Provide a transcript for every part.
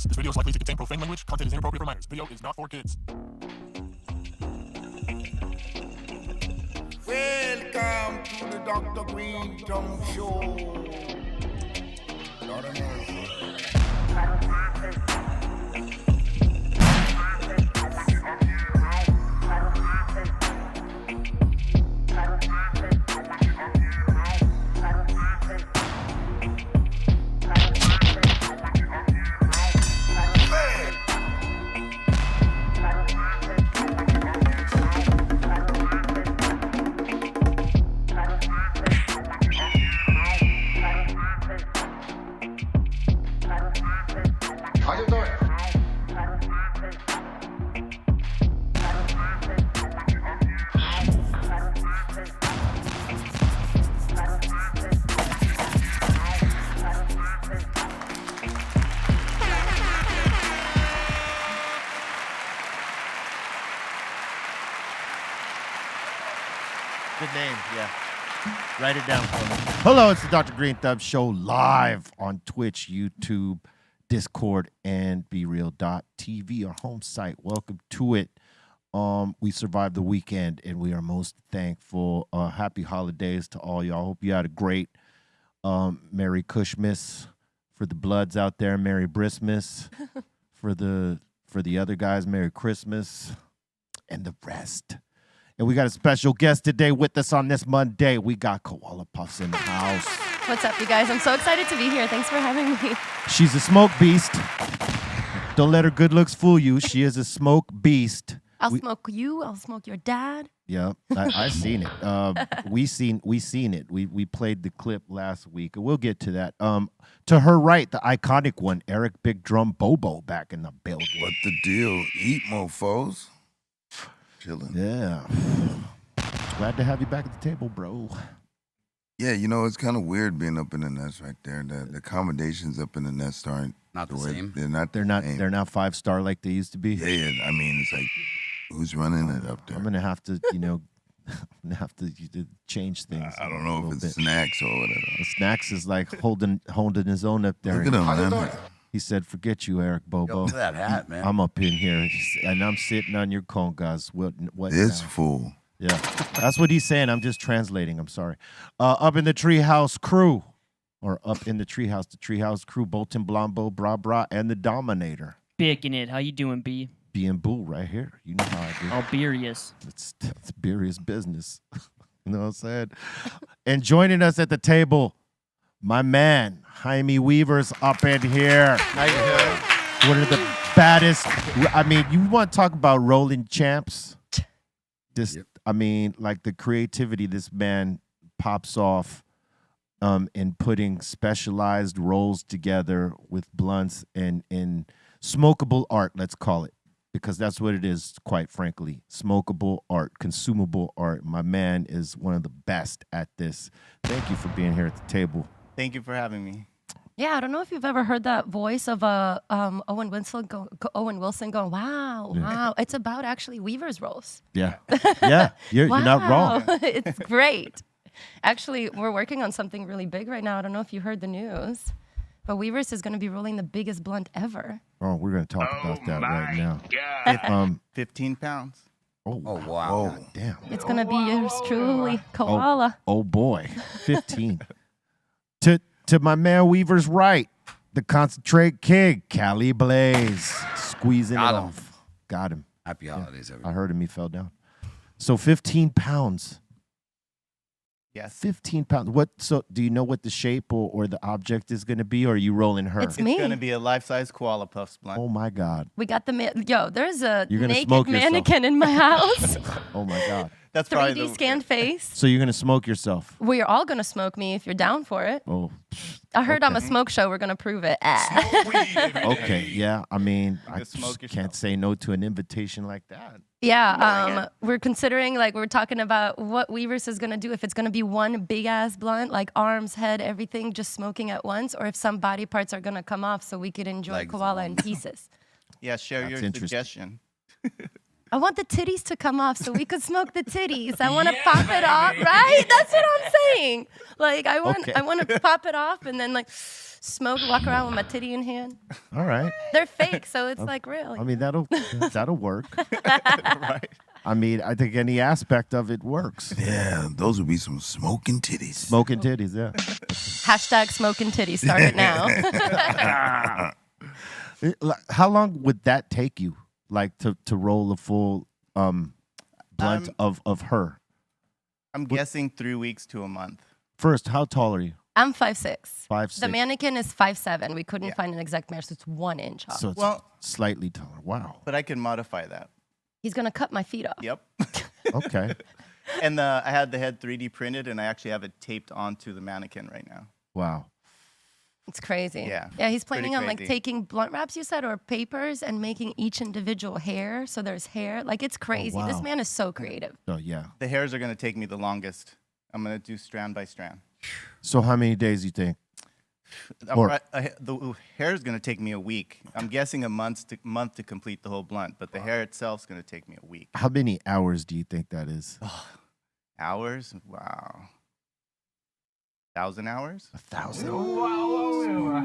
This video is likely to contain profane language. Content is inappropriate for minors. Video is not for kids. Welcome to the Dr. Greenthumb Show. Lord of mercy. How you doing? Good name, yeah. Write it down for me. Hello, it's the Dr. Greenthumb Show live on Twitch, YouTube, Discord, and BREAL.TV, our home site. Welcome to it. We survived the weekend, and we are most thankful. Happy holidays to all y'all. Hope you had a great Merry Cushmas for the Bloods out there. Merry Brismas for the other guys. Merry Christmas and the rest. And we got a special guest today with us on this Monday. We got Koala Puffs in the house. What's up, you guys? I'm so excited to be here. Thanks for having me. She's a smoke beast. Don't let her good looks fool you. She is a smoke beast. I'll smoke you. I'll smoke your dad. Yeah, I seen it. We seen it. We played the clip last week. We'll get to that. To her right, the iconic one, Eric Big Drum Bobo, back in the building. What the deal? Eat, mofos. Chilling. Yeah. Glad to have you back at the table, bro. Yeah, you know, it's kind of weird being up in the nest right there. The accommodations up in the nest aren't Not the way- same. They're not. They're the not. same. They're not 5-star like they used to be. Yeah. I mean, it's like, who's running it up there? I'm gonna have to, I'm gonna have to change things. I don't know a if it's little bit. snacks or whatever. The Snacks is like holding his own up there. Look at him, man. He said, "Forget you, Eric Bobo. Yo, look at that hat, man. I'm up in here, and I'm sitting on your congas. What This now?" fool. Yeah, that's what he's saying. I'm just translating. I'm sorry. Up in the Treehouse crew, or up in the Treehouse crew, Bolton, Blombo, Bra, and the Dominator. Picking it. How you doing, B? Being Boo right here. You know how I do. Alberius. It's serious business. You know what I'm saying? And joining us at the table, my man, Jaime Weaver's up in here. One of the baddest. I mean, you want to talk about rolling champs? This, I mean, like the creativity this man pops off in putting specialized rolls together with blunts and smokable art, let's call it. Because that's what it is, quite frankly. Smokable art, consumable art. My man is one of the best at this. Thank you for being here at the table. Thank you for having me. Yeah, I don't know if you've ever heard that voice of Owen Wilson going, wow, wow. It's about actually Weaver's rolls. Yeah. Yeah, you're not wrong. It's great. Actually, we're working on something really big right now. I don't know if you heard the news, but Weaver's is going to be rolling the biggest blunt ever. Oh, we're going to talk about that right now. 15 pounds. Oh, wow. God damn. It's going to be yours truly, Koala. Oh boy, 15. To my man Weaver's right, the concentrate king, Cali Blaze, squeezing Got it him. off. Got him. Happy holidays, I everyone. heard him. He fell down. So 15 pounds. Yes. 15 pounds. What? So do you know what the shape or the object is going to be, or are you rolling her? It's It's me. going to be a life-size Koala Puffs blunt. Oh my God. We got the there's a You're gonna naked smoke yourself. mannequin in my house. Oh my God. That's probably 3D the scanned face. So you're going to smoke yourself? We are all going to smoke me if you're down for it. Oh. I heard I'm a Okay. smoke show. We're going to prove it. Ah. Okay. Yeah. I mean, I can smoke just can't yourself. say no to an invitation like that. Yeah, we're considering, like, we're talking about what Weaver's is going to do. If it's going to be one big-ass blunt, like arms, head, everything, just smoking at once, or if some body parts are going to come off so we could enjoy Legs Koala in alone. pieces. Yeah, share That's your interesting. suggestion. I want the titties to come off so we could smoke the titties. I want to pop it off, right? That's what I'm saying. Like I want to pop it off and then like smoke, walk around with my titty in hand. All right. They're fake, so it's like real. I mean, that'll work. Right. I mean, I think any aspect of it works. Yeah, those would be some smoking titties. Smoking titties, yeah. Hashtag smoking titties. Start it now. How long would that take you, like, to roll a full blunt of her? I'm guessing 3 weeks to a month. First, how tall are you? I'm 5'6". 5'6". The mannequin is 5'7". We couldn't find an exact measure, so it's 1 inch off. So it's slightly taller. Wow. But I can modify that. He's gonna cut my feet off. Yep. Okay. And I had the head 3D printed, and I actually have it taped onto the mannequin right now. Wow. It's crazy. Yeah. Yeah, he's Pretty planning on like crazy. taking blunt wraps, you said, or papers, and making each individual hair. So there's hair. Like it's crazy. This wow. man is so creative. Oh, yeah. The hairs are going to take me the longest. I'm going to do strand by strand. So how many days you think? The hair is going to take me a week. I'm guessing a month to complete the whole blunt, but the hair itself is going to take me a week. How many hours do you think that is? Hours? Wow. 1,000 hours? 1,000.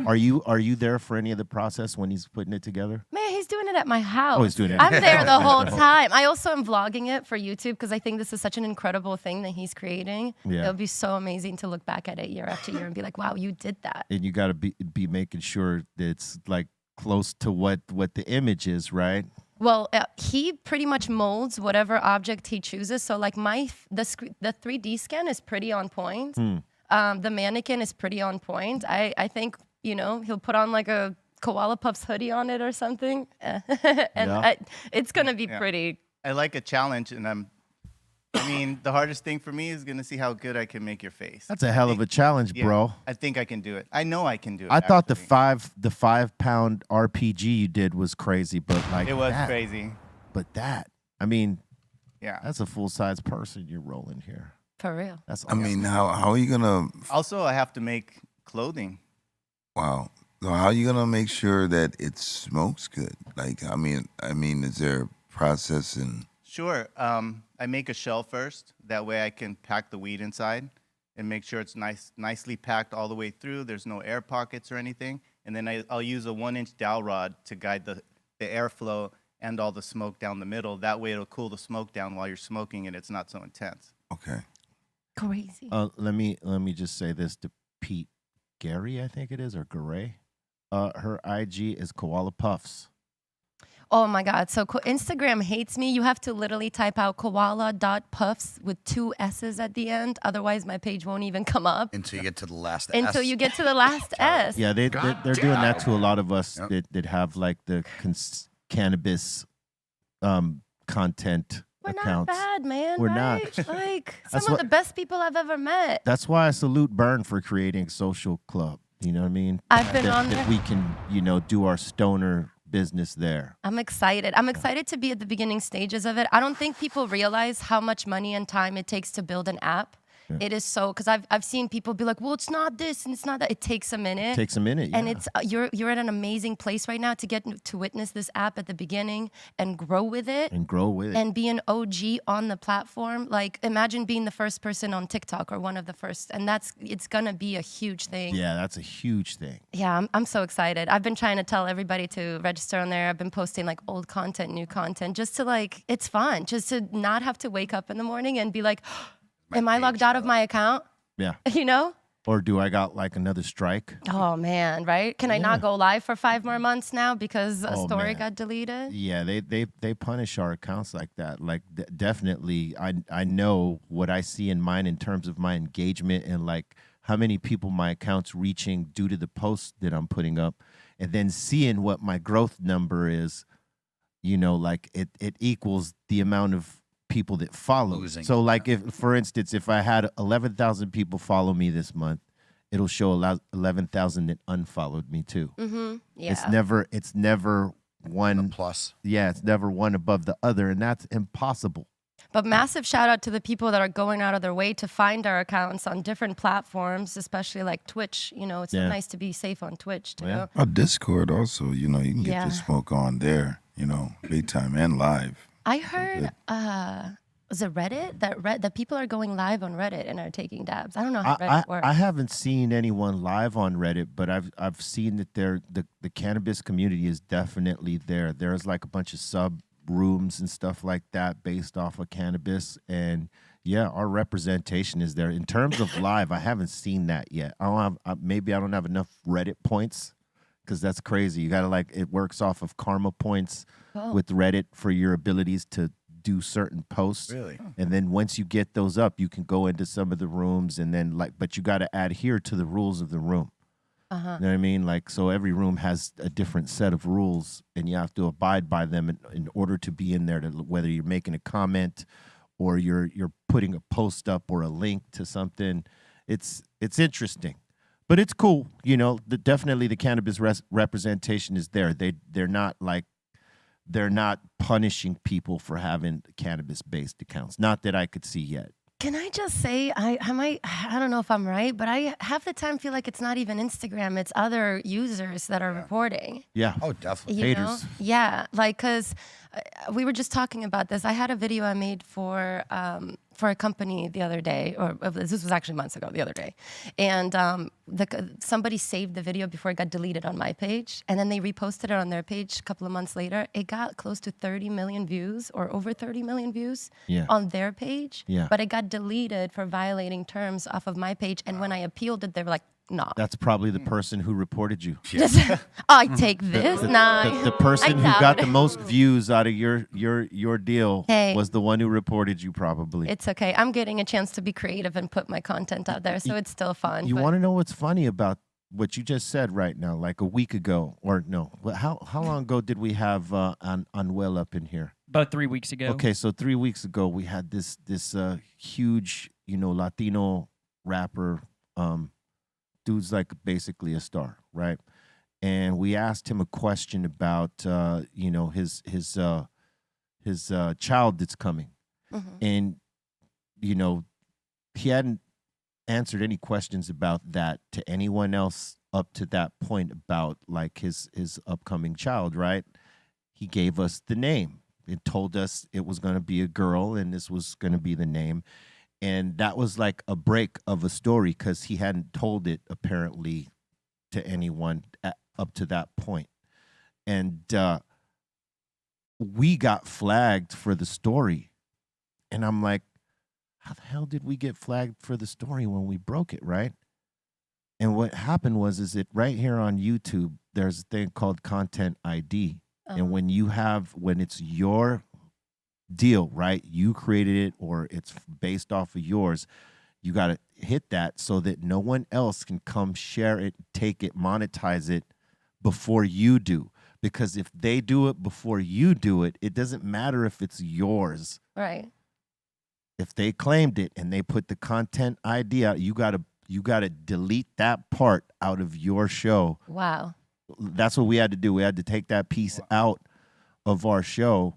Are you there for any of the process when he's putting it together? Man, he's doing it at my house. Oh, he's doing it. I'm there the whole time. I also am vlogging it for YouTube because I think this is such an incredible thing that he's creating. Yeah. It'll be so amazing to look back at it year after year and be like, wow, you did that. And you got to be making sure that it's like close to what the image is, right? Well, he pretty much molds whatever object he chooses. So like the 3D scan is pretty on point. The mannequin is pretty on point. I think, he'll put on like a Koala Puffs hoodie on it or something. And it's going to be pretty. I like a challenge, and the hardest thing for me is going to see how good I can make your face. That's a hell of a challenge, bro. I think I can do it. I know I can do it. I thought the actually. 5-pound RPG you did was crazy, but like It was that, crazy. But that's Yeah. a full-size person you're rolling here. For real. That's I mean, how are you gonna? Also, I have to make clothing. Wow. So how are you gonna make sure that it smokes good? Like, I mean, is there a process and? Sure. I make a shell first. That way I can pack the weed inside and make sure it's nicely packed all the way through. There's no air pockets or anything. And then I'll use a 1-inch dowel rod to guide the airflow and all the smoke down the middle. That way it'll cool the smoke down while you're smoking and it's not so intense. Okay. Crazy. Let me just say this to Pete Gary, I think it is, or Garay. Her IG is Koala Puffs. Oh my God. So Instagram hates me. You have to literally type out koala.puffs with 2 S's at the end. Otherwise, my page won't even come up. Until you get to the last Until S. you get to the last S. Yeah, they're doing that to a lot of us that have like the cannabis content We're accounts. not bad, man. We're right? not. Like That's some of what- the best people I've ever met. That's why I salute Burn for creating Social Club. You know what I mean? I've been on that there. we can, do our stoner business there. I'm excited. I'm excited to be at the beginning stages of it. I don't think people realize how much money and time it takes to build an app. Yeah. It is so, because I've seen people be like, well, it's not this and it's not that. It takes a minute. It takes a minute, And yeah. it's you're at an amazing place right now to get to witness this app at the beginning and grow with it. And grow with it. And be an OG on the platform. Like, imagine being the first person on TikTok or one of the first. And it's going to be a huge thing. Yeah, that's a huge thing. Yeah, I'm so excited. I've been trying to tell everybody to register on there. I've been posting like old content, new content, just to like, it's fun. Just to not have to wake up in the morning and be like, am I logged out of my account? Yeah. Or do I got like another strike? Oh man, right? Can I not go live for 5 more months now because a Oh, story man. got deleted? Yeah, they punish our accounts like that. Like definitely, I know what I see in mine in terms of my engagement and like how many people my account's reaching due to the posts that I'm putting up, and then seeing what my growth number is. Like it equals the amount of people that follow. Losing. So like if, for instance, if I had 11,000 people follow me this month, it'll show 11,000 that unfollowed me too. Mm-hmm. Yeah. It's never one plus. Yeah, it's never one above the other, and that's impossible. But massive shout out to the people that are going out of their way to find our accounts on different platforms, especially like Twitch. It's so nice to be safe on Twitch too. Yeah. Our Discord also, you can get Yeah. your smoke on there, big time and live. I heard, was it Reddit? That people are going live on Reddit and are taking dabs. I don't know how Reddit works. I haven't seen anyone live on Reddit, but I've seen that the cannabis community is definitely there. There's like a bunch of sub rooms and stuff like that based off of cannabis, and yeah, our representation is there. In terms of live, I haven't seen that yet. I don't have maybe I don't have enough Reddit points because that's crazy. You gotta it works off of karma points with Reddit for your abilities to do certain posts. Really? And then once you get those up, you can go into some of the rooms and then but you got to adhere to the rules of the room. You know what I mean? Like, so every room has a different set of rules and you have to abide by them in order to be in there, whether you're making a comment or you're putting a post up or a link to something. It's interesting, but it's cool. You know, definitely the cannabis representation is there. They're not punishing people for having cannabis-based accounts. Not that I could see yet. Can I just say, I don't know if I'm right, but I half the time feel like it's not even Instagram, it's other users that are reporting. Yeah. Oh, definitely. You Haters. know? Yeah, like, because we were just talking about this. I had a video I made for a company the other day, or this was actually months ago, the other day. And somebody saved the video before it got deleted on my page, and then they reposted it on their page a couple of months later. It got close to 30 million views, or over 30 million views on their page. Yeah. But it got deleted for violating terms off of my page. And when I appealed it, they were like, no. That's probably the person who reported you. I take this. The person who doubt got it. the most views out of your deal was the one who reported you, probably. It's okay. I'm getting a chance to be creative and put my content out there, so it's still fun. You but- want to know what's funny about what you just said right now? Like a week ago, or no? How long ago did we have Anuel up in here? About 3 weeks ago. Okay, so 3 weeks ago we had this huge, Latino rapper. Dude's like basically a star, right? And we asked him a question about his child that's coming, and he hadn't answered any questions about that to anyone else up to that point about like his upcoming child, right? He gave us the name. It told us it was going to be a girl and this was going to be the name. And that was like a break of a story because he hadn't told it apparently to anyone up to that point. And we got flagged for the story. And I'm like, how the hell did we get flagged for the story when we broke it, right? And what happened is that right here on YouTube, there's a thing called Content ID. And when it's your deal, right? You created it or it's based off of yours. You got to hit that so that no one else can come share it, take it, monetize it before you do. Because if they do it before you do it, it doesn't matter if it's yours. Right. If they claimed it and they put the content ID out, you got to delete that part out of your show. Wow. That's what we had to do. We had to take that piece out of our show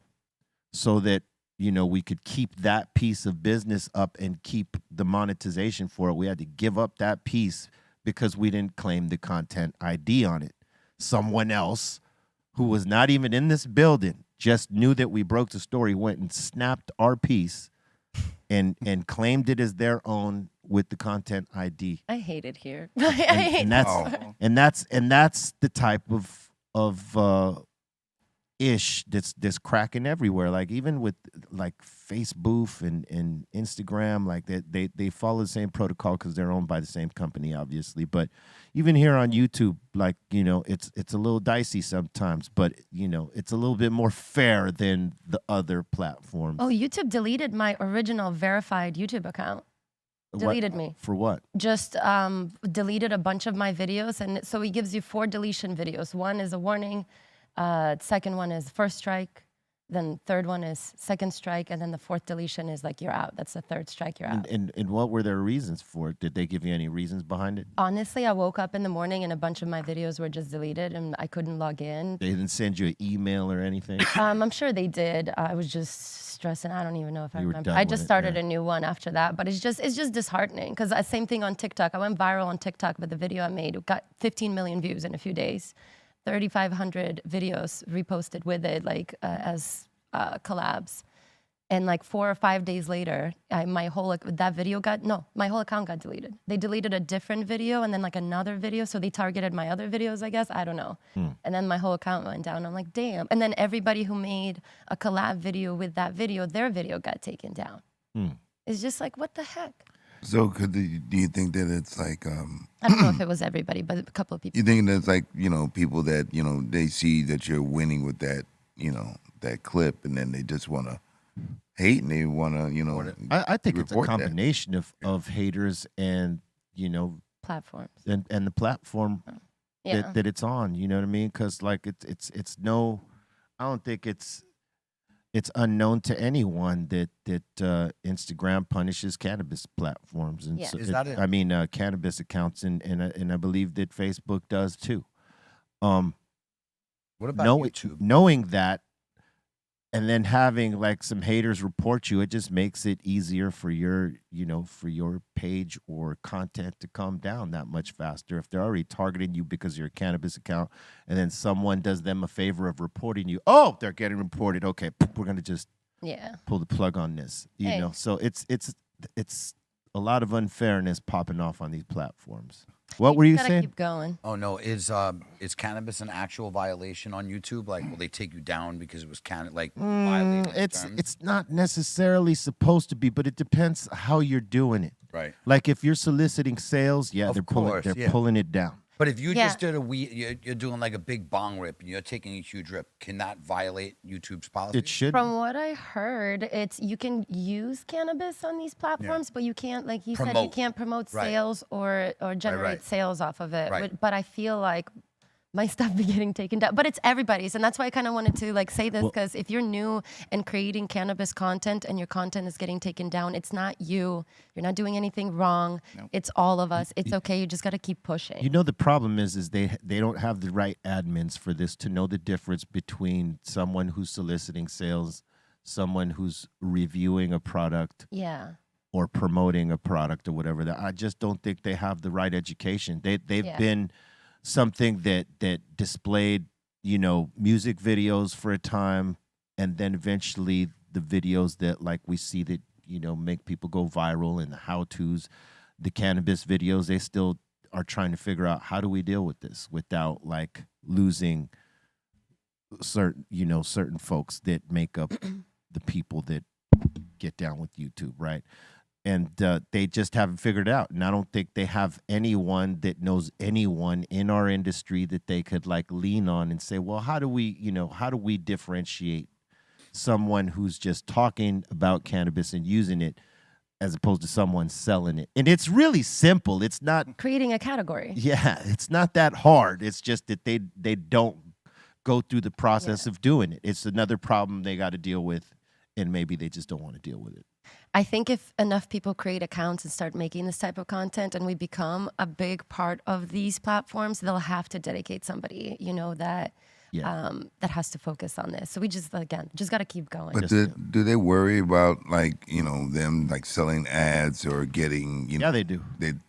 so that, we could keep that piece of business up and keep the monetization for it. We had to give up that piece because we didn't claim the content ID on it. Someone else who was not even in this building just knew that we broke the story, went and snapped our piece and claimed it as their own with the content ID. I hate it here. And that's the type of ish that's cracking everywhere. Like even with like Facebook and Instagram, like they follow the same protocol because they're owned by the same company, obviously. But even here on YouTube, like it's a little dicey sometimes, but it's a little bit more fair than the other platforms. Oh, YouTube deleted my original verified YouTube account. Deleted me. For what? Just deleted a bunch of my videos, and so he gives you 4 deletion videos. One is a warning. Second one is first strike. Then third one is second strike, and then the 4th deletion is like you're out. That's the 3rd strike, you're out. And what were their reasons for it? Did they give you any reasons behind it? Honestly, I woke up in the morning and a bunch of my videos were just deleted, and I couldn't log in. They didn't send you an email or anything? I'm sure they did. I was just stressing. I don't even know if I You were remember. done I with just it, started yeah. a new one after that, but it's just disheartening because same thing on TikTok. I went viral on TikTok, but the video I made got 15 million views in a few days. 3,500 videos reposted with it, like as collabs. And like 4 or 5 days later, my whole account got deleted. They deleted a different video and then like another video. So they targeted my other videos, I guess. I don't know. And then my whole account went down. I'm like, damn. And then everybody who made a collab video with that video, their video got taken down. It's just like, what the heck? So do you think that it's like I don't know if it was everybody, but a couple of people. you think that's like, people that, they see that you're winning with that, that clip, and then they just want to hate and they want to, I think it's a report that. combination of haters and, Platforms. and the platform Yeah. that it's on. You know what I mean? Because like it's no, I don't think it's unknown to anyone that Instagram punishes cannabis platforms and Yeah. Is that it? cannabis accounts and I believe that Facebook does too. What about YouTube? Knowing that, and then having like some haters report you, it just makes it easier for your page or content to come down that much faster. If they're already targeting you because you're a cannabis account, and then someone does them a favor of reporting you, they're getting reported. Okay, we're gonna just pull the plug on this. You know, so it's a lot of unfairness popping off on these platforms. What were you gotta saying? keep going. Oh no, is cannabis an actual violation on YouTube? Like, will they take you down because it was violating terms? It's not necessarily supposed to be, but it depends how you're doing it. Right. Like if you're soliciting sales, Of they're course, pulling it down. But if you Yeah. just did a weed, you're doing like a big bong rip and you're taking a huge rip, can that violate YouTube's policy? It should. From what I heard, you can use cannabis on these platforms, but you can't, like you said, you Promote. can't promote Right. sales or generate right. sales off of it. Right. But I feel like my stuff be getting taken down. But it's everybody's, and that's why I kind of wanted to like say this, because if you're new and creating cannabis content and your content is getting taken down, it's not you. You're not doing anything wrong. It's all of us. It's okay. You just got to keep pushing. You know, the problem is they don't have the right admins for this to know the difference between someone who's soliciting sales, someone who's reviewing a product, Yeah. or promoting a product or whatever. That I just don't think they have the right education. They've Yeah. been something that displayed, music videos for a time, and then eventually the videos that like we see that, make people go viral, and the how-tos, the cannabis videos, they still are trying to figure out how do we deal with this without like losing certain folks that make up the people that get down with YouTube, right? And they just haven't figured it out. And I don't think they have anyone that knows anyone in our industry that they could like lean on and say, well, how do we differentiate someone who's just talking about cannabis and using it as opposed to someone selling it? And it's really simple. It's not Creating a category. Yeah, it's not that hard. It's just that they don't go through the process of doing it. It's another problem they got to deal with, and maybe they just don't want to deal with it. I think if enough people create accounts and start making this type of content and we become a big part of these platforms, they'll have to dedicate somebody, that that has to focus on this. So we just got to keep going. But do they worry about them like selling ads or getting Yeah, they do.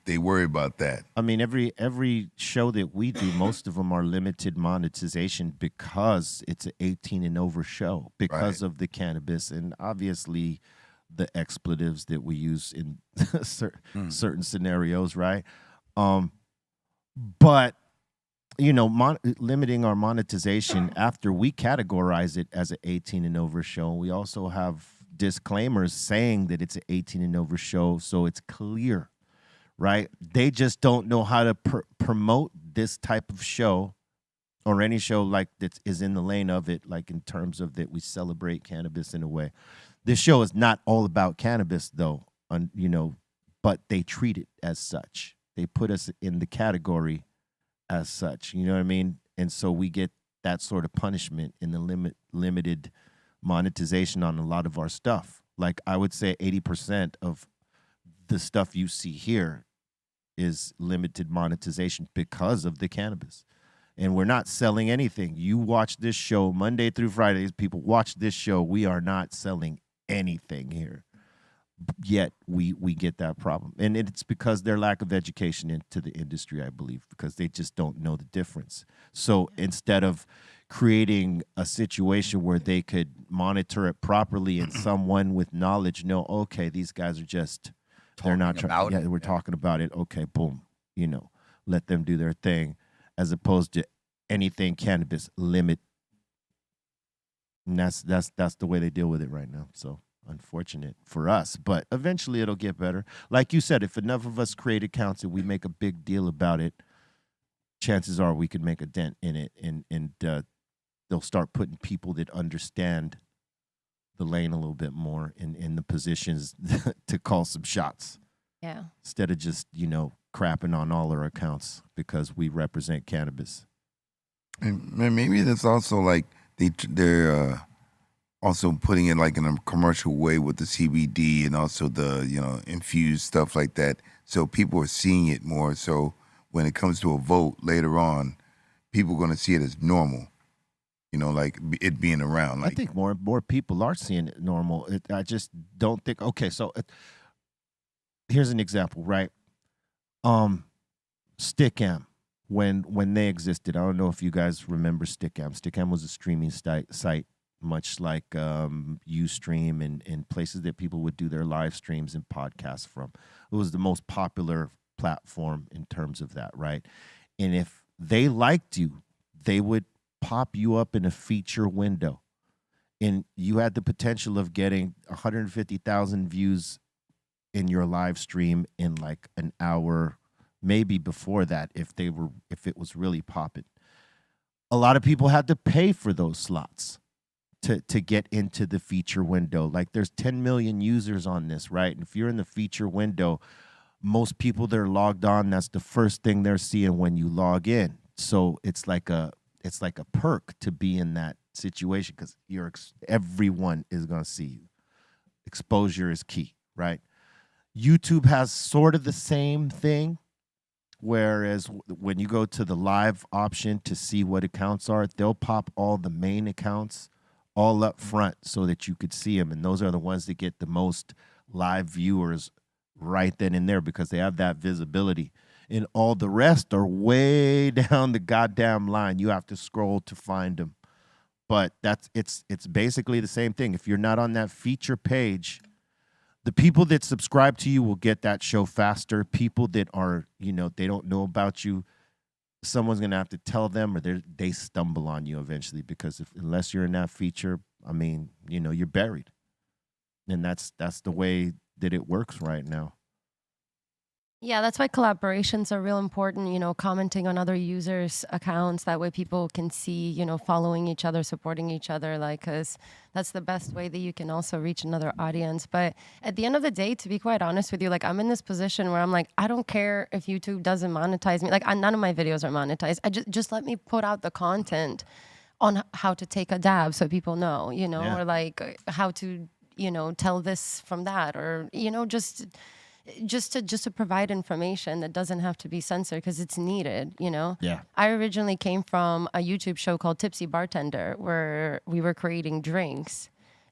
They worry about that. I mean, every show that we do, most of them are limited monetization because it's an 18 and over show because of the cannabis and obviously the expletives that we use in certain scenarios, right? But limiting our monetization after we categorize it as an 18 and over show, we also have disclaimers saying that it's an 18 and over show, so it's clear, right? They just don't know how to promote this type of show or any show like that is in the lane of it, like in terms of that we celebrate cannabis in a way. This show is not all about cannabis, though, but they treat it as such. They put us in the category as such, you know what I mean? And so we get that sort of punishment in the limited monetization on a lot of our stuff. Like I would say 80% of the stuff you see here is limited monetization because of the cannabis. And we're not selling anything. You watch this show Monday through Fridays. People watch this show. We are not selling anything here. Yet we get that problem, and it's because their lack of education into the industry, I believe, because they just don't know the difference. So instead of creating a situation where they could monitor it properly and someone with knowledge know, okay, these guys are just they're not Talking about trying. Yeah, it, we're yeah. talking about it. Okay, boom, let them do their thing, as opposed to anything cannabis limit. And that's the way they deal with it right now. So unfortunate for us, but eventually it'll get better. Like you said, if enough of us create accounts and we make a big deal about it, chances are we could make a dent in it, and they'll start putting people that understand the lane a little bit more in the positions to call some shots. Yeah. Instead of just, crapping on all our accounts because we represent cannabis. And maybe that's also like they're also putting it like in a commercial way with the CBD and also the infused stuff like that. So people are seeing it more. So when it comes to a vote later on, people are going to see it as normal. Like it being around. Like, I think more and more people are seeing it normal. I just don't think. Okay, so here's an example, right? Stickam, when they existed, I don't know if you guys remember Stickam. Stickam was a streaming site, much like Ustream and places that people would do their live streams and podcasts from. It was the most popular platform in terms of that, right? And if they liked you, they would pop you up in a feature window, and you had the potential of getting 150,000 views in your live stream in like an hour, maybe before that, if it was really popping. A lot of people had to pay for those slots to get into the feature window. Like there's 10 million users on this, right? And if you're in the feature window, most people that are logged on, that's the first thing they're seeing when you log in. So it's like a perk to be in that situation because everyone is going to see you. Exposure is key, right? YouTube has sort of the same thing, whereas when you go to the live option to see what accounts are, they'll pop all the main accounts all up front so that you could see them, and those are the ones that get the most live viewers right then and there because they have that visibility. And all the rest are way down the goddamn line. You have to scroll to find them. But it's basically the same thing. If you're not on that feature page, the people that subscribe to you will get that show faster. People that are, they don't know about you, someone's going to have to tell them, or they stumble on you eventually because unless you're in that feature, I mean, you're buried. And that's the way that it works right now. Yeah, that's why collaborations are real important, commenting on other users' accounts. That way people can see, following each other, supporting each other, because that's the best way that you can also reach another audience. But at the end of the day, to be quite honest with you, I'm in this position where I'm like, I don't care if YouTube doesn't monetize me. None of my videos are monetized. I just let me put out the content on how to take a dab so people know, Yeah. or how to, tell this from that, or, just to provide information that doesn't have to be censored because it's needed, Yeah. I originally came from a YouTube show called Tipsy Bartender where we were creating drinks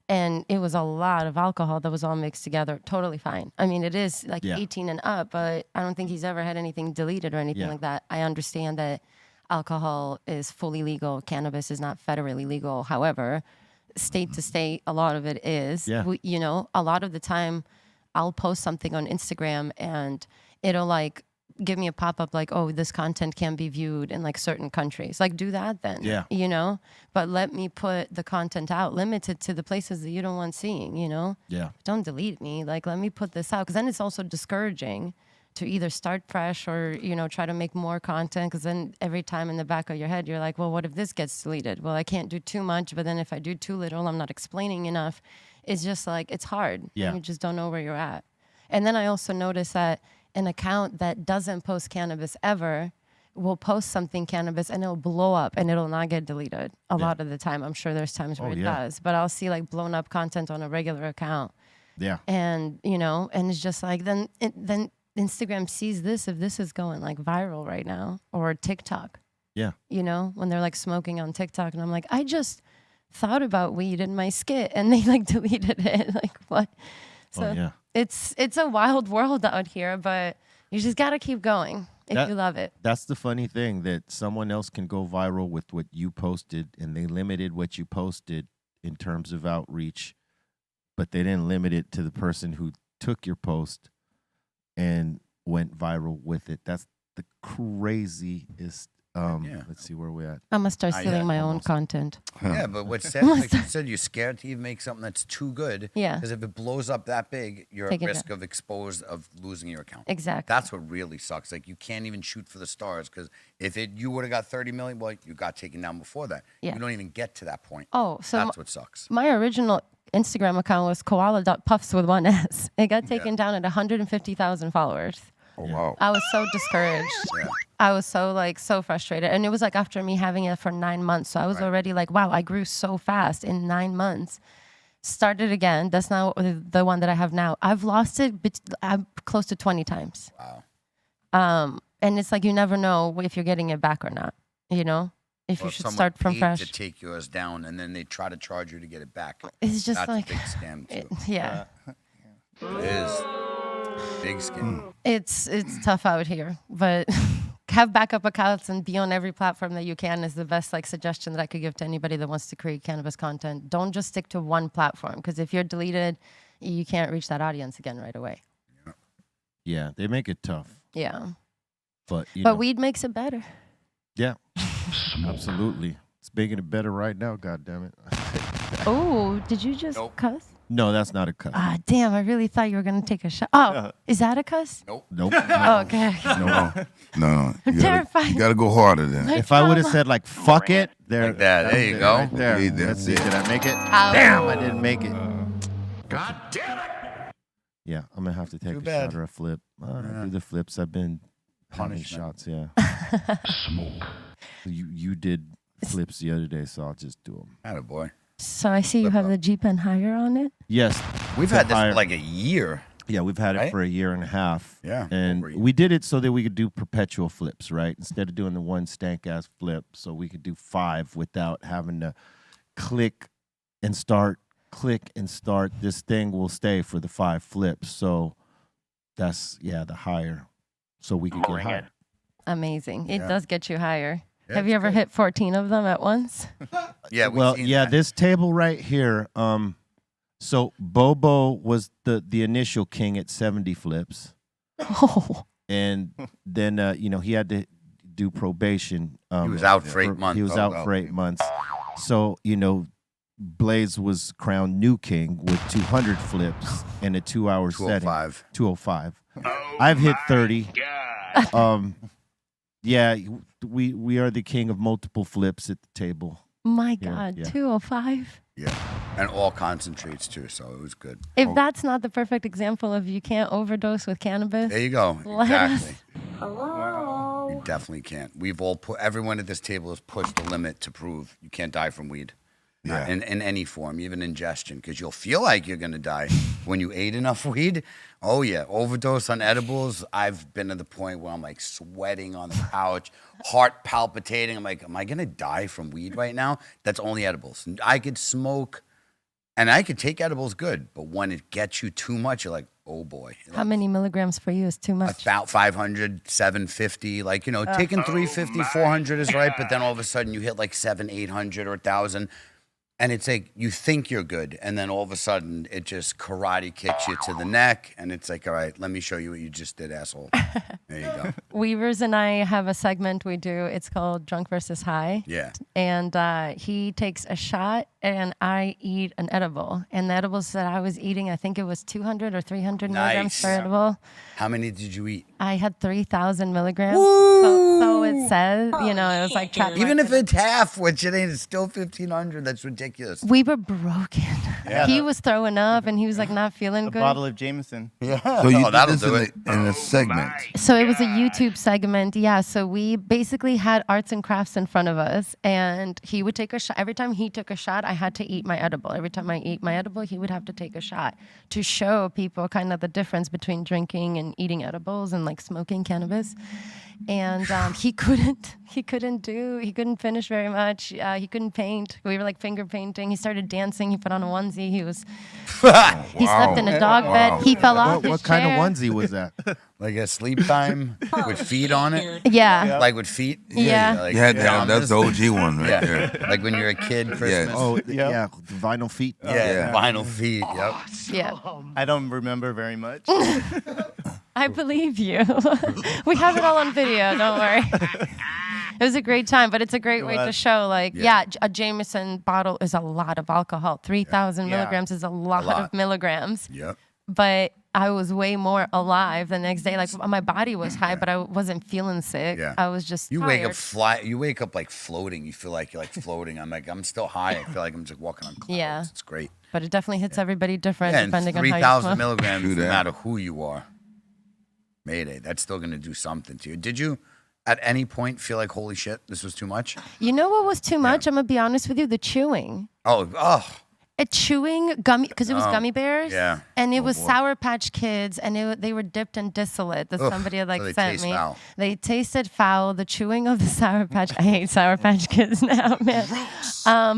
and it was a lot of alcohol that was all mixed together. Totally fine. I mean, it is 18 and up, but I don't think he's ever had anything deleted or anything like that. I understand that alcohol is fully legal. Cannabis is not federally legal. However, state to state, a lot of it is. Yeah. A lot of the time, I'll post something on Instagram and it'll give me a pop-up oh, this content can be viewed in certain countries. Do that then. Yeah. But let me put the content out, limited to the places that you don't want seeing, Yeah. Don't delete me. Let me put this out. Because then it's also discouraging to either start fresh or, try to make more content. Because then every time in the back of your head, you're like, well, what if this gets deleted? Well, I can't do too much. But then if I do too little, I'm not explaining enough. It's just it's hard. Yeah. You just don't know where you're at. And then I also noticed that an account that doesn't post cannabis ever will post something cannabis and it'll blow up and it'll not get deleted a lot of the time. I'm sure there's times where it does, but I'll see blown up content on a regular account. Yeah. And, and it's just then Instagram sees this if this is going viral right now, or TikTok. Yeah. When they're smoking on TikTok and I'm like, I just thought about weed in my skit and they deleted it. What? So it's a wild world out here, but you just gotta keep going if you love it. That's the funny thing, that someone else can go viral with what you posted, and they limited what you posted in terms of outreach, but they didn't limit it to the person who took your post and went viral with it. That's the craziest. Let's see where we're at. I'm gonna start stealing my own almost. content. Yeah, but what's sad, like you said, you're scared to even make something that's too good. Yeah. Because if it blows up that big, you're Take at it risk down. of exposed of losing your account. Exactly. That's what really sucks. Like you can't even shoot for the stars because if you would have got 30 million, well, you got taken down before that. Yeah. You don't even get to that point. Oh, so that's what sucks. my original Instagram account was koala.puffs with one S. It got taken down at 150,000 followers. Oh wow. I was so discouraged. Yeah. I was so frustrated. And it was like after me having it for 9 months. So I was already like, wow, I grew so fast in 9 months. Started again. That's not the one that I have now. I've lost it I'm close to 20 times. Wow. And it's like you never know if you're getting it back or not, you know? If Or you should someone start from paid fresh. to take yours down and then they try to charge you to get it back. It's just That's like a big scam too. yeah. It is. Big scam. It's tough out here, but have backup accounts and be on every platform that you can is the best like suggestion that I could give to anybody that wants to create cannabis content. Don't just stick to one platform, because if you're deleted, you can't reach that audience again right away. Yeah, they make it tough. Yeah. But you But know, weed makes it better. yeah, absolutely. It's making it better right now, God damn it. Oh, did you just Nope. cuss? No, that's not a cut. Ah, damn, I really thought you were going to take a shot. Oh, is that a cuss? Nope. Nope. Oh, okay. No. You gotta, Terrified. you gotta go harder then. If I would have said like fuck it, there, Like that. There you go. Right there. Yeah, that's Let's see, it. did I make it? Ow. Damn, I didn't make it. God damn it! Yeah, I'm gonna have to take Too a bad. shot or a flip. I do the flips. I've been having Punishment. shots. Yeah. You did flips the other day, so I'll just do them. Attaboy. So I see you have the G Pen higher on it. Yes, We've the had this higher- for like a year. Yeah, we've had it Right? for a year and a half. Yeah, And over a year. we did it so that we could do perpetual flips, right? Instead of doing the one stank ass flip, so we could do 5 without having to click and start. This thing will stay for the 5 flips. So that's the higher. So we could get higher. Amazing. It Yeah. does get you higher. Yeah, Have you it's ever good. hit 14 of them at once? Yeah. we've Well, seen yeah, that. this table right here. So Bobo was the initial king at 70 flips, Oh, and then he had to do probation. He was out for 8 months. He was Oh, out wow. for 8 months. So Blaze was crowned new king with 200 flips in a 2-hour setting. 205. 205. I've hit 30. Yeah, we are the king of multiple flips at the table. my Yeah, God. yeah. 205. Yeah. And all concentrates too, so it was good. If that's not the perfect example of you can't overdose with cannabis, There you go. Let us- Exactly. You definitely can't. We've all put, everyone at this table has pushed the limit to prove you can't die from weed. Yeah. In any form, even ingestion, because you'll feel like you're going to die when you ate enough weed. Oh, yeah. Overdose on edibles. I've been to the point where I'm like sweating on the couch, heart palpitating. I'm like, am I going to die from weed right now? That's only edibles. I could smoke and I could take edibles good, but when it gets you too much, you're like, oh boy. how many milligrams for you is too much? About 500, 750, taking 350, 400 is right, but then all of a sudden you hit like 700, 800 or 1,000. And it's like, you think you're good, and then all of a sudden, it just karate kicks you to the neck, and it's like, all right, let me show you what you just did, asshole. There you go. Weavers and I have a segment we do. It's called Drunk versus High. Yeah. And he takes a shot, and I eat an edible. And the edibles that I was eating, I think it was 200 or 300 milligrams Nice. per edible. How many did you eat? I had 3,000 milligrams. So it says, it was like trapped. Even if it's half, which it ain't, it's still 1,500. That's ridiculous. We were broken. He was throwing up, and he was like not feeling A good. bottle of Jameson. Yeah. So you did that'll this do in it. in a segment. So it was a YouTube segment. Yeah. So we basically had arts and crafts in front of us, and he would take a shot. Every time he took a shot, I had to eat my edible. Every time I eat my edible, he would have to take a shot to show people kind of the difference between drinking and eating edibles and like smoking cannabis. And he couldn't finish very much. He couldn't paint. We were like finger painting. He started dancing. He put on a onesie. He slept in a dog bed. He fell off his What kind of chair. onesie was that? Like a sleep time with feet on it. Yeah. Like with feet. Yeah. Like You had that. That's pajamas. the OG one right Yeah. there. Like when you're a kid, Christmas. Oh, yeah, vinyl feet. Yeah, vinyl feet. Yep. Yeah. I don't remember very much. I believe you. We have it all on video. Don't worry. It was a great time, but it's a great way to show, like, a Jameson bottle is a lot of alcohol. 3,000 milligrams is a lot of milligrams. Yep. But I was way more alive the next day. Like, my body was high, but I wasn't feeling sick. Yeah. I was just You tired. wake up like floating. You feel like you're like floating. I'm still high. I feel like I'm just walking on clouds. Yeah. It's great. But it definitely hits everybody different Yeah, and depending on how you 3,000 smoke. milligrams, Do no that. matter who you are. Mayday. That's still going to do something to you. Did you, at any point, feel like, holy shit, this was too much? You know what was too much? I'm going to be honest with you. The chewing. Oh. Chewing gummy, because it was gummy bears. yeah. And it was Sour Patch Kids, and they were dipped in distillate that Ugh, somebody had like so they sent taste me. foul. They tasted foul. The chewing of the Sour Patch. I hate Sour Patch Kids now, man.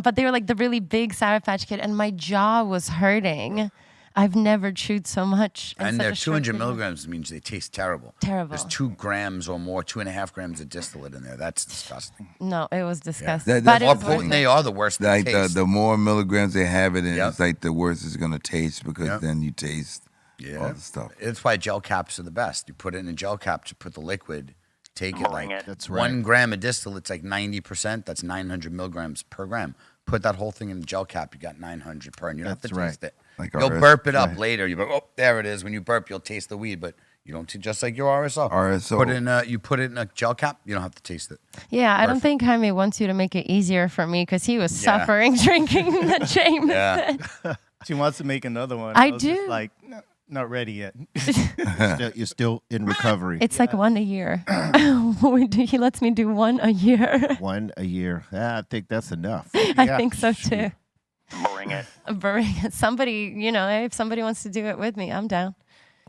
But they were like the really big Sour Patch Kid, and my jaw was hurting. I've never chewed so much. in And such they're a short 200 period of- milligrams means they taste terrible. Terrible. There's 2 grams or more, 2.5 grams of distillate in there. That's disgusting. No, it was disgusting. That- but that- it More was worth potent it. they are, the worse they Like taste. the more milligrams they have it in, Yep. it's like the worse it's gonna taste because Yep. then you taste all Yeah. the stuff. It's why gel caps are the best. You put it in a gel cap to put the liquid, take it like That's 1 right. gram of distillate's like 90%. That's 900 milligrams per gram. Put that whole thing in a gel cap, you got 900 per, and you don't have That's to right. taste it. Like You'll RS, burp it up right. later. You go, oh, there it is. When you burp, you'll taste the weed, but you don't. Just like your RSO. RSO. You put it in a gel cap. You don't have to taste it. Yeah, I don't Perfect. think Jaime wants you to make it easier for me because he was Yeah. suffering drinking the Jameson. Yeah. She wants to make another one. I was just do. like, no, not ready yet. You're still in recovery. It's like one a year. He lets me do one a year. One a year. I think that's enough. I think so too. Bring it. Bring it. Somebody, if somebody wants to do it with me, I'm down.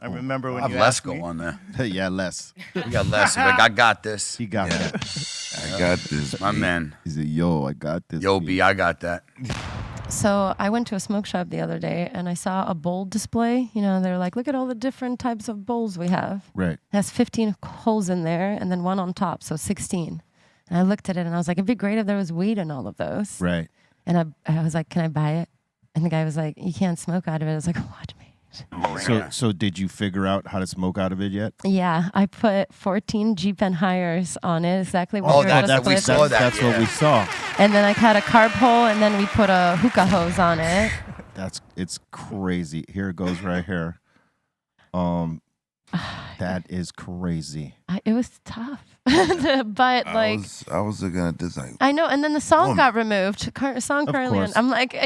I remember when I have you Les asked go me. on there. Yeah, Les. We got Les. Like, I got this. He got Yeah. that. I got this. My B. man. He said, yo, I got this. Yo, B. B, I got that. So I went to a smoke shop the other day and I saw a bowl display. They're like, look at all the different types of bowls we have. Right. It has 15 holes in there and then one on top, so 16. And I looked at it and I was like, it'd be great if there was weed in all of those. Right. And I was like, can I buy it? And the guy was like, you can't smoke out of it. I was like, what, me? So did you figure out how to smoke out of it yet? Yeah, I put 14 Jeep and hires on it, exactly what Oh, we were that's supposed we to saw put. that. That's what we saw. And then I had a carb hole, and then we put a hookah hose on it. It's crazy. Here it goes right here. That is crazy. It was tough, but like I was looking at this like, I know. And then the song Oh. got removed. Song Of currently, course. I'm like,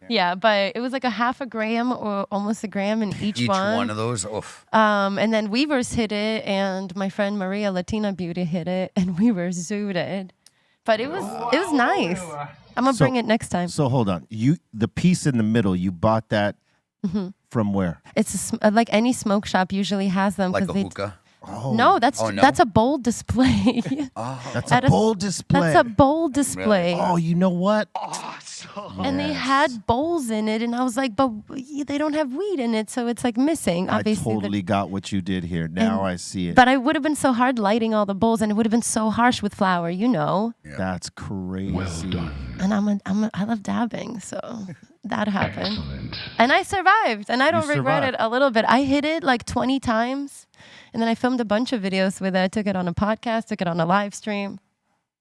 yeah, but it was like a half a gram or almost a gram in each one of those. Oof. And then Weavers hit it, and my friend Maria Latina Beauty hit it, and we were zooted. But it was nice. I'm gonna So- bring it next time. So hold on. The piece in the middle, you bought that from where? It's like any smoke shop usually has them. Like 'cause a they hookah. No, that's Oh, no? that's a bowl display. That's At a a- bowl display. That's a bowl display. Oh, you know what? And they had bowls in it, and I was like, but they don't have weed in it, so it's like missing. I Obviously, totally got what you did here. Now I see it. but I would have been so hard lighting all the bowls, and it would have been so harsh with flour, That's crazy. And I love dabbing, so that happened. And I survived, and I don't regret it survived. a little bit. I hit it like 20 times, and then I filmed a bunch of videos with it. I took it on a podcast, took it on a live stream.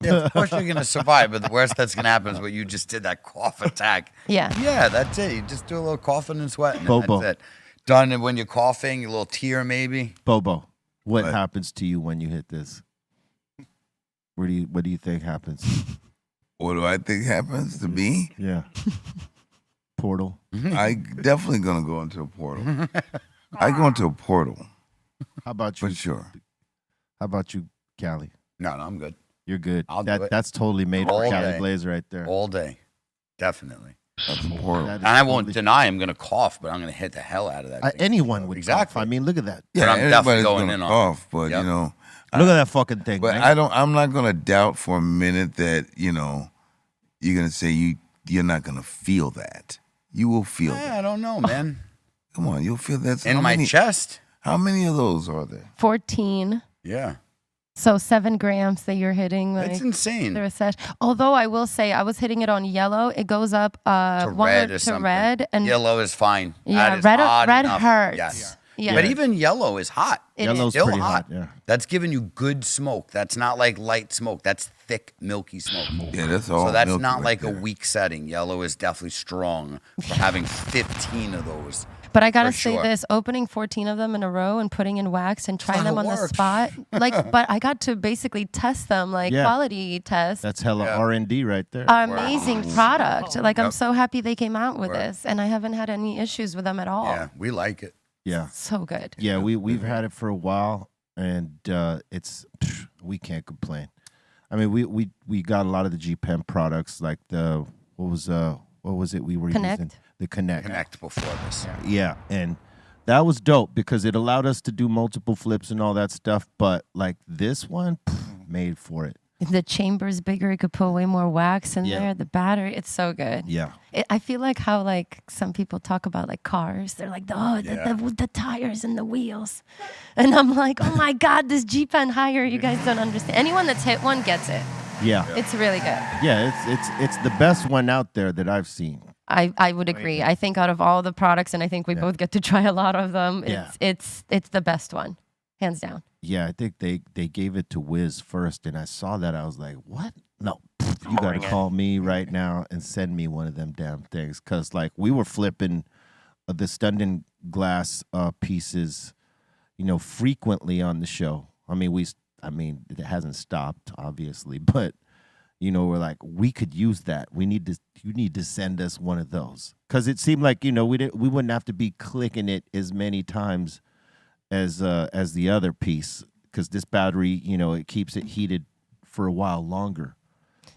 Yeah, of course you're gonna survive, but the worst that's gonna happen is what you just did, that cough attack. Yeah. Yeah, that's it. You just do a little coughing and sweating. And Bobo. that's it. Done. And when you're coughing, a little tear maybe. Bobo, what What? happens to you when you hit this? What do you think happens? what do I think happens to me? Yeah. Portal. I definitely gonna go into a portal. I go into a portal How about you? for sure. How about you, Callie? No, I'm good. You're good. I'll do it. That's totally made for All Callie day. Blaze right there. All day. definitely. That's horrible. That is And I won't totally- deny I'm going to cough, but I'm going to hit the hell out of that thing. anyone would Exactly. cough. I mean, look at that. Yeah, But I'm definitely everybody's going gonna in on cough, it. but Yep. you know, Look at that fucking thing. but man. I'm not gonna doubt for a minute that you're gonna say you're not gonna feel that. You will feel that. I don't know, man. Come on, you'll feel that. In my chest. How many of those are there? 14. Yeah. So 7 grams that you're hitting. Like, That's insane. through a sesh. Although I will say I was hitting it on yellow. It goes up To one red to or something. red. And Yellow is fine. yeah, That is red, odd red enough. hurts. Yes. Yeah. But even yellow is hot. It Yellow's Still pretty hot. hot. Yeah. That's giving you good smoke. That's not like light smoke. That's thick, milky smoke. Yeah, that's all. So that's milky not right like there. a weak setting. Yellow is definitely strong for having 15 of those. But I gotta For say sure. this: opening 14 of them in a row and putting in wax and trying lot them of on the work. spot, like. But I got to basically test them, like Yeah. quality tests. That's hella Yeah. R&D right there. Amazing product. Like I'm Yep. so happy they came out with Word. this, and I haven't had any issues with them at all. Yeah, we like it. yeah. So good. Yeah, we've had it for a while, and we can't complain. I mean, we got a lot of the G Pen products, like the what was it we were Connect? using? The Connect. Connect before this. Yeah, and that was dope because it allowed us to do multiple flips and all that stuff. But like this one, made for it. The chamber's bigger. You could put way more wax in Yeah. there. The battery, it's so good. Yeah, I feel like how like some people talk about like cars. They're like, the tires and the wheels, and I'm like, oh my god, this G Pen higher. You guys don't understand. Anyone that's hit one gets it. yeah, It's really good. yeah. It's the best one out there that I've seen. I would agree. I think out of all the products, and I think we both get to try a lot of them. Yeah. It's the best one, hands down. Yeah, I think they gave it to Wiz first, and I saw that. I was like, what? No, you got to call me right now and send me one of them damn things. Because, like, we were flipping the Stundin glass pieces, frequently on the show. I mean, it hasn't stopped, obviously, but, we're like, we could use that. You need to send us one of those. Because it seemed like, we wouldn't have to be clicking it as many times as the other piece, because this battery, it keeps it heated for a while longer,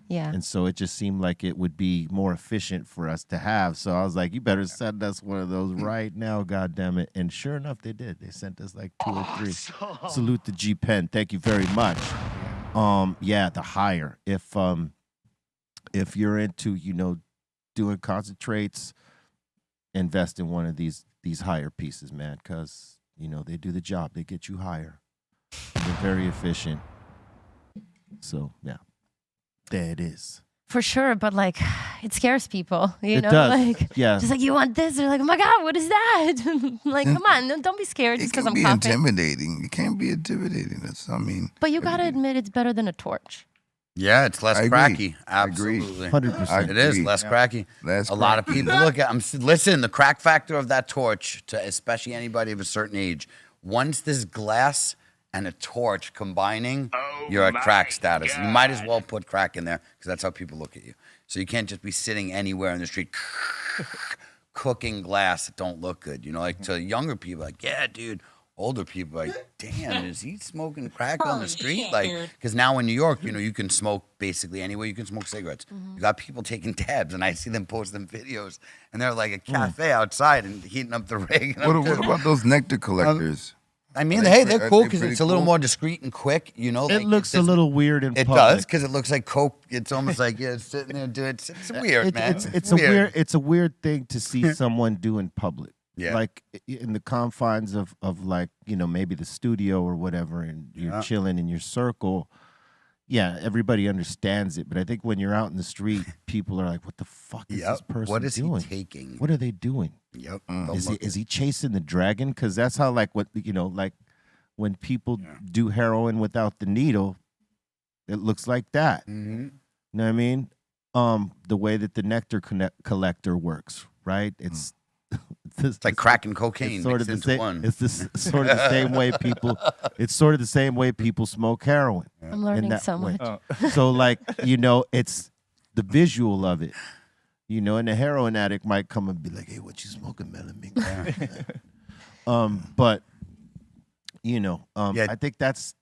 Yeah. and so it just seemed like it would be more efficient for us to have. So I was like, you better send us one of those right now, God damn it! And sure enough, they did. They sent us like 2 or 3. Salute the G Pen. Thank you very much. Yeah, the higher. If you're into doing concentrates, invest in one of these higher pieces, man, because they do the job. They get you higher. They're very efficient. So, yeah. There it is. For sure, but like it scares people, It does. Like Yeah. just like you want this, they're like, oh my god, what is that? Like, come on, don't be scared just It because can I'm be coughing. intimidating. It can be intimidating. But you gotta admit, it's better than a torch. Yeah, it's less I agree. cracky. I agree. Absolutely. 100%. It is agree. less cracky. Less a lot of cracky. people look at. Listen, the crack factor of that torch, to especially anybody of a certain age, once this glass and a torch combining, you're at crack status. You might as well put crack in there because that's how people look at you. So you can't just be sitting anywhere in the street cooking glass that don't look good. Like to younger people, like, yeah, dude. Older people are like, damn, is he smoking crack on the street? Like, because now in New York, you can smoke basically anywhere. You can smoke cigarettes. You got people taking dabs, and I see them post them videos, and they're like a cafe outside and heating up the rig. And I'm What just- about those nectar collectors? I mean, Are hey, they they're cool pretty because it's a little cool? more discreet and quick. It like, looks a it's- little weird in It public. does because it looks like Coke. It's almost like you're sitting there doing it. It's weird, man. It's a weird thing to see someone do in public. Yeah. Like in the confines of like, maybe the studio or whatever, and you're chilling in your circle. Yeah, everybody understands it. But I think when you're out in the street, people are like, what the fuck is this person What is doing? he taking? What are they doing? Yep. Is he chasing the dragon? Because that's how, like, like when people do heroin without the needle, it looks like that. Mm-hmm. You know what I mean? The way that the nectar collector works, right? It's It's like crack and cocaine mixed into one. It's sort of the same way people. It's sort of the same way people smoke heroin. I'm learning that so way. much. So like it's the visual of it. And the heroin addict might come and be like, "Hey, what you smoking, Melanie?" But I think that's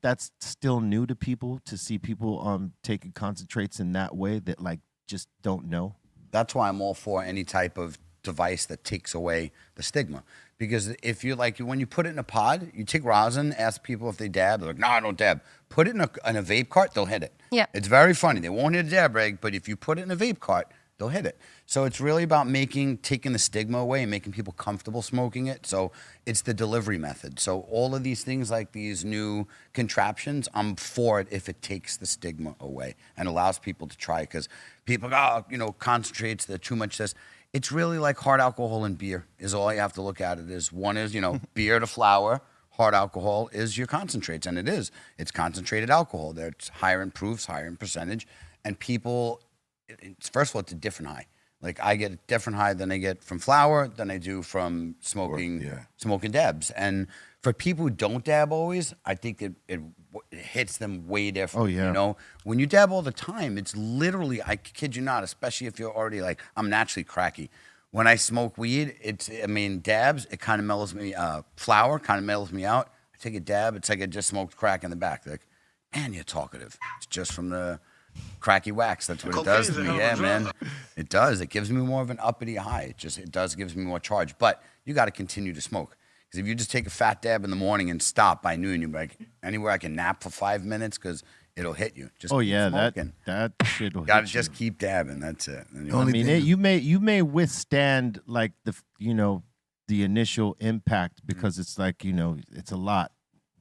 still new to people, to see people taking concentrates in that way that like just don't know. That's why I'm all for any type of device that takes away the stigma. Because if you like, when you put it in a pod, you take rosin, ask people if they dab. They're like, no, I don't dab. Put it in a vape cart, they'll hit it. Yeah. It's very funny. They won't hit a dab rag, but if you put it in a vape cart, they'll hit it. So it's really about taking the stigma away and making people comfortable smoking it. So it's the delivery method. So all of these things like these new contraptions, I'm for it if it takes the stigma away and allows people to try it. Because people go, concentrates, the too much this. It's really like hard alcohol and beer is all you have to look at it as. One is, beer to flour. Hard alcohol is your concentrates, and it is. It's concentrated alcohol. It's higher in proofs, higher in percentage. And people, first of all, it's a different high. Like I get a different high than I get from flour than I do from smoking dabs. And for people who don't dab always, I think it hits them way different. Oh, yeah. When you dab all the time, it's literally, I kid you not, especially if you're already like, I'm naturally cracky. When I smoke weed, dabs, it kind of mellows me, flour kind of mellows me out. I take a dab, it's like I just smoked crack in the back. They're like, man, you're talkative. It's just from the cracky wax. That's what it does to me. Yeah, man. It does. It gives me more of an uppity high. Gives me more charge. But you got to continue to smoke. Because if you just take a fat dab in the morning and stop by noon, you're like, anywhere I can nap for 5 minutes because it'll hit you. Just keep smoking. that shit will Gotta hit just you. keep dabbing. That's it. You may withstand like the initial impact because it's like it's a lot,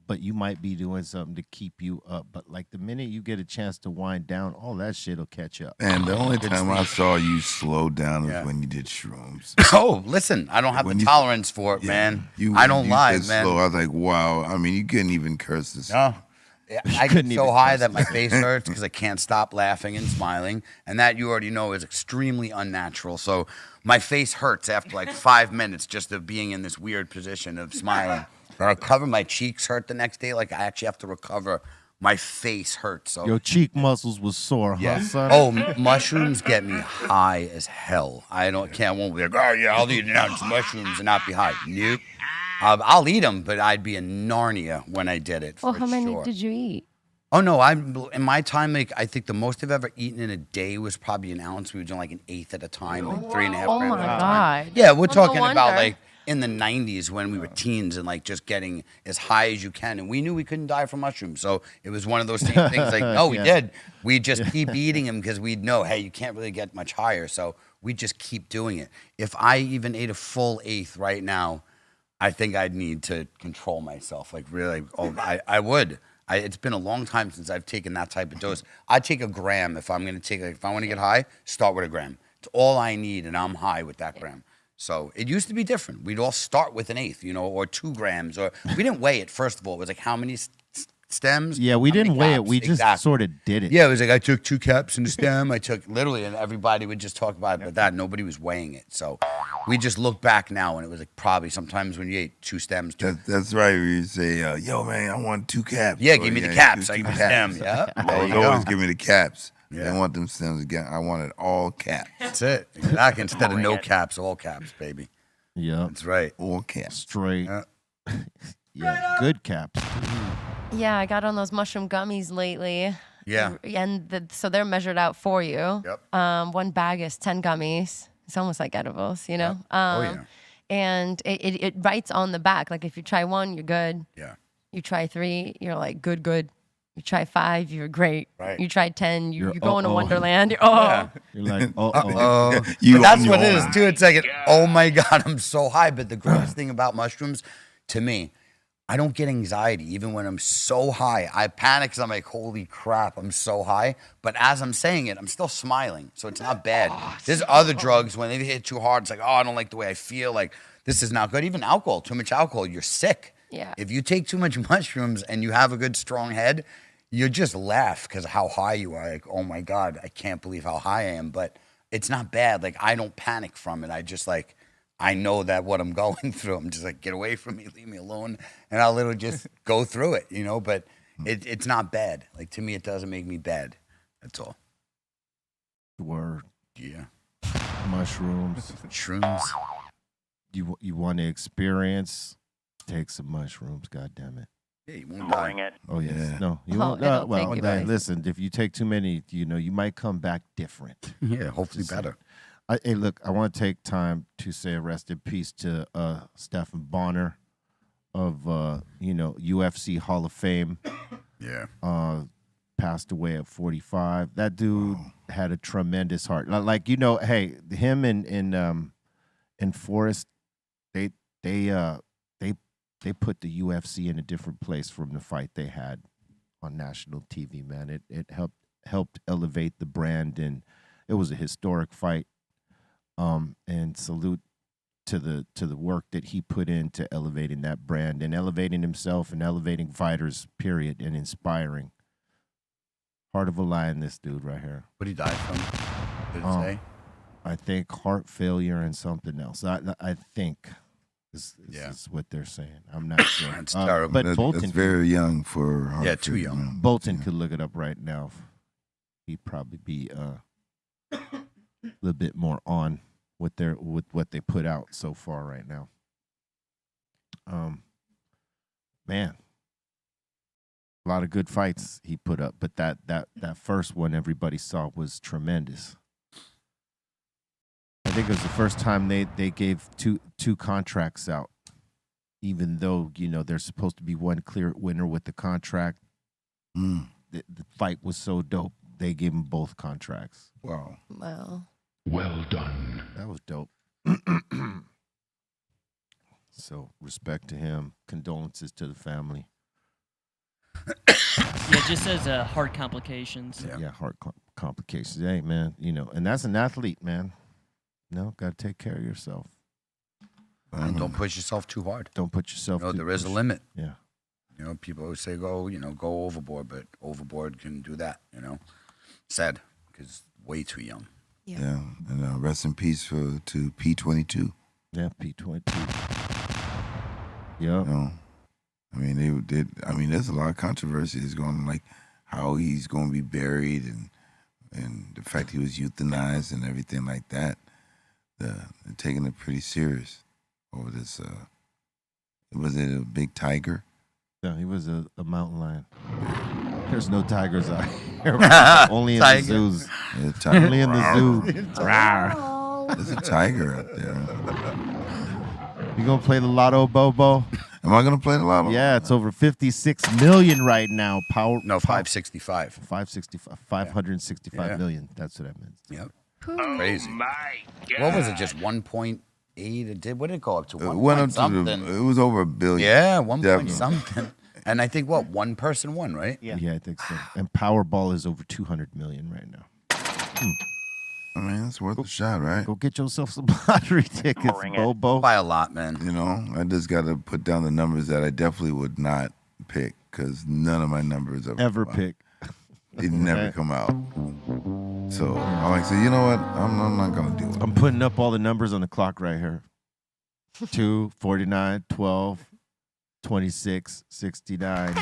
but you might be doing something to keep you up. But like the minute you get a chance to wind down, all that shit'll catch up. And the only time I saw you slow down was when you did shrooms. Oh, listen, I don't have the tolerance for it, man. I don't lie, man. Slow. I was like, wow. I mean, you couldn't even curse this. No. I get so high that my face hurts because I can't stop laughing and smiling. And that you already know is extremely unnatural. So my face hurts after like 5 minutes just of being in this weird position of smiling. Or I cover my cheeks hurt the next day. Like I actually have to recover. My face hurts. So your cheek muscles was sore, huh, son? Oh, mushrooms get me high as hell. I won't be like, oh yeah, I'll eat some mushrooms and not be high. Nope. I'll eat them, but I'd be in Narnia when I did it. Well, how many did you eat? Oh no, in my time, like I think the most I've ever eaten in a day was probably an ounce. We were doing like an eighth at a time, like 3.5 grams. Oh my God. Yeah, we're talking no about wonder. like in the 90s when we were teens and like just getting as high as you can. And we knew we couldn't die from mushrooms. So it was one of those things like, no, we did. We'd just keep eating them because we'd know, hey, you can't really get much higher. So we just keep doing it. If I even ate a full eighth right now, I think I'd need to control myself. Like really, I would. It's been a long time since I've taken that type of dose. I'd take a gram if I'm going to take, if I want to get high, start with a gram. It's all I need and I'm high with that gram. So it used to be different. We'd all start with an eighth, or 2 grams, or we didn't weigh it. First of all, it was like how many stems? Yeah, we didn't weigh it. We just sort of did it. Yeah, it was like I took 2 caps in the stem. I took literally, and everybody would just talk about it, but that nobody was weighing it. So we just look back now, and it was like probably sometimes when you ate 2 stems. That's right. Where you say, yo, man, I want 2 caps. Yeah, give me the caps. I give me the stem. Yeah, there you always go. give me the caps. Yeah. I don't want them stems again. I wanted all caps. That's it. Exactly. Instead of no caps, all caps, baby. Yeah, that's right. All caps. Straight. Yeah, good caps. Yeah, I got on those mushroom gummies lately. Yeah. And so they're measured out for you. Yep. 1 bag is 10 gummies. It's almost like edibles, Oh, yeah. And it writes on the back, like if you try 1, you're good. Yeah. You try 3, you're like, good. You try 5, you're great. Right. You try 10, you're going to uh-oh. Wonderland. You're, You're like, oh. But that's what it is, too. It's like, oh, my God, I'm so high. But the greatest thing about mushrooms, to me, I don't get anxiety. Even when I'm so high, I panic because I'm like, holy crap, I'm so high. But as I'm saying it, I'm still smiling. So it's not bad. There's other drugs, when they hit too hard, it's like, oh, I don't like the way I feel. Like, this is not good. Even alcohol, too much alcohol, you're sick. Yeah. If you take too much mushrooms and you have a good, strong head, you just laugh because of how high you are. Like, oh, my God, I can't believe how high I am. But it's not bad. Like, I don't panic from it. I just, like, I know that what I'm going through, I'm just like, get away from me, leave me alone. And I'll literally just go through it, but it's not bad. Like, to me, it doesn't make me bad. That's all. Word. Yeah. Mushrooms. Shrooms. You want to experience? Take some mushrooms, God damn it. Yeah, you won't die. it. Oh, yes. Yeah. No, you Oh, won't. it'll Well, take you back. listen, if you take too many, you might come back different. Yeah, hopefully better. Hey, look, I want to take time to say rest in peace to Stephen Bonner of UFC Hall of Fame. Yeah. Passed away at 45. That dude had a tremendous heart. Like hey, him and Forrest, they put the UFC in a different place from the fight they had on national TV. Man, it helped elevate the brand, and it was a historic fight. And salute to the work that he put into elevating that brand and elevating himself and elevating fighters, period, and inspiring. Heart of a lion, this dude right here. What he died from? Did it say? I think heart failure and something else. I think is what they're saying. I'm not sure. That's terrible. But Bolton, That's very young for heart Yeah, too failure, young. man. Bolton could look it up right now. He'd probably be a little bit more on with what they put out so far right now. Man, a lot of good fights he put up, but that first one everybody saw was tremendous. I think it was the first time they gave two contracts out, even though there's supposed to be one clear winner with the contract. The fight was so dope, they gave him both contracts. Wow. Wow. Well done. That was dope. So respect to him. Condolences to the family. Yeah, it just says heart complications. Yeah, heart complications. Hey, man, and that's an athlete, man. Got to take care of yourself. And don't push yourself too hard. Don't put yourself. There is a limit. Yeah. People always say go overboard, but overboard can do that. Sad because way too young. Yeah. And rest in peace to P22. Yeah, P22. Yeah. I mean, they did. I mean, there's a lot of controversy. It's going like how he's going to be buried and the fact he was euthanized and everything like that. They're taking it pretty serious over this. Was it a big tiger? Yeah, he was a mountain lion. There's no tigers out here. Only in the Tiger. zoos. Yeah, tiger. Only in the zoo. There's a tiger out there. You gonna play the lotto, Bobo? Am I gonna play the lotto? Yeah, it's over 56 million right now. No, 565. 565 million. That's what that means. Yep. Crazy. What was it? Just 1.8? It did. What did it go up to? It went up to something. it was over $1 billion. Yeah, 1 point Definitely. something. And I think one person won, right? Yeah. Yeah, I think so. And Powerball is over 200 million right now. I mean, it's worth a shot, right? Go get yourself some lottery tickets, Bobo. By a lot, man. I just got to put down the numbers that I definitely would not pick because none of my numbers Ever come out. pick. It never come out. So I'm like, you know what? I'm not gonna do it. I'm putting up all the numbers on the clock right here. 2, 49, 12, 26, 69.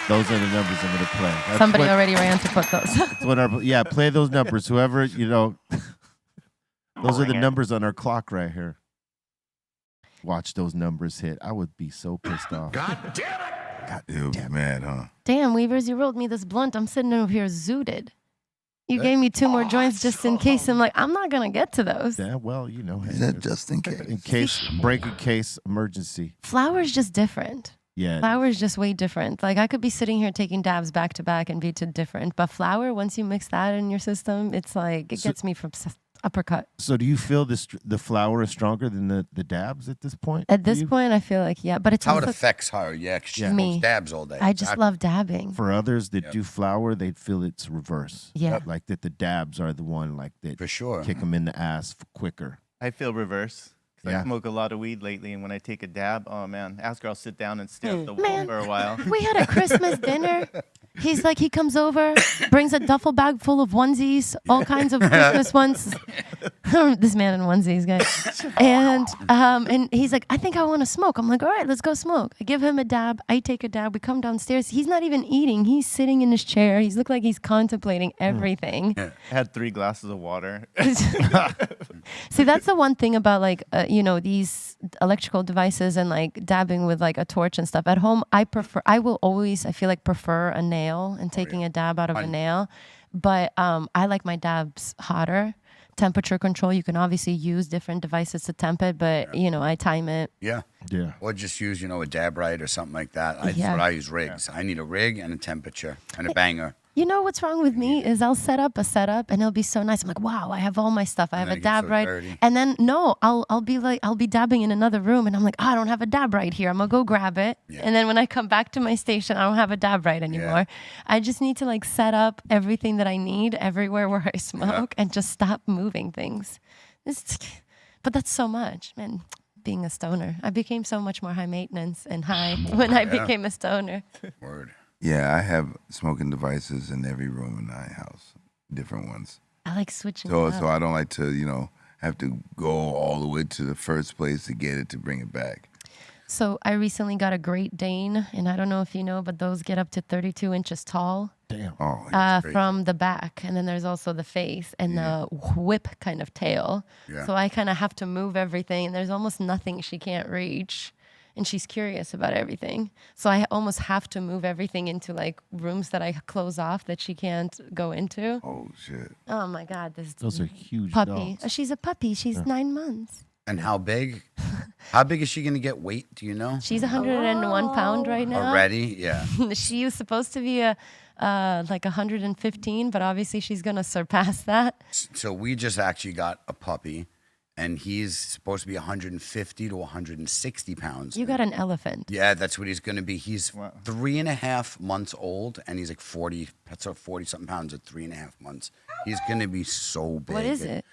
Those are the numbers I'm going to play. That's Somebody what- already ran to put those. that's what play those numbers. Whoever, those are the numbers on our clock right here. Watch those numbers hit. I would be so pissed off. God damn it! It was mad, huh? Damn, Weavers, you rolled me this blunt. I'm sitting over here zooted. You gave me 2 more joints just in case. I'm like, I'm not going to get to those. Yeah, well, hey, Is that just in case? in case, break in case, emergency. Flour's just different. Yeah. Flour's just way different. Like, I could be sitting here taking dabs back to back and be too different. But flour, once you mix that in your system, it's like, it gets me from uppercut. So do you feel the flour is stronger than the dabs at this point? At for this you? point, I feel like, yeah. But it's How it also, affects her. Yeah, 'cause she Yeah. smokes Me. dabs all day. I just love dabbing. For others that do flour, they'd feel it's reverse. Yeah. Like that the dabs are the one like that For sure. kick them in the ass quicker. I feel reverse. 'Cause Yeah. I smoke a lot of weed lately, and when I take a dab, oh man, ask her I'll sit down and stare at the wall Man. for a while. We had a Christmas dinner. He's like, he comes over, brings a duffel bag full of onesies, all kinds of Christmas ones. This man in onesies, guys. And he's like, I think I want to smoke. I'm like, all right, let's go smoke. I give him a dab. I take a dab. We come downstairs. He's not even eating. He's sitting in his chair. He's looked like he's contemplating everything. I had 3 glasses of water. See, that's the one thing about like these electrical devices and like dabbing with like a torch and stuff. At home, I will always, I feel like, prefer a nail and taking a dab out of a nail. But I like my dabs hotter temperature control. You can obviously use different devices to temp it, but I time it. Yeah. Yeah. Or just use, a dab right or something like that. That's Yeah. what I use rigs. I need a rig and a temperature and a banger. You know what's wrong with me is I'll set up a setup and it'll be so nice. I'm like, wow, I have all my stuff. I have then a it gets dab so right, dirty. and then no, I'll be dabbing in another room, and I'm like, I don't have a dab right here. I'm gonna go grab it, and then when I come back to my station, I don't have a dab right anymore. I just need to like set up everything that I need everywhere where I smoke and just stop moving things. But that's so much, man. Being a stoner, I became so much more high maintenance and high when I became a stoner. Word. Yeah, I have smoking devices in every room in my house, different ones. I like switching. So it up. so I don't like to, have to go all the way to the first place to get it to bring it back. So I recently got a Great Dane, and I don't know if you know, but those get up to 32 inches tall. Damn. Oh, that's great. From the back, and then there's also the face and the whip kind of tail. Yeah. So I kind of have to move everything, and there's almost nothing she can't reach, and she's curious about everything. So I almost have to move everything into like rooms that I close off that she can't go into. Oh shit. Oh my God, this Those are huge puppy. dogs. She's a puppy. She's 9 months. And how big? How big is she going to get weight? Do you know? She's 101 pound right now. Already? Yeah. She was supposed to be like 115, but obviously she's gonna surpass that. So we just actually got a puppy, and he's supposed to be 150 to 160 pounds. You got an elephant. Yeah, that's what he's going to be. He's 3.5 months old, and he's like 40, that's 40 something pounds at 3.5 months. He's going to be so big. What is it?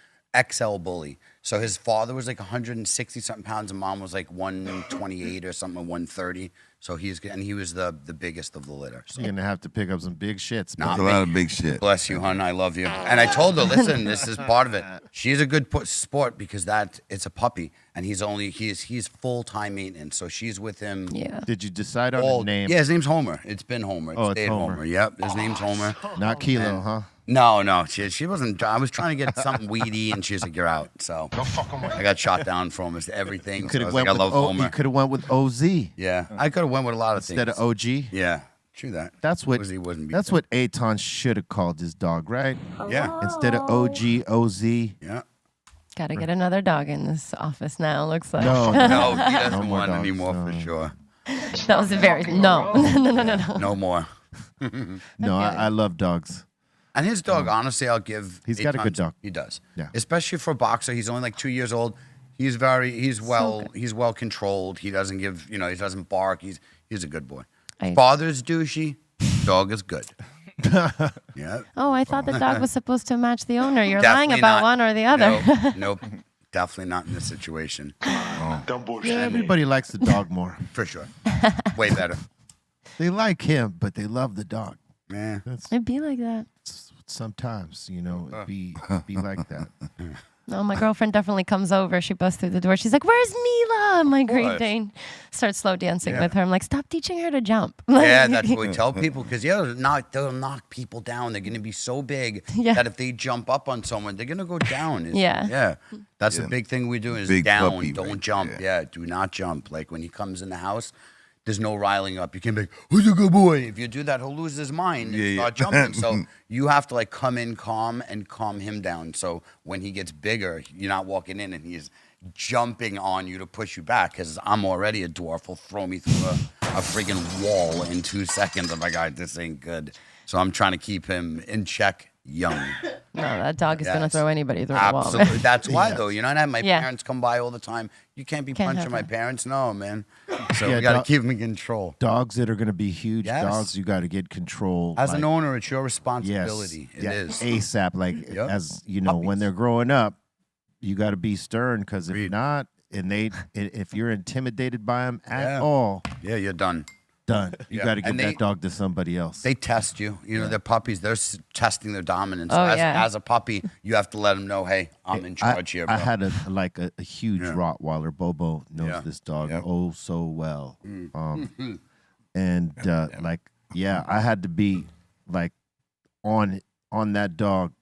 XL bully. So his father was like 160 something pounds, and mom was like 128 or something, 130. So he was the biggest of the litter. So You're gonna have to pick up some big shits. Nah, That's a lot of big shit. bless you, hon. I love you. And I told her, listen, this is part of it. She's a good sport because it's a puppy, and he's full time maintenance. So she's with him. Yeah. Did you decide on all- a name? Yeah, his name's Homer. It's been Homer. Oh, it's stayed Homer. Yep, his name's Homer. Not Kilo, huh? No, she wasn't. I was trying to get something weedy, and she's like, "You're out." So I got shot down for almost everything. You So could I have was like, went I with love Homer. you could have went with OZ Yeah, I could have went with a lot of instead things. of OG. Yeah, true that. That's what Ozzy wasn't that's what Aton should have called his dog, right? Yeah, Instead of OG, OZ. yeah. Gotta get another dog in this office now. Looks like No, No, he doesn't No more want dogs, anymore no. for sure. that was a very no. No more. no, I love dogs. And his dog, honestly, I'll give. He's got a good dog. He does. Yeah. Especially for a boxer, he's only like 2 years old. He's well controlled. He doesn't he doesn't bark. He's a good boy. Father's douchey. Dog is good. Yeah. Oh, I thought the dog was supposed to match the owner. You're Definitely lying about not. one or the other. Nope. Definitely not in this situation. Don't bullshit Yeah, me. everybody likes the dog more. For sure. Way better. They like him, but they love the dog. Yeah. That's It'd be like that. sometimes, it'd be like that. No, my girlfriend definitely comes over. She busts through the door. She's like, "Where's Mila?" My Great What? Dane. Starts slow dancing Yeah. with her. I'm like, "Stop teaching her to jump." Yeah, that's what we tell people because they'll knock people down. They're gonna be so big Yeah. that if they jump up on someone, they're gonna go down. Yeah. yeah. That's Yeah. the big thing we do is Big down. puppy Don't right jump. there. Yeah, do not jump. Like when he comes in the house, there's no riling up. You can't be like, "Who's a good boy?" If you do that, he'll lose his mind and Yeah, start yeah. jumping. So you have to like come in calm and calm him down. So when he gets bigger, you're not walking in and he's jumping on you to push you back because I'm already a dwarf. He'll throw me through a freaking wall in 2 seconds. I'm like, "All right, this ain't good." So I'm trying to keep him in check young. No, that dog is gonna Yes. throw anybody through the wall. Absolutely. That's why, though. You know, and I have my Yeah. parents come by all the time. You can't be Can't punching have my that. parents. No, man. So Yeah, we got to dog- keep them in control. Dogs that are going to be huge Yes. dogs, you got to get control. As like, an owner, it's your yes, responsibility. It yeah, is. ASAP. Like Yep. as you know, when Puppies. they're growing up, you got to be stern because if Agreed. not, and if you're intimidated by them at Yeah. all, Yeah, you're done. done. You Yeah. got to give And that they- dog to somebody else. They test you. You know, they're puppies. They're testing their dominance. Oh, as, yeah. as a puppy, you have to let them know, hey, I'm in charge here, bro. I had a huge Yeah. Rottweiler. Bobo knows Yeah. this dog Yep. oh so well. Mm. And I had to be like on that dog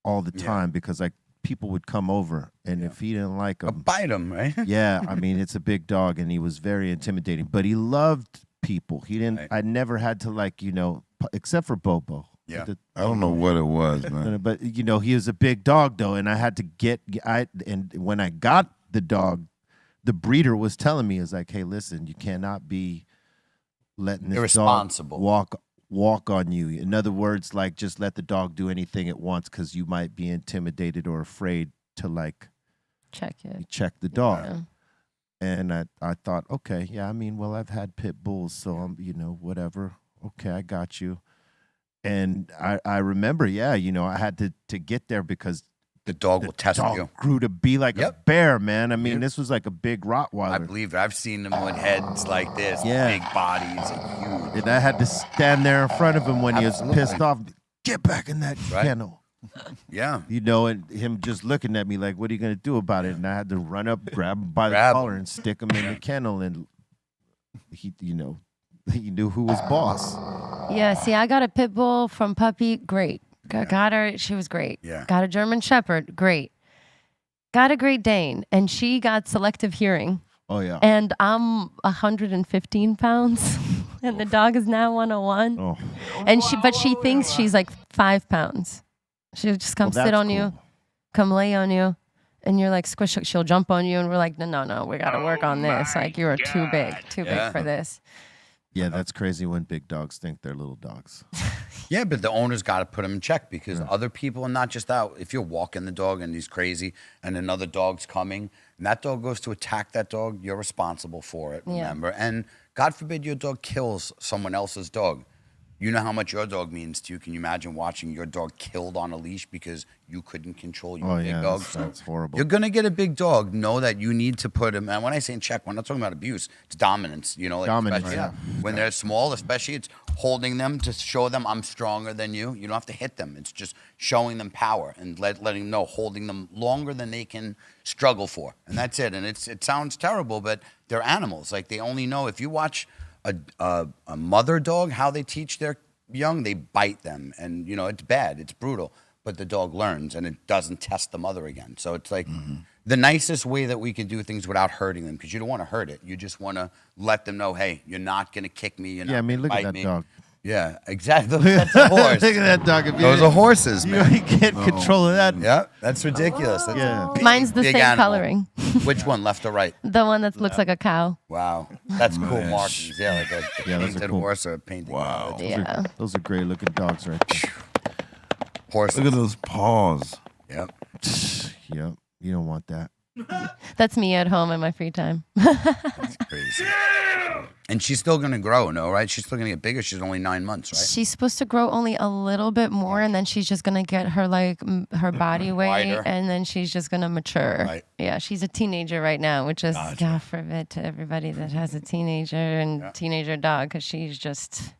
all the Yeah. time because like people would come over and if he didn't like him, Bite them, right? yeah, I mean it's a big dog and he was very intimidating, but he loved people. He didn't. Right. I never had to except for Bobo. Yeah. I don't know what it was, man. But you know, he was a big dog though, and I had to and when I got the dog, the breeder was telling me, "Is like, hey, listen, you cannot be letting this Irresponsible. dog walk on you. In other words, like just let the dog do anything it wants because you might be intimidated or afraid to like Check it. check the dog." Yeah. And I thought, okay, yeah, I mean, well, I've had pit bulls, so I'm, whatever. Okay, I got you. And I remember, yeah, I had to get there because The dog will test dog you. grew to be like a Yep. bear, man. I mean, this was like a big Rottweiler. I believe it. I've seen them with heads like this, Yeah. big bodies, and huge. And I had to stand there in front of him when he was Absolutely. pissed off. Get back in that Right. kennel. Yeah. And him just looking at me like, what are you going to do about it? And I had to run up, grab him by the Grab collar him. and stick him in the kennel. And he knew who was boss. Yeah, see, I got a pit bull from puppy, great. Got her, she was great. Yeah. Got a German Shepherd, great. Got a Great Dane, and she got selective hearing. Oh, yeah. And I'm 115 pounds, and the dog is now 101. Oh, But she thinks she's like 5 pounds. She'll just come well, sit that's on you, cool. come lay on you, and you're like squish. She'll jump on you, and we're like, no, we got to work on this. Like you are too big Yeah. for this. Yeah, that's crazy when big dogs think they're little dogs. Yeah, but the owner's got to put him in check because other people, and not just that, if you're walking the dog and he's crazy and another dog's coming and that dog goes to attack that dog, you're responsible for it, Yeah. remember? And God forbid your dog kills someone else's dog. You know how much your dog means to you. Can you imagine watching your dog killed on a leash because you couldn't control your Oh, big yeah, dog? that's horrible. You're going to get a big dog. Know that you need to put him, and when I say in check, we're not talking about abuse. It's dominance, like Dominance, especially, yeah. When they're small, especially, it's holding them to show them I'm stronger than you. You don't have to hit them. It's just showing them power and letting them know, holding them longer than they can struggle for. And that's it. And it sounds terrible, but they're animals. Like they only know if you watch a mother dog, how they teach their young, they bite them. And, it's bad. It's brutal. But the dog learns and it doesn't test the mother again. So it's like the nicest way that we can do things without hurting them because you don't want to hurt it. You just want to let them know, hey, you're not going to kick me. You're not Yeah, I mean, gonna look bite at that me. dog. Yeah, exactly. That's a horse. Look at that dog. If Those are horses, you man. get control of that. Yeah, that's ridiculous. That's Yeah. a big, Mine's the big same animal. coloring. Which one, left or right? The one that looks like a cow. Wow, that's cool markings. Yeah, like a Yeah, those are painted cool. horse or a painting. Wow. Yeah. Those are great looking dogs right there. Horse. Look at those paws. Yep. Yep. You don't want that. That's me at home in my free time. That's crazy. And she's still gonna grow, no, right? She's still gonna get bigger. She's only 9 months, right? She's supposed to grow only a little bit more, and then she's just gonna get her her body weight, Wider. and then she's just gonna mature. Right. Yeah, she's a teenager right now, which is God forbid to everybody that has a teenager and teenager dog, because she's just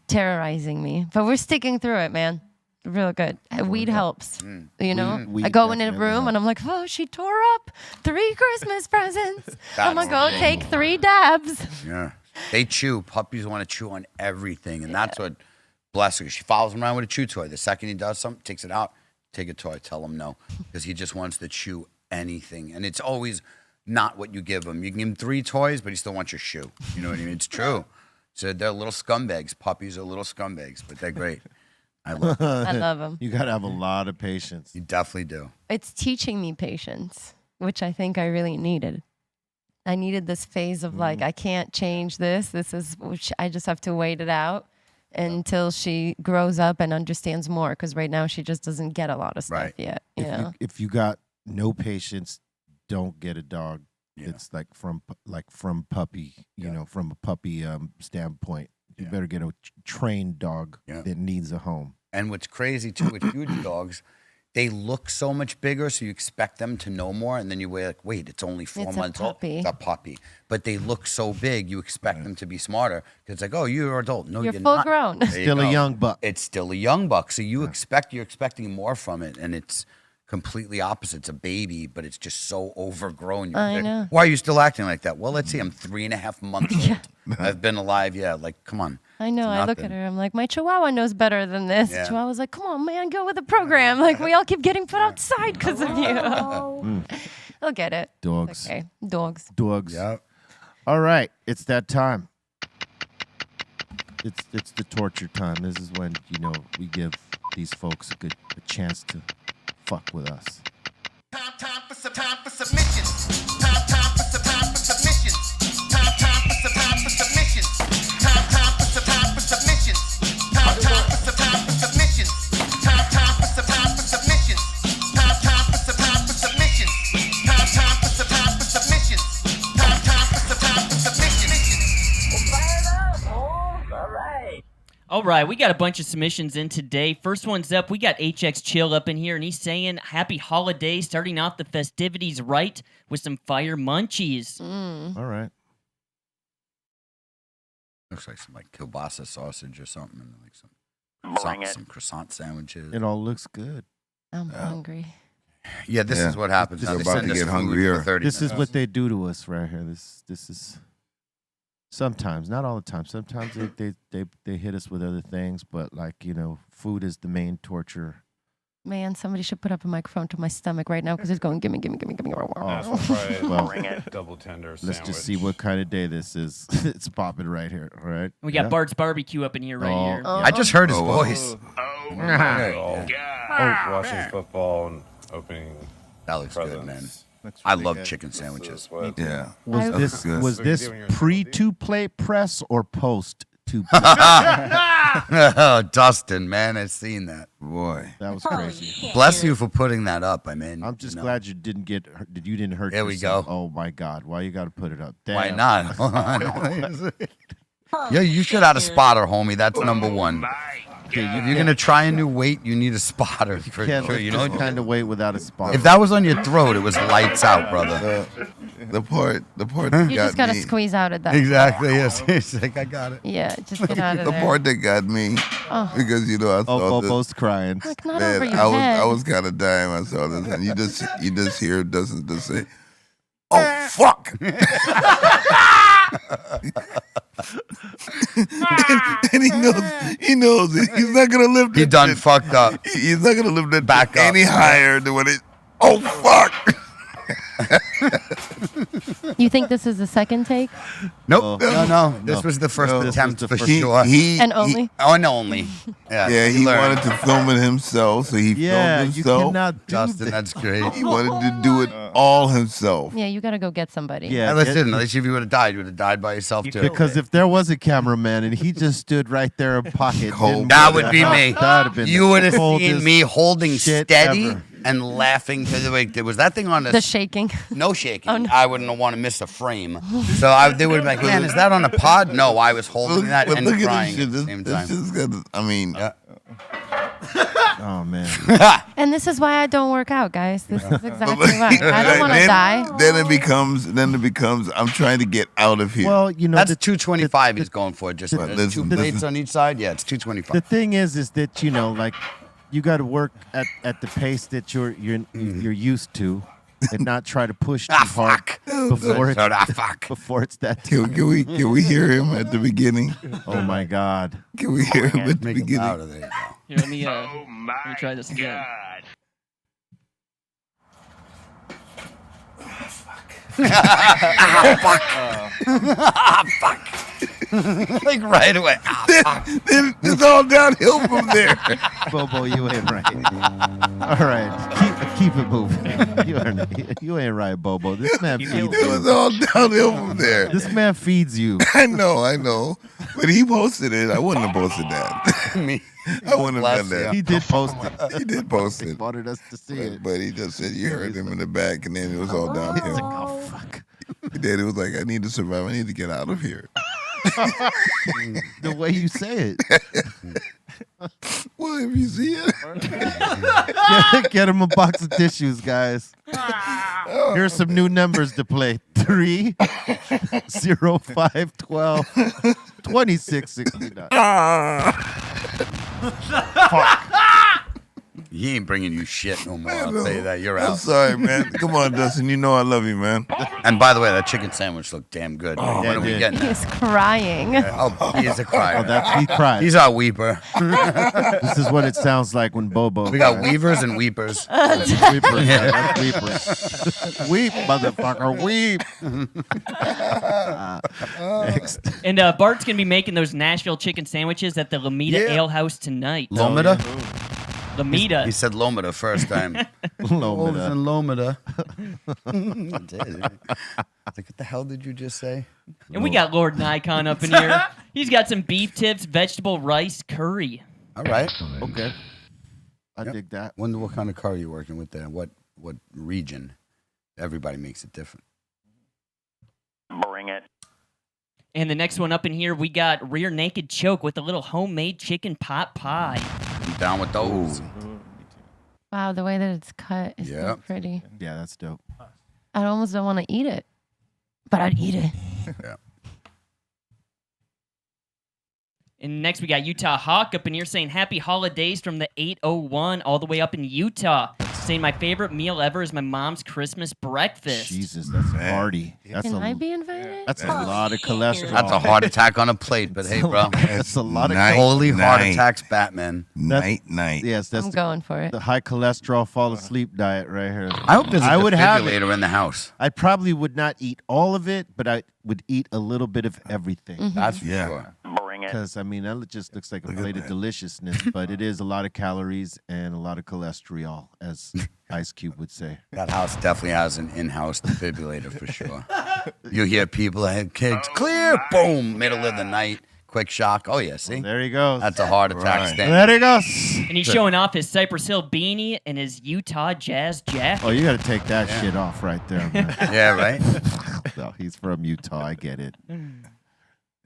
terrorizing me. But we're sticking through it, man. Real good. Weed helps. Weed I go in a definitely room helps. and I'm like, oh, she tore up 3 Christmas presents. I'm That's gonna go take 3 dabs. Yeah. They chew. Puppies want to chew on everything, and that's what bless her. She follows him around with a chew toy. The second he does something, takes it out, take a toy, tell him no, because he just wants to chew anything, and it's always not what you give him. You can give him 3 toys, but he still wants your shoe. You know what I mean? It's true. So they're little scumbags. Puppies are little scumbags, but they're great. I love them. I love them. You got to have a lot of patience. You definitely do. It's teaching me patience, which I think I really needed. I needed this phase of like, I can't change this. Which I just have to wait it out until she grows up and understands more. Because right now she just doesn't get a lot of stuff Right. yet. You know? If you got no patience, don't get a dog. Yeah. It's like from puppy, from a puppy standpoint. You Yeah. better get a trained dog Yeah. that needs a home. And what's crazy too with huge dogs, they look so much bigger, so you expect them to know more, and then you wait, it's only 4 It's a months old. puppy. It's a puppy. But they look so big, you expect them to be smarter. Because it's like, oh, you're an adult. No, You're you're full not. grown. There you Still a go. young buck. It's still a young buck. So you're expecting more from it, and it's completely opposite. It's a baby, but it's just so overgrown. You're I like, know. why are you still acting like that? Well, let's see. I'm 3.5 months old. I've been alive. Yeah, like, come on. I know. It's I look at nothing. her. I'm like, my Chihuahua knows better than this. Yeah. Chihuahua's like, come on, man, go with the program. Like, we all keep getting put outside because of you. They'll get it. Dogs. Okay. Dogs. Dogs. Yeah. All right. It's that time. it's the torture time. This is when we give these folks a chance to fuck with us. Time for submissions. Time for submissions. Time for submissions. Time for submissions. Time for submissions. Time for submissions. Time for submissions. Time for submissions. Time for submissions. All right, we got a bunch of submissions in today. First one's up. We got HX Chill up in here, and he's saying, happy holidays, starting off the festivities right with some fire munchies. All right. Looks like some like kielbasa sausage or something, and like some croissant sandwiches. It all looks good. I'm hungry. Yeah, this is what happens. You're Now they about send to us get food hungrier. for 30 This is minutes. what they do to us right here. This is sometimes, not all the time. Sometimes they hit us with other things, but food is the main torture. Man, somebody should put up a microphone to my stomach right now because it's going, gimme. Well, double tender let's just see what kind of day this is. It's popping right here, all right? We got Bart's Barbecue up in here right here. I just heard his voice. Watching football and opening. That looks good, man. Looks I really love good. chicken sandwiches. Yeah. Was good. this pre two-play press or post two-play? Oh, Dustin, man, I've seen that. Boy. That was crazy. Bless you for putting that up. I mean, I'm just glad you didn't get hurt. You didn't hurt There we yourself. go. Oh my God! Why you got to put it up? Damn. Why not? Yeah, you should have a spotter, homie. That's number one. Okay, If you're gonna try a new weight, you need a spotter for can't sure. You know, kind of wait without a spot. if that was on your throat, it was lights out, brother. The part that You got just got to me. squeeze out at that. Exactly. Yes. It's like I got it. Yeah, just get out of The there. part that got me Oh. because I saw this. Bobo's crying. Like, not Man, over your I head. was kind of dying when I saw this, and you just hear doesn't just say, "Oh fuck." And he knows it. He's not gonna lift it. He done fucked up. He's not gonna lift it Back up. any higher than what it. Oh fuck. You think this is the second take? Nope. Oh. No. This was the first No, this attempt was the for first- sure. And only? and only. Yeah. He learned. wanted to film it himself, so he Yeah, filmed you himself. cannot do Justin, that. that's great. He wanted to do it all himself. Yeah, you got to go get somebody. Yeah, And listen, at least if you would have died, you would have died by yourself too. because if there was a cameraman and he just stood right there in pocket, Cold. That would be me. That would have been You the would have seen coldest me holding shit steady ever. and laughing. Because wait, there was that thing on The shaking. no shaking. Oh, no. I wouldn't want to miss a frame. So they would be like, man, is that on a pod? No, I was holding that But and look at crying this at shit. the same This time. shit's got. I mean, Yeah. Oh man. And this is why I don't work out, guys. This is exactly why. I don't want to then- die. Then it becomes. I'm trying to get out of here. Well, That's 225 he's going for. Just But listen, two listen. plates on each side. Yeah, it's the 225. thing is that like you got to work at the pace that you're used to, and not try to push too hard Fuck. before it's Fuck. before it's that. can we hear him at the beginning? Oh my God. Can we hear him at the Make him out beginning? of there. Here, let me try this again. Like right away. Then it's all downhill from there. Bobo, you ain't right. All right, keep it moving. You ain't right, Bobo. This man feeds It you. was all downhill from there. This man feeds you. I know. But he posted it. I wouldn't have posted that. Me. I wouldn't have done Bless that. He did post it. He did post He it. wanted us to see it. But he just said you heard him in the back, and then it was all It's like, downhill. oh fuck. Then it was like, I need to survive. I need to get out of here. The way you say it. Well, if you see it, Get him a box of tissues, guys. Here's some new numbers to play. 3, 0, 5, 12, 26, 69. He ain't bringing you shit no more. I'll tell you that. You're I'm out. sorry, man. Come on, Dustin. You know I love you, man. And by the way, that chicken sandwich looked damn good. yeah, When are we it did. getting that? He's crying. Oh, he is a crier. Oh, that's he cried. He's our weeper. This is what it sounds like when Bobo. We got weavers and weepers. weepers. Yeah, that's weepers. Weep, motherfucker, weep. Next. And Bart's going to be making those Nashville chicken sandwiches at the Lomita Yeah. Ale House tonight. Lomita? Lomita. He said Lomita first time. Lomita. Lomita. I did. Like, what the hell did you just say? And we got Lord Nikon up in here. He's got some beef tips, vegetable rice, curry. All right. Okay. I Yep. dig that. Wonder what kind of car you're working with there. What region? Everybody makes it different. Bring it. And the next one up in here, we got rear naked choke with a little homemade chicken pot pie. I'm down with those. Wow, the way that it's cut is Yeah. so pretty. Yeah, that's dope. I almost don't want to eat it, but I'd eat it. Yeah. And next we got Utah Hawk up in here saying happy holidays from the 801 all the way up in Utah. Saying my favorite meal ever is my mom's Christmas breakfast. Jesus, that's a party. That's Can I a be invited? that's a lot of cholesterol. That's a heart attack on a plate, but hey, bro. That's a lot of Night, Holy heart night. attacks, Batman. Night. Yes, that's I'm going for it. the high cholesterol fall asleep diet right here. I hope there's a I would have it. defibrillator in the house. I probably would not eat all of it, but I would eat a little bit of everything. That's for Yeah. sure. Bring it. Because, I mean, that just looks like a Look at plate of that. deliciousness, but it is a lot of calories and a lot of cholesterol, as Ice Cube would say. That house definitely has an in-house defibrillator for sure. You hear people that have kids, clear, boom, middle of the night, quick shock. Oh, yeah, see? There he goes. That's a heart attack Right. stand. There he goes. And he's showing off his Cypress Hill beanie and his Utah Jazz jacket. Oh, you got to take that shit off right there, man. Yeah, right? No, he's from Utah. I get it.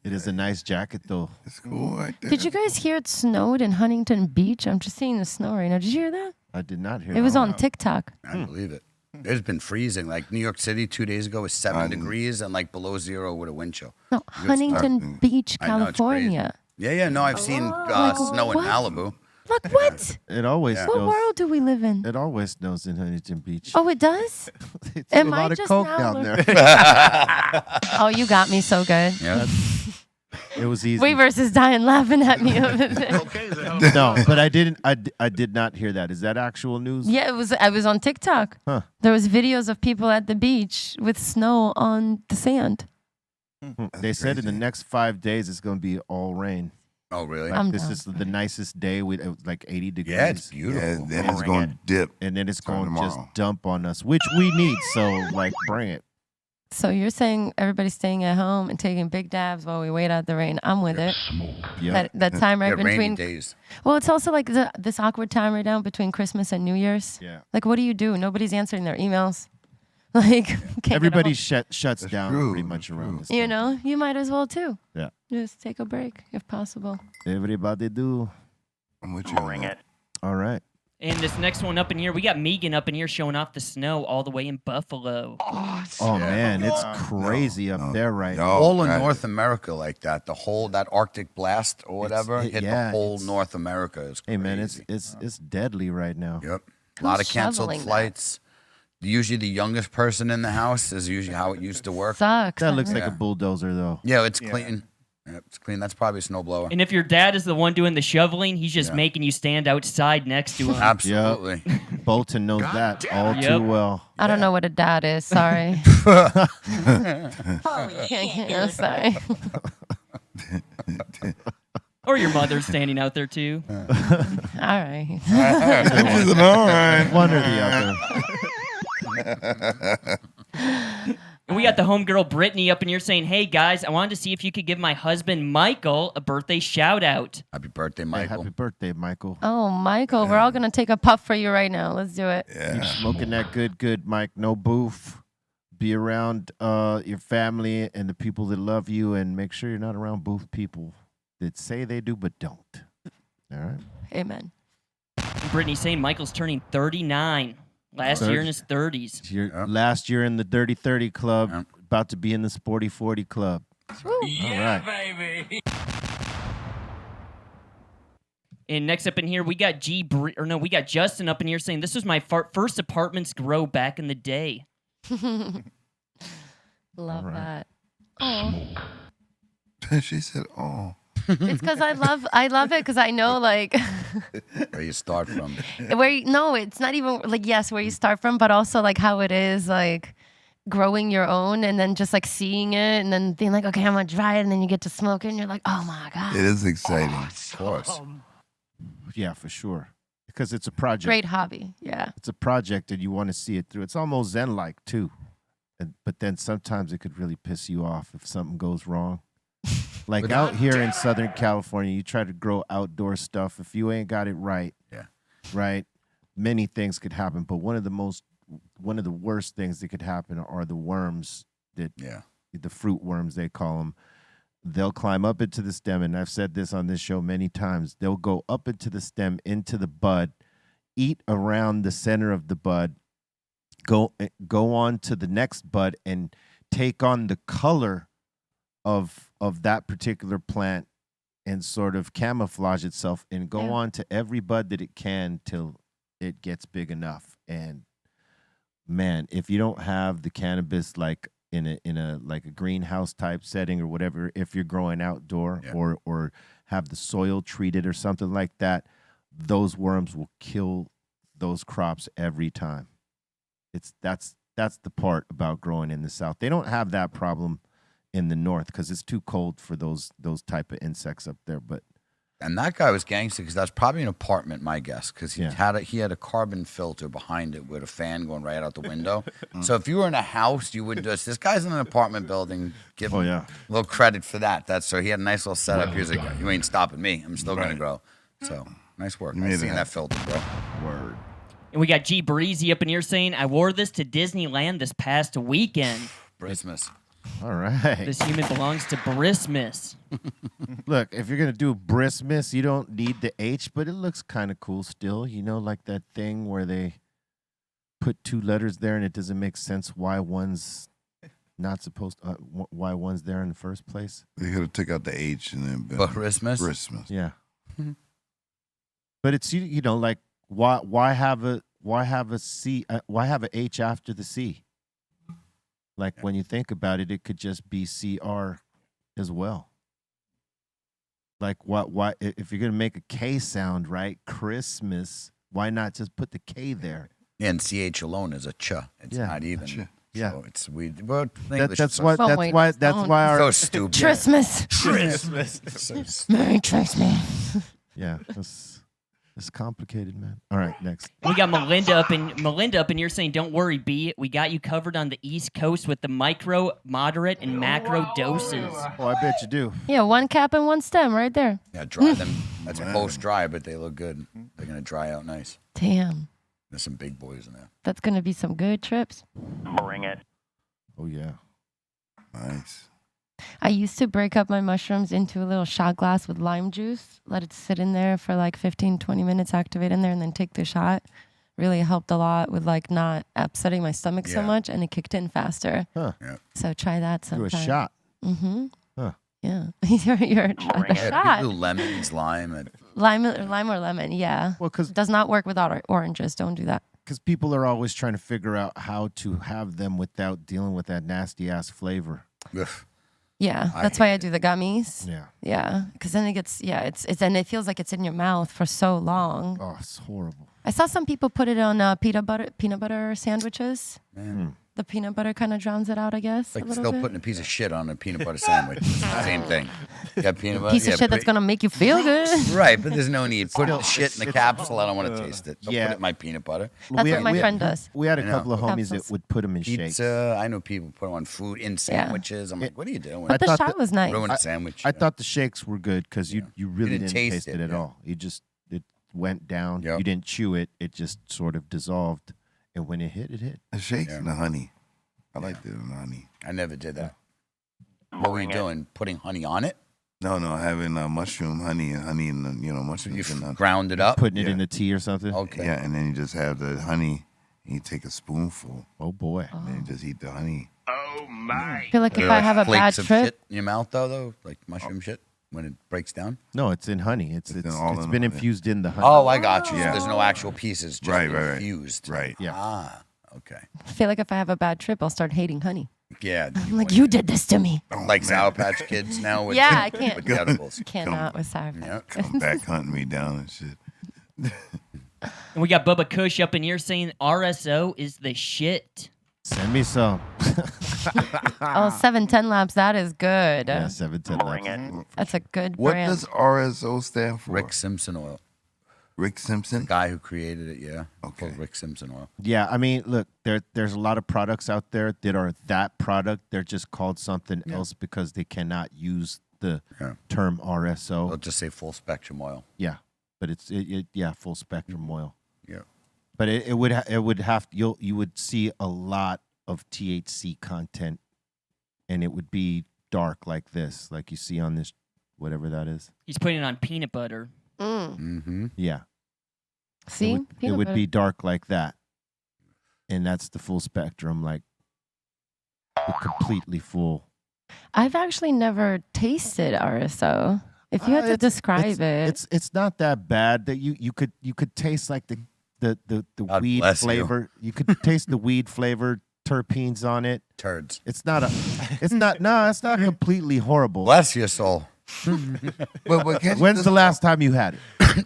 It is a nice jacket, though. It's cool right there. Did you guys hear it snowed in Huntington Beach? I'm just seeing the snow right now. Did you hear that? I did not hear It was that. on TikTok. I believe it. It's been freezing. Like New York City 2 days ago was 7 degrees and like below zero with a wind chill. No, Huntington Beach, I know, it's California. Yeah, no, I've seen Like snow in what? Malibu. Look, what? It always Yeah. What snows. world do we live in? It always snows in Huntington Beach. Oh, it does? It's am a I lot of just coke now down learning? there. Oh, you got me so good. Yeah. It was easy. Weavers is dying laughing at me over there. No, but I didn't. I did not hear that. Is that actual news? Yeah, it was. I was on TikTok. Huh. There was videos of people at the beach with snow on the sand. They said in the next 5 days it's going to be all rain. Oh, really? I'm This down. is the nicest day with like 80 degrees. Yeah, it's Yeah, beautiful. then it's going to dip. And then it's Starting going to just tomorrow. dump on us, which we need. So, like, bring it. So you're saying everybody's staying at home and taking big dabs while we wait out the rain. I'm with it. Yeah. That time right Yeah, rainy between. days. Well, it's also like this awkward time right now between Christmas and New Year's. Yeah. Like, what do you do? Nobody's answering their emails. Like, can't get a Everybody hold- shuts down true, pretty much around this You time. know, you might as well too. Yeah. Just take a break if possible. Everybody do. I'm with you. on Bring that. it. All right. And this next one up in here, we got Megan up in here showing off the snow all the way in Buffalo. Oh, man. It's crazy up No, there right no. now. All in God. North America like that. The whole, that Arctic blast or whatever hit yeah, the whole it's- North America. Is Hey, man, crazy. it's deadly right now. Yep. A lot of Who's canceled shoveling that? flights. Usually the youngest person in the house is usually how it used to work. Sucks. That looks like Yeah. a bulldozer, though. Yeah, it's clean. Yep, it's clean. That's probably a snowblower. And if your dad is the one doing the shoveling, he's just making you stand outside next to him. Absolutely. Bolton knows that all Yep. too well. I don't know what a dad is. Sorry. I'm sorry. Or your mother's standing out there too. All right. All right. One or the other. And we got the homegirl Brittany up in here saying, hey guys, I wanted to see if you could give my husband Michael a birthday shout out. Happy birthday, Hey, Michael. happy birthday, Michael. Oh, Michael, we're all gonna take a puff for you right now. Let's do it. Keep smoking that good, Mike. No booth. Be around your family and the people that love you, and make sure you're not around booth people that say they do but don't. All right. Amen. And Brittany saying Michael's turning 39. Last year in his 30s. Your last year in the Dirty 30 Club, Yep. about to be in the Sporty 40 Club. Woo. All right. And next up in here, we got we got Justin up in here saying, this was my first apartments grow back in the day. Love right. that. Oh, She said, "Oh." it's because I love it because I know like Where you start from. no, it's not even like yes, where you start from, but also like how it is like growing your own and then just like seeing it and then being like, okay, I'm gonna try it, and then you get to smoke it and you're like, oh my god, It is exciting. Of course. Yeah, for sure. Because it's a project. great hobby. Yeah. It's a project and you want to see it through. It's almost zen-like too. But then sometimes it could really piss you off if something goes wrong. Like out here in Southern California, you try to grow outdoor stuff. If you ain't got it right, right, many things could happen. But one of the worst things that could happen are the worms the fruit worms, they call them. They'll climb up into the stem, and I've said this on this show many times. They'll go up into the stem, into the bud, eat around the center of the bud, go on to the next bud, and take on the color of that particular plant and sort of camouflage itself and go on to every bud that it can till it gets big enough. And man, if you don't have the cannabis like in a like a greenhouse type setting or whatever, if you're growing outdoor or have the soil treated or something like that, those worms will kill those crops every time. That's the part about growing in the South. They don't have that problem in the North because it's too cold for those type of insects up there. And that guy was gangster because that's probably an apartment, my guess, because he had a carbon filter behind it with a fan going right out the window. So if you were in a house, you would just, this guy's in an apartment building, give him a little credit for that. So he had a nice little setup. He was like, you ain't stopping me. I'm still going to grow. So nice work. I've seen that filter, bro. Word. And we got G Breezy up in here saying, I wore this to Disneyland this past weekend. Christmas. All right. This human belongs to Christmas. Look, if you're going to do Christmas, you don't need the H, but it looks kind of cool still. You know, like that thing where they put two letters there and it doesn't make sense why one's not supposed to, why one's there in the first place. They could have took out the H and then But Christmas? Christmas. Yeah. But it's, you know, like why have a C, why have a H after the C? Like when you think about it, it could just be CR as well. Like why if you're gonna make a K sound, right? Christmas, why not just put the K there? And CH alone is a ch. It's not even. Yeah. So it's we. Well, That's why our so stupid. Christmas. Christmas. Merry Christmas. Yeah, it's complicated, man. All right, next. We got Melinda up in here saying, don't worry, B. We got you covered on the East Coast with the micro, moderate, and macro doses. Oh, I bet you do. Yeah, one cap and one stem right there. Yeah, dry them. That's post dry, but they look good. They're gonna dry out nice. Damn. There's some big boys in there. That's going to be some good trips. Bring it. Oh, yeah. Nice. I used to break up my mushrooms into a little shot glass with lime juice, let it sit in there for like 15, 20 minutes, activate in there, and then take the shot. Really helped a lot with like not upsetting my stomach so much, and it kicked in faster. Huh. Yeah. So try that Do sometime. a shot. Mm-hmm. Huh. Yeah. you're a shot. People do lemons, lime. Lime or lemon, yeah. Well, because Does not work without oranges. Don't do that. people are always trying to figure out how to have them without dealing with that nasty ass flavor. Ugh. Yeah, I that's hate why I do the gummies. Yeah. Yeah, because then it gets it's and it feels like it's in your mouth for so long. Oh, it's horrible. I saw some people put it on peanut butter sandwiches. Man. The peanut butter kind of drowns it out, I guess. Like a little still bit. putting a piece of shit on a peanut butter sandwich. Same thing. Yeah, peanut butter. Piece of shit that's gonna make you feel good. Right, but there's no need. Put the shit in the capsule. I don't want to taste it. Don't put it in my peanut butter. That's what my friend does. We had a I know. couple of homies Capsules. that would put them in shakes. Pizza. I know people put them on food in sandwiches. I'm like, what are you doing? But the thought shot that- was nice. Ruin a sandwich. I thought the shakes were good because you really didn't didn't taste taste it it, at yeah. all. It went down. Yep. You didn't chew it. It just sort of dissolved. And when it hit, it hit. The shakes Yeah. and the honey. I liked it in the honey. I never did that. What were you doing? Putting honey on it? No, having mushroom honey and You mushrooms and ground it up? Putting it in the tea or something. Okay. yeah, and then you just have the honey. And you take a spoonful, Oh boy. and then you just eat the honey. Oh my. I feel like if Are there, I have a bad flakes of trip, shit in your mouth though, like mushroom shit? when it breaks down? No, it's in honey. It's in it's all it's in been honey. infused in the honey. Oh, I got you. So Yeah. there's no actual pieces, just Right. infused. Right. Yeah. Ah, okay. I feel like if I have a bad trip, I'll start hating honey. Yeah. I'm like, you did this to me. Like Sour Patch Kids now with, Yeah, I can't. with the edibles. Cannot with sour patch. Yeah. Come back hunting me down and shit. And we got Bubba Kush up in here saying RSO is the shit. Send me some. Oh, 710 Labs, that is good. Yeah, 710. That's a good What brand. does RSO stand for? Rick Simpson oil. Rick Simpson. The guy who created it, yeah. Okay. Called Rick Simpson oil. Yeah, I mean, look, there's a lot of products out there that are that product. They're just called something else because they cannot use the Yeah. term RSO. They'll just say full spectrum oil. Yeah, but it's full spectrum oil. Yeah. But it would have you would see a lot of THC content, and it would be dark like this, like you see on this, whatever that is. He's putting it on peanut butter. Mm-hmm. Yeah, See? it Peanut would butter. be dark like that, and that's the full spectrum, like the completely full. I've actually never tasted RSO. If you had to describe it. It's not that bad. That you could taste like the God weed bless you. flavor. You could taste the weed flavor terpenes on it. Turds. It's not it's not completely horrible. Bless your soul. But can't you When's just- the last time you had it?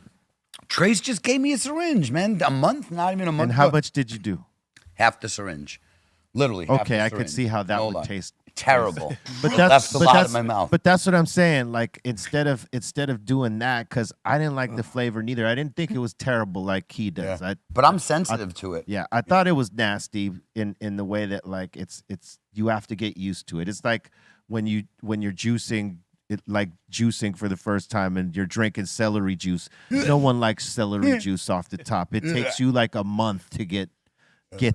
Trace just gave me a syringe, man. A month, not even a month. And how ago. much did you do? Half the syringe. Literally. half Okay, the I could syringe. see how that No would lie. taste. Terrible. But Left that's a but lot that's in my mouth. But that's what I'm saying. Like instead of doing that, because I didn't like the flavor neither. I didn't think it was terrible like he does. Yeah. But I'm sensitive to it. Yeah, I thought it was nasty in the way that like it's you have to get used to it. It's like when you're juicing it, like juicing for the first time and you're drinking celery juice. No one likes celery juice off the top. It takes you like a month to get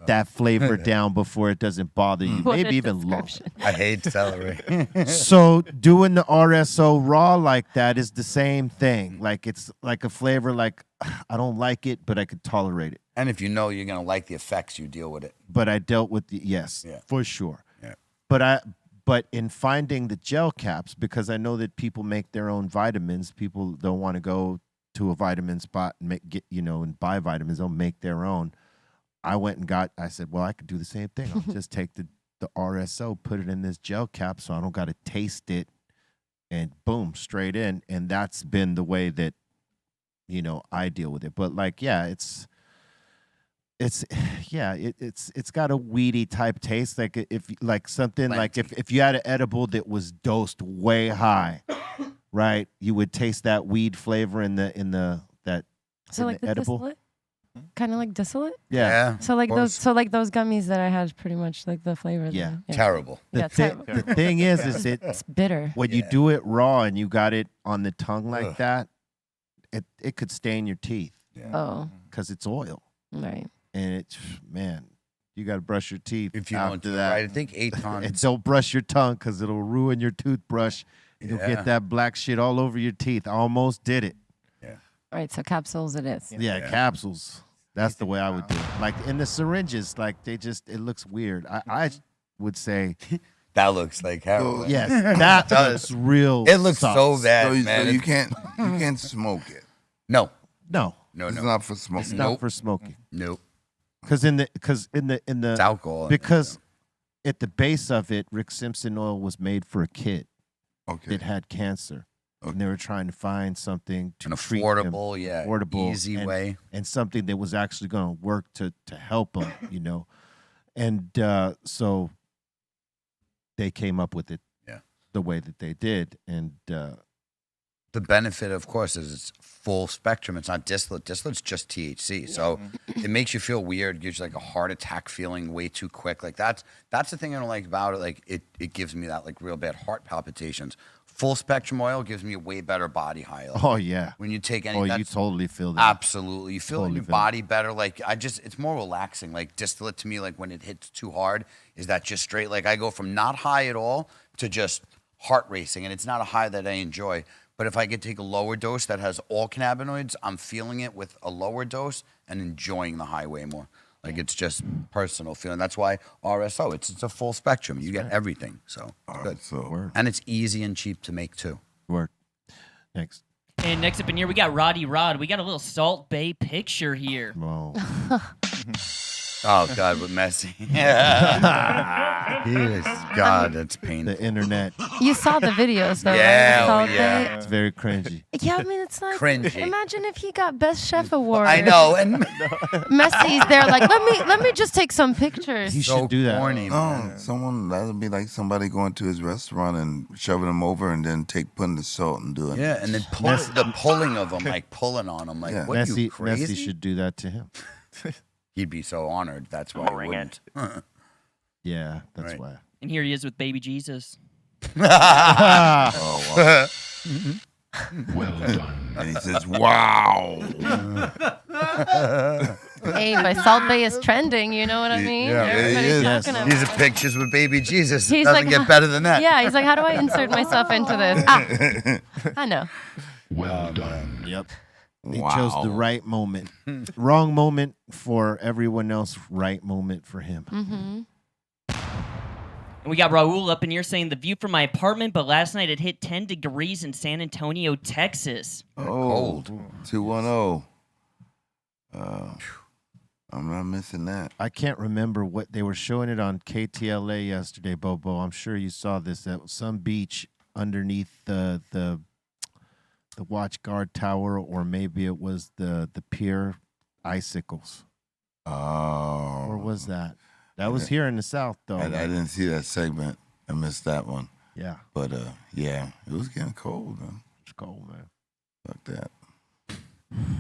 that flavor down before it doesn't bother you. What a Maybe even longer. description. I hate celery. So doing the RSO raw like that is the same thing. Like it's like a flavor like I don't like it, but I could tolerate it. And if you know you're going to like the effects, you deal with it. But I dealt with the yes, Yeah. for sure. Yeah. But in finding the gel caps, because I know that people make their own vitamins, people don't want to go to a vitamin spot and and buy vitamins. They'll make their own. I went and I said, well, I could do the same thing. I'll just take the RSO, put it in this gel cap so I don't got to taste it, and boom, straight in. And that's been the way that, I deal with it. But like, yeah, it's got a weedy type taste. Like if like something like if you had an edible that was dosed way high, right? You would taste that weed flavor in the So like the edible. distillate? Kind of like distillate? Yeah. So like of those course. those gummies that I had pretty much like the flavor. Yeah. Terrible. The, Yeah, thi- terrible. the thing is it It's bitter. when you do it raw and you got it on the tongue like that, it could stain your teeth Oh, because it's oil, right. and it's you got to brush your teeth If you don't after do it that. right, I think 8 And tons. don't brush your tongue because it'll ruin your toothbrush. You'll Yeah. get that black shit all over your teeth. I almost did it. All right, so capsules it is. Yeah, capsules. That's the way I would do it. Like in the syringes, like it looks weird. I would say, That looks like heroin. yes, that does. looks real. It looks sus. so bad, So man. you can't smoke it. No. No, No, It's no. not for smoking. it's not for smoking. Nope. Because in the It's alcohol. in it, because at the base of it, Rick Simpson oil was made for a kid Okay. that had cancer, and they were trying to find something to An treat him, affordable, affordable, easy and, way. and something that was actually going to work to help him, And so they came up with it, the way that they did, and The benefit, of course, is it's full spectrum. It's not distillate. Distillate's just THC. So it makes you feel weird, gives you like a heart attack feeling way too quick. Like that's the thing I don't like about it. Like it gives me that like real bad heart palpitations. Full spectrum oil gives me a way better body high. Like, oh yeah, when you take any, you that's- totally feel that. absolutely, you feel in Totally your feel it. body better. Like it's more relaxing. Like distillate to me, like when it hits too hard, is that just straight? Like I go from not high at all to just heart racing, and it's not a high that I enjoy. But if I could take a lower dose that has all cannabinoids, I'm feeling it with a lower dose and enjoying the high way more. Like it's just personal feeling. That's why RSO, it's a full spectrum. You get everything. So it's good. So And it's easy and cheap to make too. Word. Next. And next up in here, we got Roddy Rod. We got a little Salt Bay picture here. Well, Oh God, with Messi. Yeah. Yes, God, that's painful. the internet. You saw the videos, though, Yeah, right? oh, Salt yeah. Bay? It's very cringy. Yeah, I mean, it's like, Cringy. imagine if he got Best Chef Award. I know, and Messi's there like, let me just take some pictures. He so should do that. corny. No, that would be like somebody going to his restaurant and shoving him over and then putting the salt and doing Yeah, and then the pulling of him, like pulling on him, like Yeah. what you Messi crazy? should do that to him. He'd be so honored. That's why. He wouldn't. Yeah, that's Right. why. And here he is with baby Jesus. And he says, "Wow." Hey, but Salt Bay is trending, you know what I mean? Yeah, it Everybody's is. talking about These it. are pictures with baby Jesus. He's Doesn't like, get better than that. Yeah, he's like, how do I insert myself into this? Ah, I know. Yep. He chose the right moment. Wrong moment for everyone else, right moment for him. Mm-hmm. And we got Raul up in here saying the view from my apartment, but last night it hit 10 degrees in San Antonio, Texas. Oh, 210. I'm not missing that. I can't remember what they were showing it on KTLA yesterday, Bobo. I'm sure you saw this at some beach underneath the watch guard tower, or maybe it was the pier icicles. Oh. Or was that? That was here in the South, though. I didn't see that segment. I missed that one. Yeah, But yeah, it was getting cold, man. it's cold, man. Fuck that.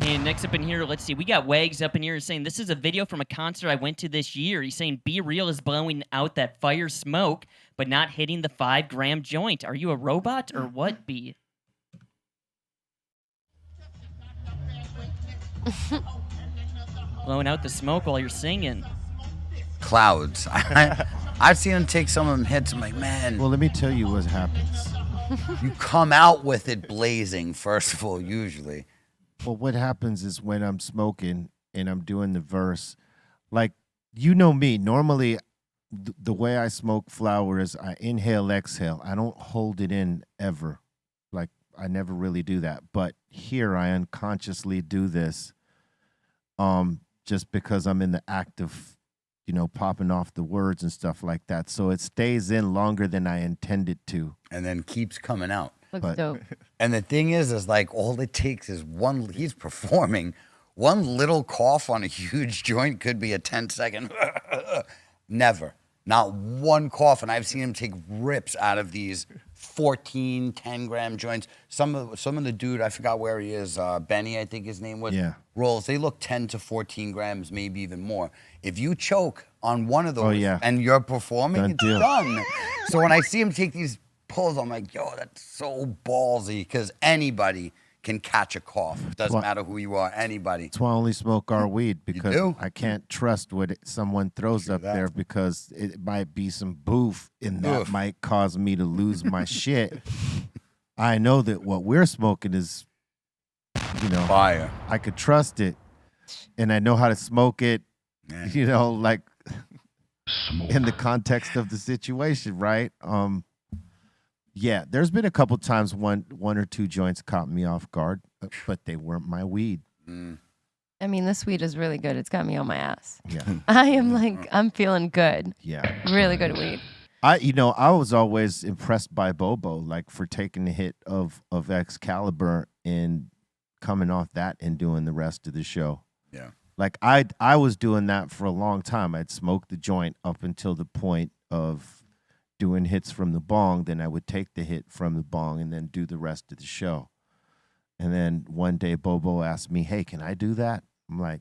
And next up in here, let's see. We got Wags up in here saying this is a video from a concert I went to this year. He's saying Be Real is blowing out that fire smoke, but not hitting the 5-gram joint. Are you a robot or what, B? Blowing out the smoke while you're singing. Clouds. I've seen him take some of them hits. I'm like, man, Well, let me tell you what happens. you come out with it blazing, first of all, usually. Well, what happens is when I'm smoking and I'm doing the verse, like, you know me, normally the way I smoke flower is I inhale, exhale. I don't hold it in ever. Like, I never really do that. But here I unconsciously do this just because I'm in the act of, popping off the words and stuff like that. So it stays in longer than I intended to. And then keeps coming out. Looks But- dope. And the thing is like all it takes is he's performing. One little cough on a huge joint could be a 10-second. Never. Not one cough. And I've seen him take rips out of these 14, 10-gram joints. Some of the dude, I forgot where he is, Benny, I think his name was, Yeah. rolls. They look 10 to 14 grams, maybe even more. If you choke on one of those Oh, yeah. and you're performing, Done it's deal. done. So when I see him take these pulls, I'm like, yo, that's so ballsy, because anybody can catch a cough. It doesn't Well- matter who you are, anybody. That's why I only smoke our weed, because do? I can't trust what someone throws up that. there, because it might be some boof and that Oof. might cause me to lose my shit. I know that what we're smoking is, Fire. I could trust it, and I know how to smoke it, Yeah. like in the context of the situation, right? Yeah, there's been a couple times one or two joints caught me off guard, but they weren't my weed. I mean, this weed is really good. It's got me on my ass. Yeah, I am like, I'm feeling good. yeah. Really good weed. I was always impressed by Bobo, like, for taking the hit of Excalibur and coming off that and doing the rest of the show. Yeah. Like, I was doing that for a long time. I'd smoke the joint up until the point of doing hits from the bong. Then I would take the hit from the bong and then do the rest of the show. And then one day Bobo asked me, hey, can I do that? I'm like,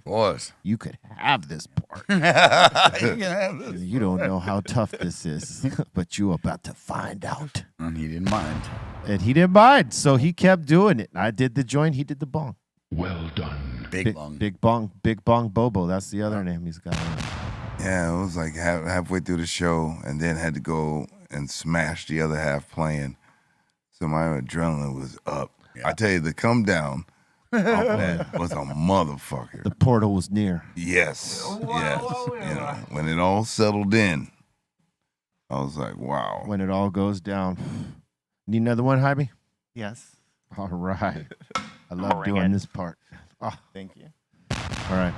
Boys. you could have this part. You can have this. You don't know how tough this is, but you're about to find out. And he didn't mind. And he didn't mind, so he kept doing it. I did the joint, he did the bong. Big lung. Big bong Bobo. That's the other name he's got. Yeah, it was like halfway through the show, and then had to go and smash the other half playing. So my adrenaline was up. I tell you, the come down was a motherfucker. The portal was near. Yes, yes. When it all settled in, I was like, wow. When it all goes down. Need another one, Jaime? Yes. All right. I love doing this part. Oh, Thank you. all right.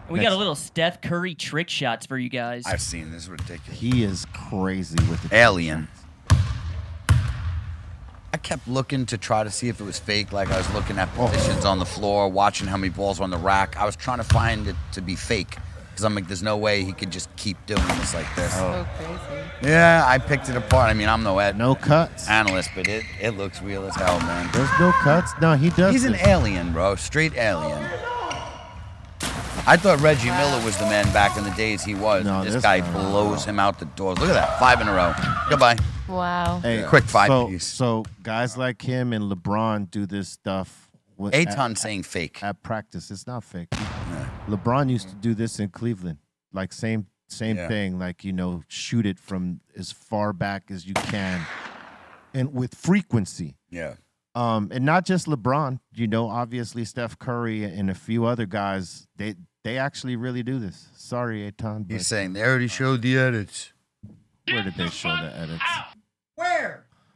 We got a little Steph Curry trick shots for you guys. I've seen this. Ridiculous. He is crazy with the Alien. I kept looking to try to see if it was fake. Like I was looking at positions on the floor, watching how many balls were on the rack. I was trying to find it to be fake. Because I'm like, there's no way he could just keep doing this like this. So crazy. Yeah, I picked it apart. I mean, I'm no No cuts. analyst, but it looks real as hell, man. There's no cuts. No, he does. He's an this. alien, bro. Straight alien. I thought Reggie Miller was the man back in the days. He was. No, this this guy guy- blows him out the doors. Look at that. 5 in a row. Goodbye. Wow. Hey, Quick five so, piece. So guys like him and LeBron do this stuff. Aton saying fake. At practice. It's not fake. LeBron used to do this in Cleveland. Like same Yeah. thing. Like, shoot it from as far back as you can, and with frequency. Yeah. And not just LeBron. Obviously Steph Curry and a few other guys. They actually really do this. Sorry, Aton, but He's saying they already showed the edits. where did they show the edits?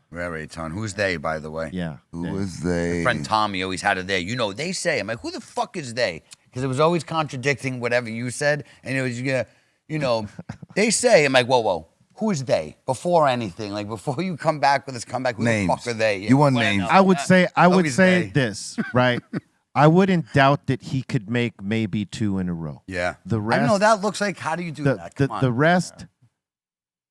Where, Aton? Who's they, by the way? Yeah. Who is they? Friend Tommy always had it there. They say. I'm like, who the fuck is they? Because it was always contradicting whatever you said. And it was, they say. I'm like, whoa. Who is they? Before anything. Like, before you come back with this comeback, who Names. the fuck are they? You want Well, names. no. I would say Always they. this, right? I wouldn't doubt that he could make maybe 2 in a row. Yeah. The I rest, know that looks like, how do you do that? Come on. the rest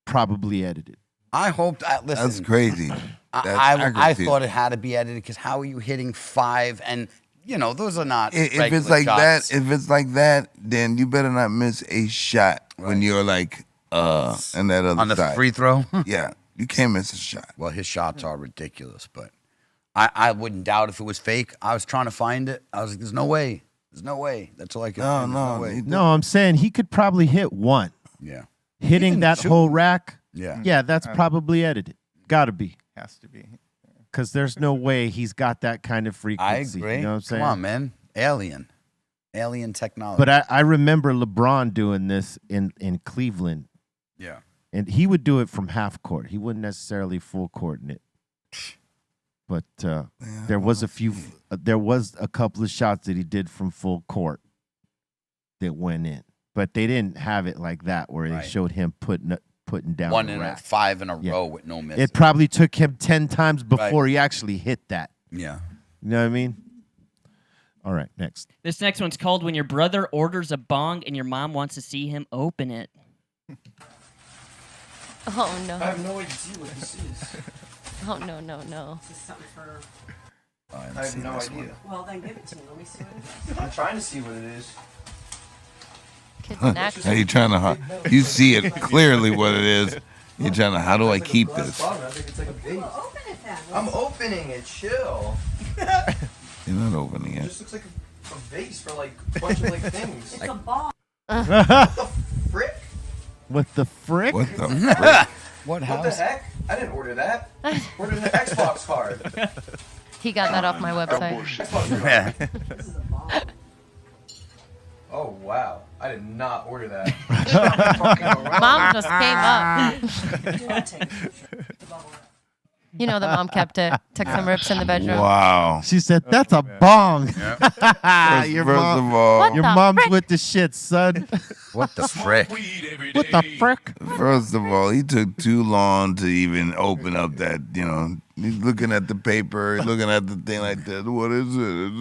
probably edited. I hoped, listen. That's crazy. I aggravating. thought it had to be edited because how are you hitting 5? And, those are not If regular it's like shots. that, then you better not miss a shot when you're like and that other On the side. free throw? Yeah, you can't miss a shot. Well, his shots are ridiculous, but I wouldn't doubt if it was fake. I was trying to find it. I was like, there's no way. There's no way. That's all I could find. There's no way. No, I'm saying he could probably hit one. Yeah. Hitting Even that 2. whole rack. Yeah. Yeah, that's probably edited. Gotta be. Has to be. Because there's no way he's got that kind of I frequency. agree. You know what I'm saying? Come on, man. Alien technology. But I remember LeBron doing this in Cleveland. yeah. And he would do it from half court. He wouldn't necessarily full court in it. But there was a couple of shots that he did from full court that went in. But they didn't have it like that where they Right. showed him putting down 1 the in a rack. 5 in a Yeah. row with no miss. It probably took him 10 times before he actually hit that. Yeah. You know what I mean? All right, next. This next one's called When Your Brother Orders a Bong and Your Mom Wants to See Him Open It. Oh no. I have no idea what this is. Oh no. I have no idea. Well, then give it to me. Let me see what it is. I'm trying to see what it is. Kids in action. How you trying to? You see it clearly what it is. You're trying to. How do I keep this? I think it's like a vase. Well, open it then. I'm opening it. Chill. You're not opening It it. just looks like a vase for like a bunch of like things. It's a ball. Frick? What the frick? What the? What What the house? heck? I didn't order that. Ordered an Xbox card. He got that off my website. Xbox card. Yeah. This is a ball. Oh wow. I did not order that. Mom just came up. Do not take the bubble wrap. The mom kept it. Took some rips in the bedroom. Wow. She said, "That's a bong." First Your of mom, all, What your the mom's frick? with the shit, son. What the frick? What the frick? First of all, he took too long to even open up that, he's looking at the paper, looking at the thing like that. What is it?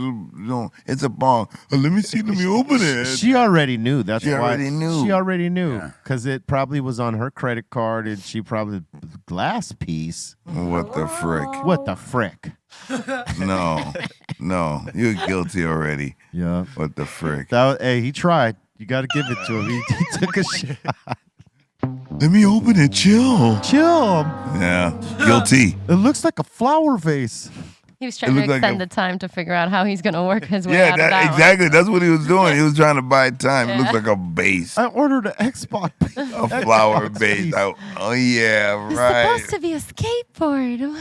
It's a bong. Let me open it. She already knew. That's She why already knew. She already knew because it probably was on her credit card, and she probably glass piece. What the frick? What the frick? No, you're guilty already. Yeah. What the frick? Hey, he tried. You got to give it to him. He took a shot. Let me open it. Chill. Chill. Yeah, guilty. It looks like a flower vase. He was trying to looked like extend a- the time to figure out how he's going to work his way Yeah, out of that one. exactly. That's what he was doing. He was trying to buy time. It looks like a base, I ordered an Xbox. a flower base. Oh yeah, It's right. supposed to be a skateboard.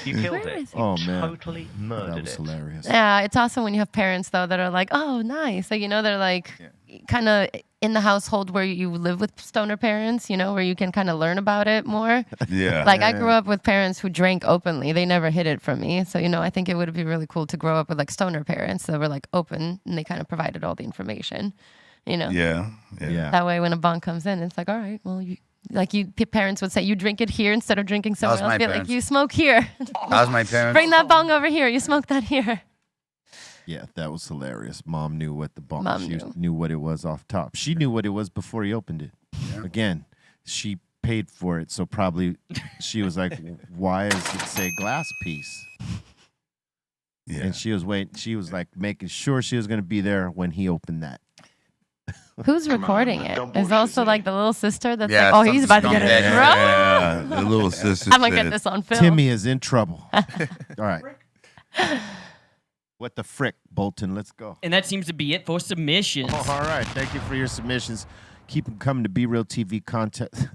You killed Where it. is it? Oh man, Totally that murdered was it. hilarious. Yeah, it's awesome when you have parents though that are like, "Oh, nice." Like they're like, kind of in the household where you live with stoner parents, you know, where you can kind of learn about it more. Yeah. Like I grew up with parents who drank openly. They never hid it from me. So, you know, I think it would be really cool to grow up with like stoner parents that were like open and they kind of provided all the information, you know? Yeah. That way when a bong comes in, it's like, all right, well, parents would say, you drink it here instead of drinking somewhere was else. my Be like, parents. you smoke here. That was my parents. Bring that bong over here. You smoke that here. Yeah, that was hilarious. Mom knew what the bong. Mom She knew. knew what it was off top. She knew what it was before he opened it. Yeah. Again, she paid for it, so probably she was like, "Why does it say glass piece?" Yeah. And she was waiting. She was like making sure she was going to be there when he opened that. Who's recording it? There's also like the little sister that's Yeah, like, oh, he's about to get scumbag. in trouble. Yeah, the little sister. I'm going to get said- this on film. Timmy is in trouble. All right. What the frick, Bolton? Let's go. And that seems to be it for submissions. Oh, all right. Thank you for your submissions. Keep them coming to BRealTV contest,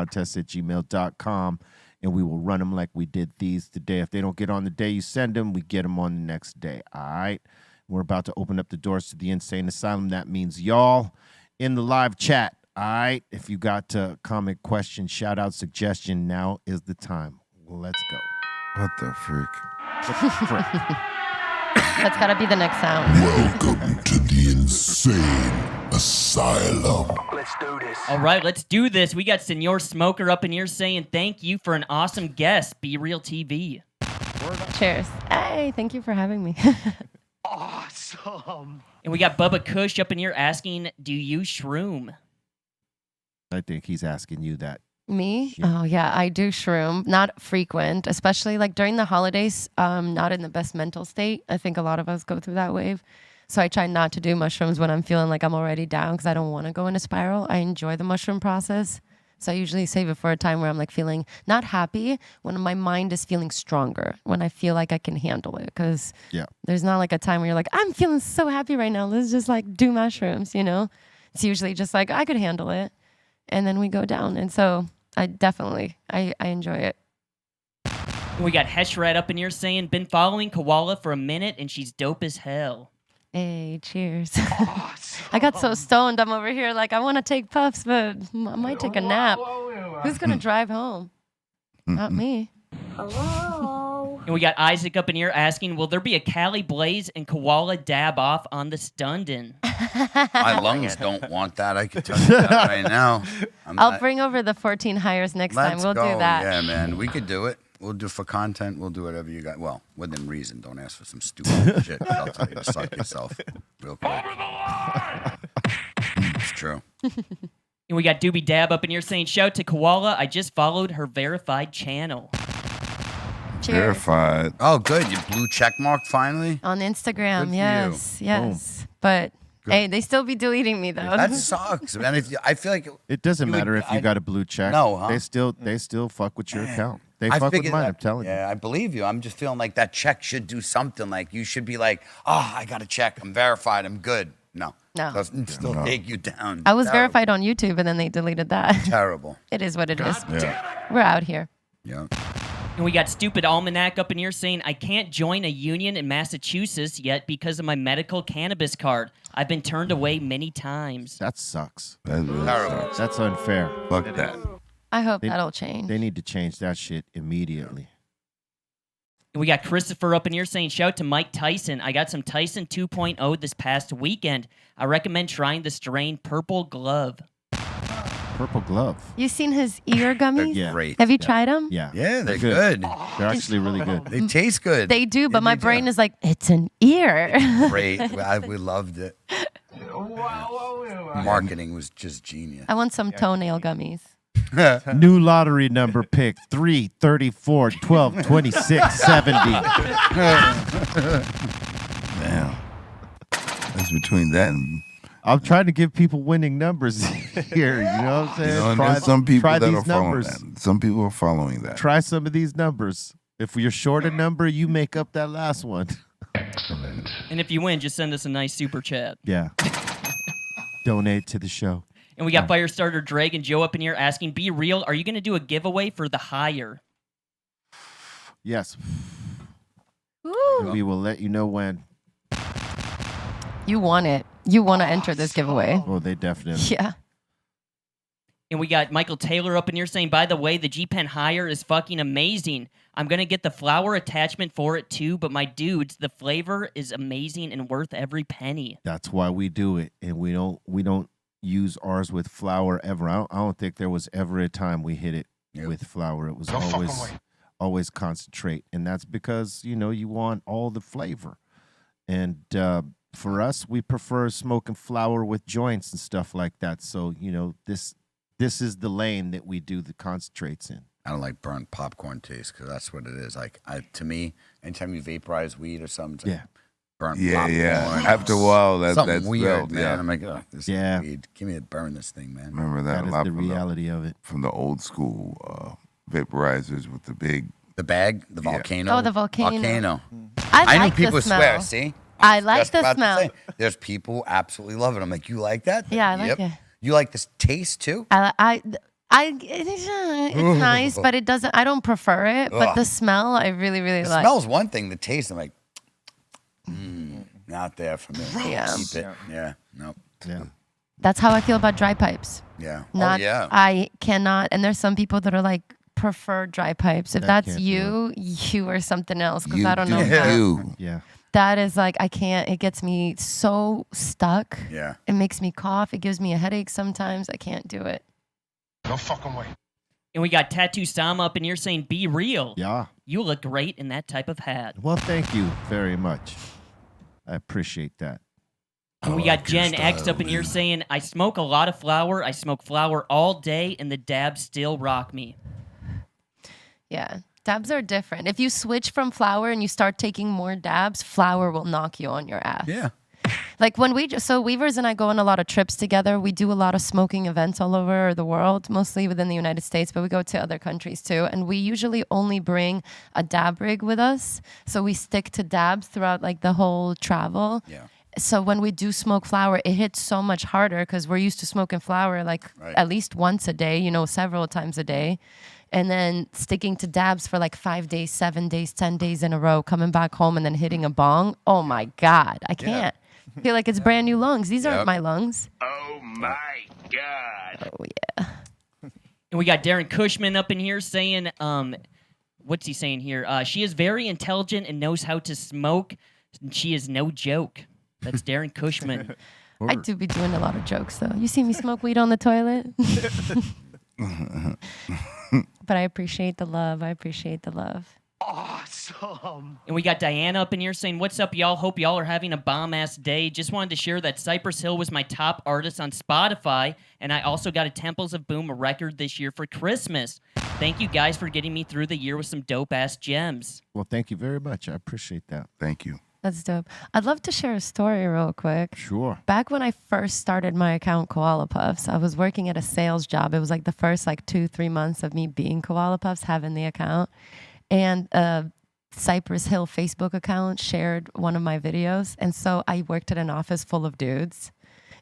BRealTVcontest@gmail.com, and we will run them like we did these today. If they don't get on the day you send them, we get them on the next day. All right. We're about to open up the doors to the Insane Asylum. That means y'all in the live chat. All right. If you got a comment, question, shout out, suggestion, now is the time. Let's go. What the frick? What the frick? That's got to be the next sound. Welcome to the Insane Asylum. Let's do this. All right, let's do this. We got Senor Smoker up in here saying thank you for an awesome guest, Be Real TV. Cheers. Hey, thank you for having me. Awesome. And we got Bubba Kush up in here asking, do you shroom? I think he's asking you that. Me? Yeah. Oh, yeah, I do shroom. Not frequent, especially like during the holidays. Not in the best mental state. I think a lot of us go through that wave. So I try not to do mushrooms when I'm feeling like I'm already down because I don't want to go in a spiral. I enjoy the mushroom process. So I usually save it for a time where I'm like feeling not happy, when my mind is feeling stronger, when I feel like I can handle it. Because there's not like a time where you're like, I'm feeling so happy right now. Let's just like do mushrooms, you know? It's usually just like, I could handle it. And then we go down. And so I definitely, I enjoy it. We got Heshrat up in here saying, been following Koala for a minute and she's dope as hell. Hey, cheers. I got so stoned. I'm over here like, I want to take puffs, but I might take a nap. Who's going to drive home? Not me. Hello. And we got Isaac up in here asking, will there be a Cali Blaze and Koala dab off on the Stundin? My lungs don't want that. I can tell you that right now. I'll bring over the 14 hires next time. We'll do that. Yeah, man. We could do it. We'll do for content. We'll do whatever you got. Well, within reason. Don't ask for some stupid shit. I'll tell you to suck yourself real quick. It's true. And we got Doobie Dab up in here saying, shout to Koala. I just followed her verified channel. Cheers. Verified. Oh, good. You blue check mark finally? On Instagram, Good for yes, yes. But hey, they still be deleting me though. That sucks, man. I feel like It doesn't matter if you got a blue check. No, huh? They still fuck with your account. They I fuck with figured mine. that- I'm telling you. Yeah, I believe you. I'm just feeling like that check should do something. Like you should be like, oh, I got a check. I'm verified. I'm good. No. No. Doesn't still take you down. I was Terrible. verified on YouTube and then they deleted that. Terrible. It is what it is. Yeah. We're out here. Yeah. And we got Stupid Almanac up in here saying, I can't join a union in Massachusetts yet because of my medical cannabis card. I've been turned away many times. That sucks. That really Terrible. sucks. That's unfair. Fuck that. I hope They- that'll change. They need to change that shit immediately. And we got Christopher up in here saying, shout to Mike Tyson. I got some Tyson 2.0 this past weekend. I recommend trying the strain Purple Glove. Purple glove. You seen his ear gummies? Yeah. Great. Have you tried them? Yeah. Yeah, they're good. They're actually really good. They taste good. They do, but Yeah, my they do. brain is like, it's an ear. Great. We loved it. Marketing was just genius. I want some toenail gummies. New lottery number pick 3, 34, 12, 26, 70. Damn. That's between that and I'm trying to give people winning numbers here. You know what I'm saying? you know, and there's some people try that these are following numbers. that. Some people are following that. Try some of these numbers. If you're short a number, you make up that last one. And if you win, just send us a nice super chat. Yeah. Donate to the show. And we got Firestarter Dragon Joe up in here asking, be real, are you going to do a giveaway for the hire? Yes. Ooh. We will let you know when. You want it. You want to enter this giveaway. Oh, they definitely. Yeah. And we got Michael Taylor up in here saying, by the way, the G-Pen Higher is fucking amazing. I'm going to get the flower attachment for it too, but my dudes, the flavor is amazing and worth every penny. That's why we do it, and we don't use ours with flour ever. I don't think there was ever a time we hit it with flour. It was always concentrate, and that's because you want all the flavor. And for us, we prefer smoking flour with joints and stuff like that. So this is the lane that we do the concentrates in. I don't like burnt popcorn taste because that's what it is. Like to me, anytime you vaporize weed or something, it's like burnt popcorn. Yeah. After a while, that's weird, man. Yeah. I'm like, oh, this is weed. Give me a burn this thing, man. Remember that That a is lot the from reality of it. from the old school vaporizers with the big. The bag, the volcano. Oh, the volcano. I like knew people the smell. swear. See, I like just the about to smell. say, there's people who absolutely love it. I'm like, you like that? Yeah, I like it. You like this taste too? It's nice, but it doesn't. I don't prefer it. But the smell, I really, really The like. smell's one thing. The taste, I'm like, not there for me. Yeah. Keep it. Yeah. Nope. Yeah. That's how I feel about dry pipes. Yeah. Not. Oh, yeah. I cannot. And there's some people that are like prefer dry pipes. If I that's can't do you are something else. Because You I don't know. do if that- you. Yeah. That is like I can't. It gets me so stuck. Yeah. It makes me cough. It gives me a headache sometimes. I can't do it. No fucking way. And we got Tattoo Sama up in here saying, be real. Yeah. You look great in that type of hat. Well, thank you very much. I appreciate that. And we got Gen X up in here saying, I smoke a lot of flower. I smoke flower all day, and the dabs still rock me. Yeah. Dabs are different. If you switch from flour and you start taking more dabs, flour will knock you on your ass. Yeah. Like when Weavers and I go on a lot of trips together. We do a lot of smoking events all over the world, mostly within the United States, but we go to other countries too. And we usually only bring a dab rig with us. So we stick to dabs throughout like the whole travel. Yeah. So when we do smoke flower, it hits so much harder because we're used to smoking flower like at least once a day, several times a day. And then sticking to dabs for like 5 days, 7 days, 10 days in a row, coming back home and then hitting a bong. Oh my God, I can't. I feel like it's brand new lungs. These aren't my lungs. Oh my God. Oh yeah. And we got Darren Cushman up in here saying, what's he saying here? She is very intelligent and knows how to smoke. And she is no joke. That's Darren Cushman. I do be doing a lot of jokes though. You see me smoke weed on the toilet? But I appreciate the love. I appreciate the love. Awesome. And we got Diana up in here saying, what's up, y'all? Hope y'all are having a bomb-ass day. Just wanted to share that Cypress Hill was my top artist on Spotify, and I also got a Temples of Boom record this year for Christmas. Thank you guys for getting me through the year with some dope-ass gems. Well, thank you very much. I appreciate that. Thank you. That's dope. I'd love to share a story real quick. Sure. Back when I first started my account, Koala Puffs, I was working at a sales job. It was like the first 2-3 months of me being Koala Puffs, having the account. And Cypress Hill Facebook account shared one of my videos. And so I worked at an office full of dudes.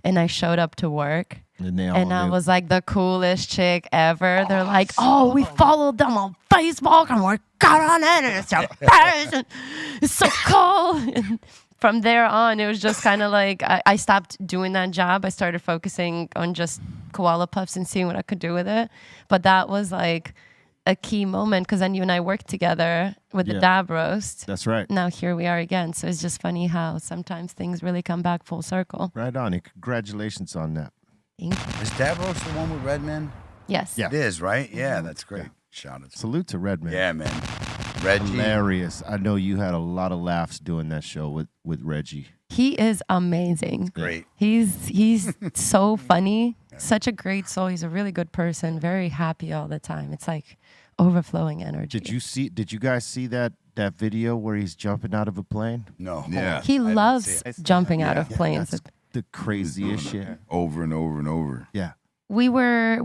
And I showed up to work. And I was like the coolest chick ever. They're like, oh, we followed them on Facebook and we got on it. And it's your face. It's so cool. And from there on, it was just kind of like I stopped doing that job. I started focusing on just Koala Puffs and seeing what I could do with it. But that was like a key moment because then you and I worked together with the dab roast. That's right. Now here we are again. So it's just funny how sometimes things really come back full circle. Right on. And congratulations on that. Thank you. Is Dab Roast the one with Redman? Yes. Yeah. It is, right? Yeah, that's great. Shout out. Salute to Redman. Yeah, man. Reggie. Hilarious. I know you had a lot of laughs doing that show with Reggie. He is amazing. Great. He's so funny. Such a great soul. He's a really good person. Very happy all the time. It's like overflowing energy. Did you guys see that video where he's jumping out of a plane? No. Yeah. He loves jumping out of planes. That's the craziest shit. Over and over and over. Yeah. We were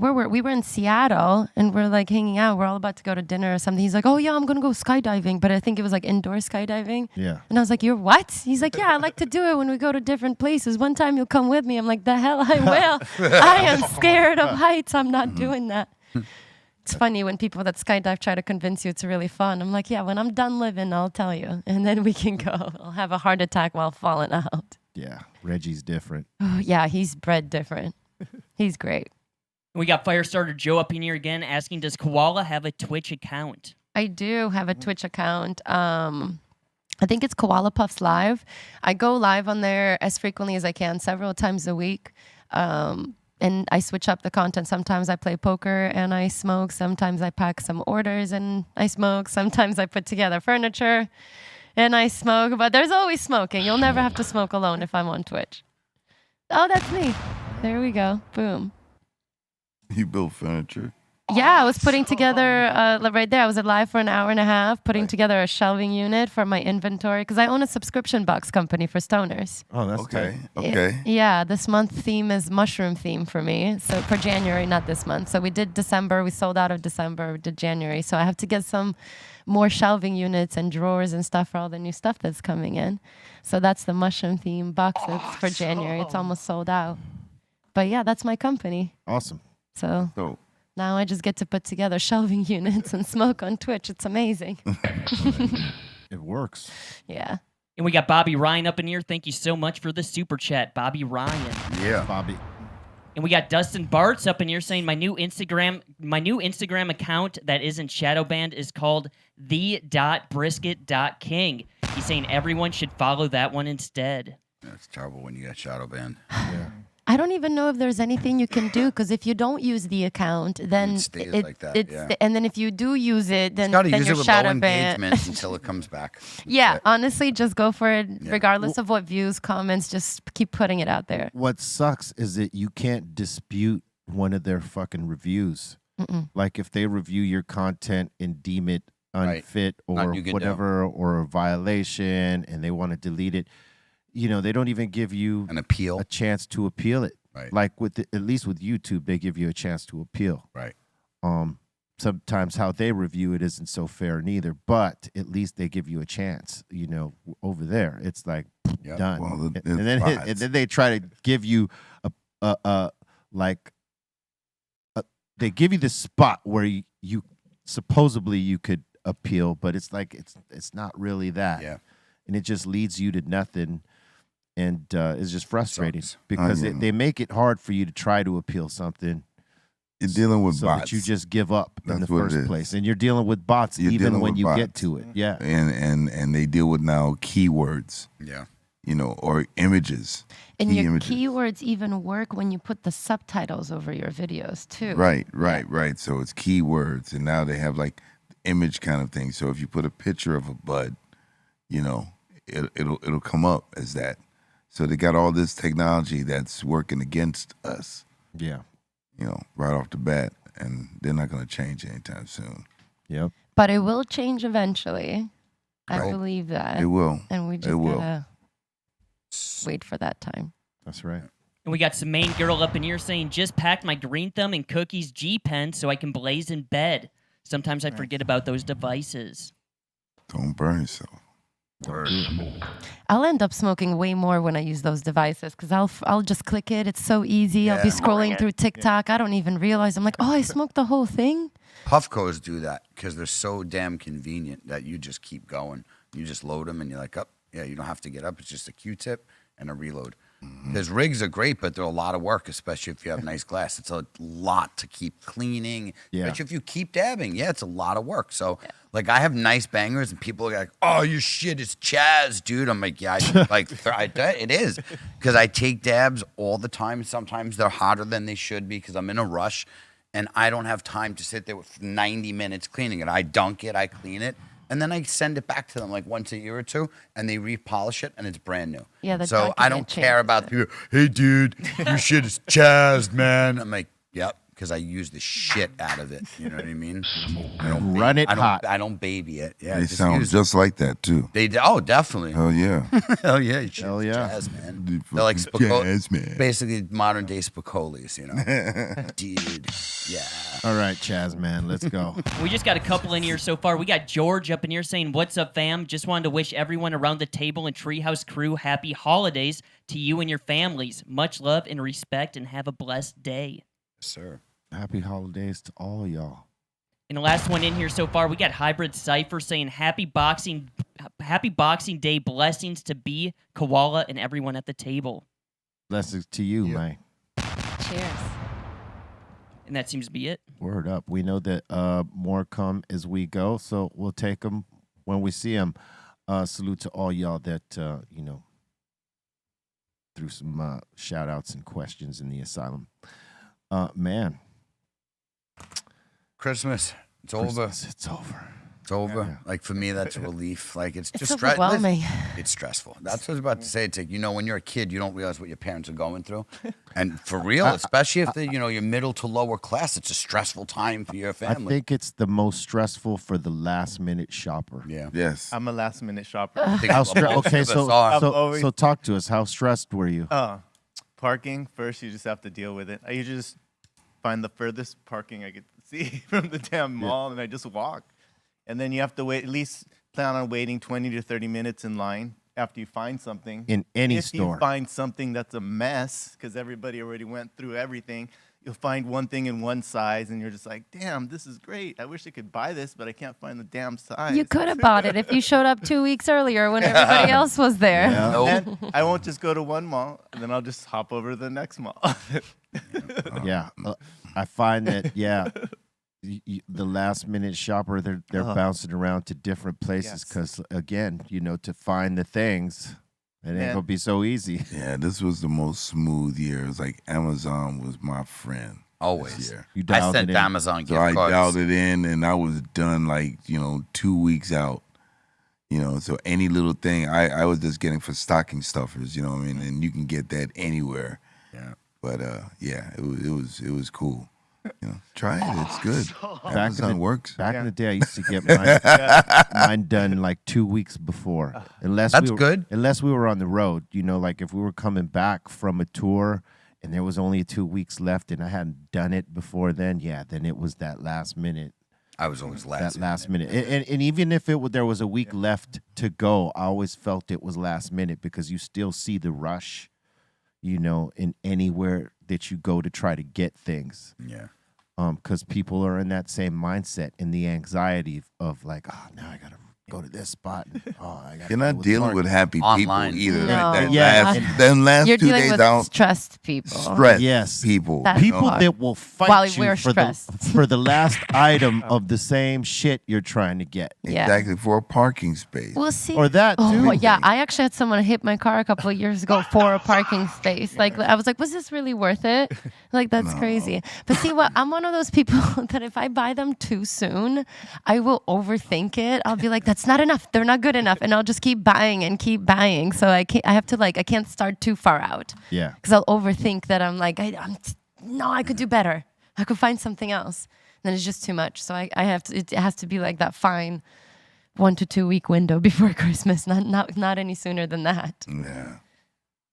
in Seattle and we're like hanging out. We're all about to go to dinner or something. He's like, oh yeah, I'm gonna go skydiving, but I think it was like indoor skydiving. Yeah. And I was like, you're what? He's like, yeah, I like to do it when we go to different places. One time you'll come with me. I'm like, the hell I will. I am scared of heights. I'm not doing that. It's funny when people that skydive try to convince you it's really fun. I'm like, yeah, when I'm done living, I'll tell you. And then we can go. I'll have a heart attack while falling out. Yeah, Reggie's different. Oh, yeah, he's bred different. He's great. We got Firestarter Joe up in here again asking, does Koala have a Twitch account? I do have a Twitch account. I think it's Koala Puffs Live. I go live on there as frequently as I can, several times a week. And I switch up the content. Sometimes I play poker and I smoke. Sometimes I pack some orders and I smoke. Sometimes I put together furniture and I smoke. But there's always smoking. You'll never have to smoke alone if I'm on Twitch. Oh, that's me. There we go. Boom. You build furniture. Yeah, I was putting together, right there, I was live for an hour and a half, putting together a shelving unit for my inventory, because I own a subscription box company for stoners. Oh, that's Okay. tight. Okay. Yeah, this month theme is mushroom theme for me. So for January, not this month. So we did December, we sold out of December, we did January. So I have to get some more shelving units and drawers and stuff for all the new stuff that's coming in. So that's the mushroom theme boxes for January. It's almost sold out. But yeah, that's my company. Awesome. So So now I just get to put together shelving units and smoke on Twitch. It's amazing. It works. Yeah. And we got Bobby Ryan up in here. Thank you so much for the super chat, Bobby Ryan. Yeah. Bobby. And we got Dustin Bartz up in here saying my new Instagram account that isn't shadow banned is called the.brisket.king. He's saying everyone should follow that one instead. It's terrible when you get shadow banned. Yeah. I don't even know if there's anything you can do, because if you don't use the account, then It stays like that, yeah. and then if you do use it, then, Got to then use you're it with shadow low banned. engagement until it comes back. Yeah, honestly, just go for it, regardless of what views, comments. Just keep putting it out there. What sucks is that you can't dispute one of their fucking reviews. Like if they review your content and deem it unfit or Nothing you can do. whatever, or a violation, and they want to delete it, you know, they don't even give you An appeal. a chance to appeal it. Right. Like with at least with YouTube, they give you a chance to appeal. Right. Sometimes how they review it isn't so fair neither, but at least they give you a chance. You know, over there, it's like done. Well, and then they try to give you they give you the spot where you supposedly you could appeal, but it's like it's not really that. Yeah. And it just leads you to nothing. And it's just frustrating Sucks. because they make it hard for you to try to appeal something. You're dealing with so bots. that you just give up in the That's what it first is. place. And you're dealing with bots You're even dealing when with you get bots. to it. Yeah. And they deal with now keywords, Yeah. you know, or images. And key your images. keywords even work when you put the subtitles over your videos too. Right. So it's keywords, and now they have like image kind of thing. So if you put a picture of a bud, you know, it'll come up as that. So they got all this technology that's working against us. Yeah. You know, right off the bat, and they're not going to change anytime soon. Yep. But it will change eventually. I Right. believe that. It will. And we It just will. gotta wait for that time. That's right. And we got some main girl up in here saying, just packed my Greenthumb and Cookies G-Pen so I can blaze in bed. Sometimes I forget about those devices. Don't burn yourself. I'll end up smoking way more when I use those devices, because I'll just click it. It's so easy. I'll be scrolling through TikTok. I don't even realize. I'm like, oh, I smoked the whole thing. Puffcos do that because they're so damn convenient that you just keep going. You just load them and you're like, up. Yeah, you don't have to get up. It's just a Q-tip and a reload. Because rigs are great, but they're a lot of work, especially if you have nice glass. It's a lot to keep cleaning. Yeah. Especially if you keep dabbing. Yeah, it's a lot of work. So, like, I have nice bangers, and people are like, oh, your shit is Chaz, dude. I'm like, yeah, it is. Because I take dabs all the time. Sometimes they're hotter than they should be because I'm in a rush, and I don't have time to sit there with 90 minutes cleaning it. I dunk it, I clean it. And then I send it back to them like once a year or two, and they repolish it, and it's brand new. Yeah, so I don't care about people. Hey, dude, your shit is Chaz, man. I'm like, yep, because I use the shit out of it. You know what I mean? I don't Run it hot. I don't baby it. Yeah, They just sound use just like that too. They do. Oh, definitely. Hell yeah. Hell yeah. You Hell yeah. Jazz, man. Dude, They're like fucking jazz, man. basically modern day Spicolis, you know? Dude, yeah. All right, Chaz, man, let's go. We just got a couple in here so far. We got George up in here saying, what's up, fam? Just wanted to wish everyone around the table and Treehouse crew happy holidays to you and your families. Much love and respect, and have a blessed day. Yes, sir. Happy holidays to all y'all. And the last one in here so far, we got Hybrid Cypher saying, happy Boxing happy Boxing Day. Blessings to B, Koala, and everyone at the table. Blessings to you, Mike. Cheers. And that seems to be it. Word up. We know that more come as we go, so we'll take them when we see them. Salute to all y'all that, threw some shout outs and questions in the asylum. Man. Christmas. It's over. It's over. It's over. Yeah. Like for me, that's a relief. Like it's just overwhelming. It's stressful. That's what I was about to say. It's like, when you're a kid, you don't realize what your parents are going through. And for real, especially if you're middle to lower class, it's a stressful time for your family. I think it's the most stressful for the last minute shopper. Yeah. Yes. I'm a last minute shopper. Okay, so talk to us. How stressed were you? Parking, first you just have to deal with it. I usually just find the furthest parking I could see from the damn mall and I just walk. And then you have to wait, at least plan on waiting 20 to 30 minutes in line after you find something. In any if store. If you find something that's a mess, because everybody already went through everything, you'll find one thing in one size, and you're just like, damn, this is great. I wish I could buy this, but I can't find the damn size. You could have bought it if you showed up 2 weeks earlier when everybody else was there. Yeah. Nope. And I won't just go to one mall, and then I'll just hop over to the next mall. Yeah. I find that, the last minute shopper, they're bouncing around to different places because, again, to find the things, it ain't going to be so easy. Yeah, this was the most smooth year. It was like Amazon was my friend. Always. I sent Amazon gift cards. I dialed it in, and I was done 2 weeks out. So any little thing, I was just getting for stocking stuffers, you know what I mean? And you can get that anywhere. Yeah. But, it was cool. Try it. It's good. Amazon works. Back in the day, I used to get mine done like 2 weeks before. That's good. Unless we were on the road, like if we were coming back from a tour and there was only 2 weeks left and I hadn't done it before then, then it was that last minute. I was always last. That last minute. And even if there was a week left to go, I always felt it was last minute because you still see the rush, in anywhere that you go to try to get things. Yeah. Because people are in that same mindset and the anxiety of like, now I gotta go to this spot. You're not dealing with happy Online. people either. No. Last You're 2 dealing days with out. stressed people. Stressed people. That's People hard. that will fight While you we're for stressed. for the last item of the same shit you're trying to get. Yeah. Exactly, for a parking space. We'll see. Or that, Oh, too. well, yeah. I actually had someone hit my car a couple of years ago for a parking space. Like, I was like, was this really worth it? Like, that's crazy. But see what? I'm one of those people that if I buy them too soon, I will overthink it. I'll be like, that's not enough. They're not good enough. And I'll just keep buying and keep buying. So I can't start too far out. Yeah. Because I'll overthink that I'm like, no, I could do better. I could find something else. Then it's just too much. So I have to, it has to be like that fine 1 to 2 week window before Christmas. Not any sooner than that. Yeah.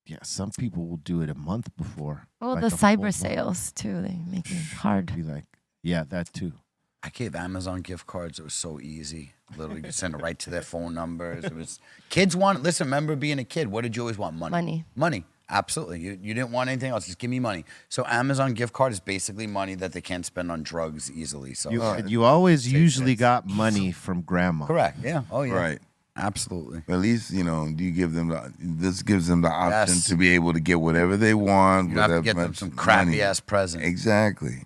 Yeah, some people will do it a month before. Well, like the a full cyber month. sales too. They make it hard. Be like, yeah, that too. I gave Amazon gift cards. It was so easy. Literally, you could send it right to their phone numbers. It was kids want. Listen, remember being a kid? What did you always want? Money. Money. Absolutely. You didn't want anything else. Just give me money. So Amazon gift card is basically money that they can't spend on drugs easily. So You always usually got money from grandma. correct. Yeah. Oh yeah. Right. Absolutely. At least, you give them this gives them the option to be able to get whatever they want. You don't have to get them some crappy ass present. Exactly.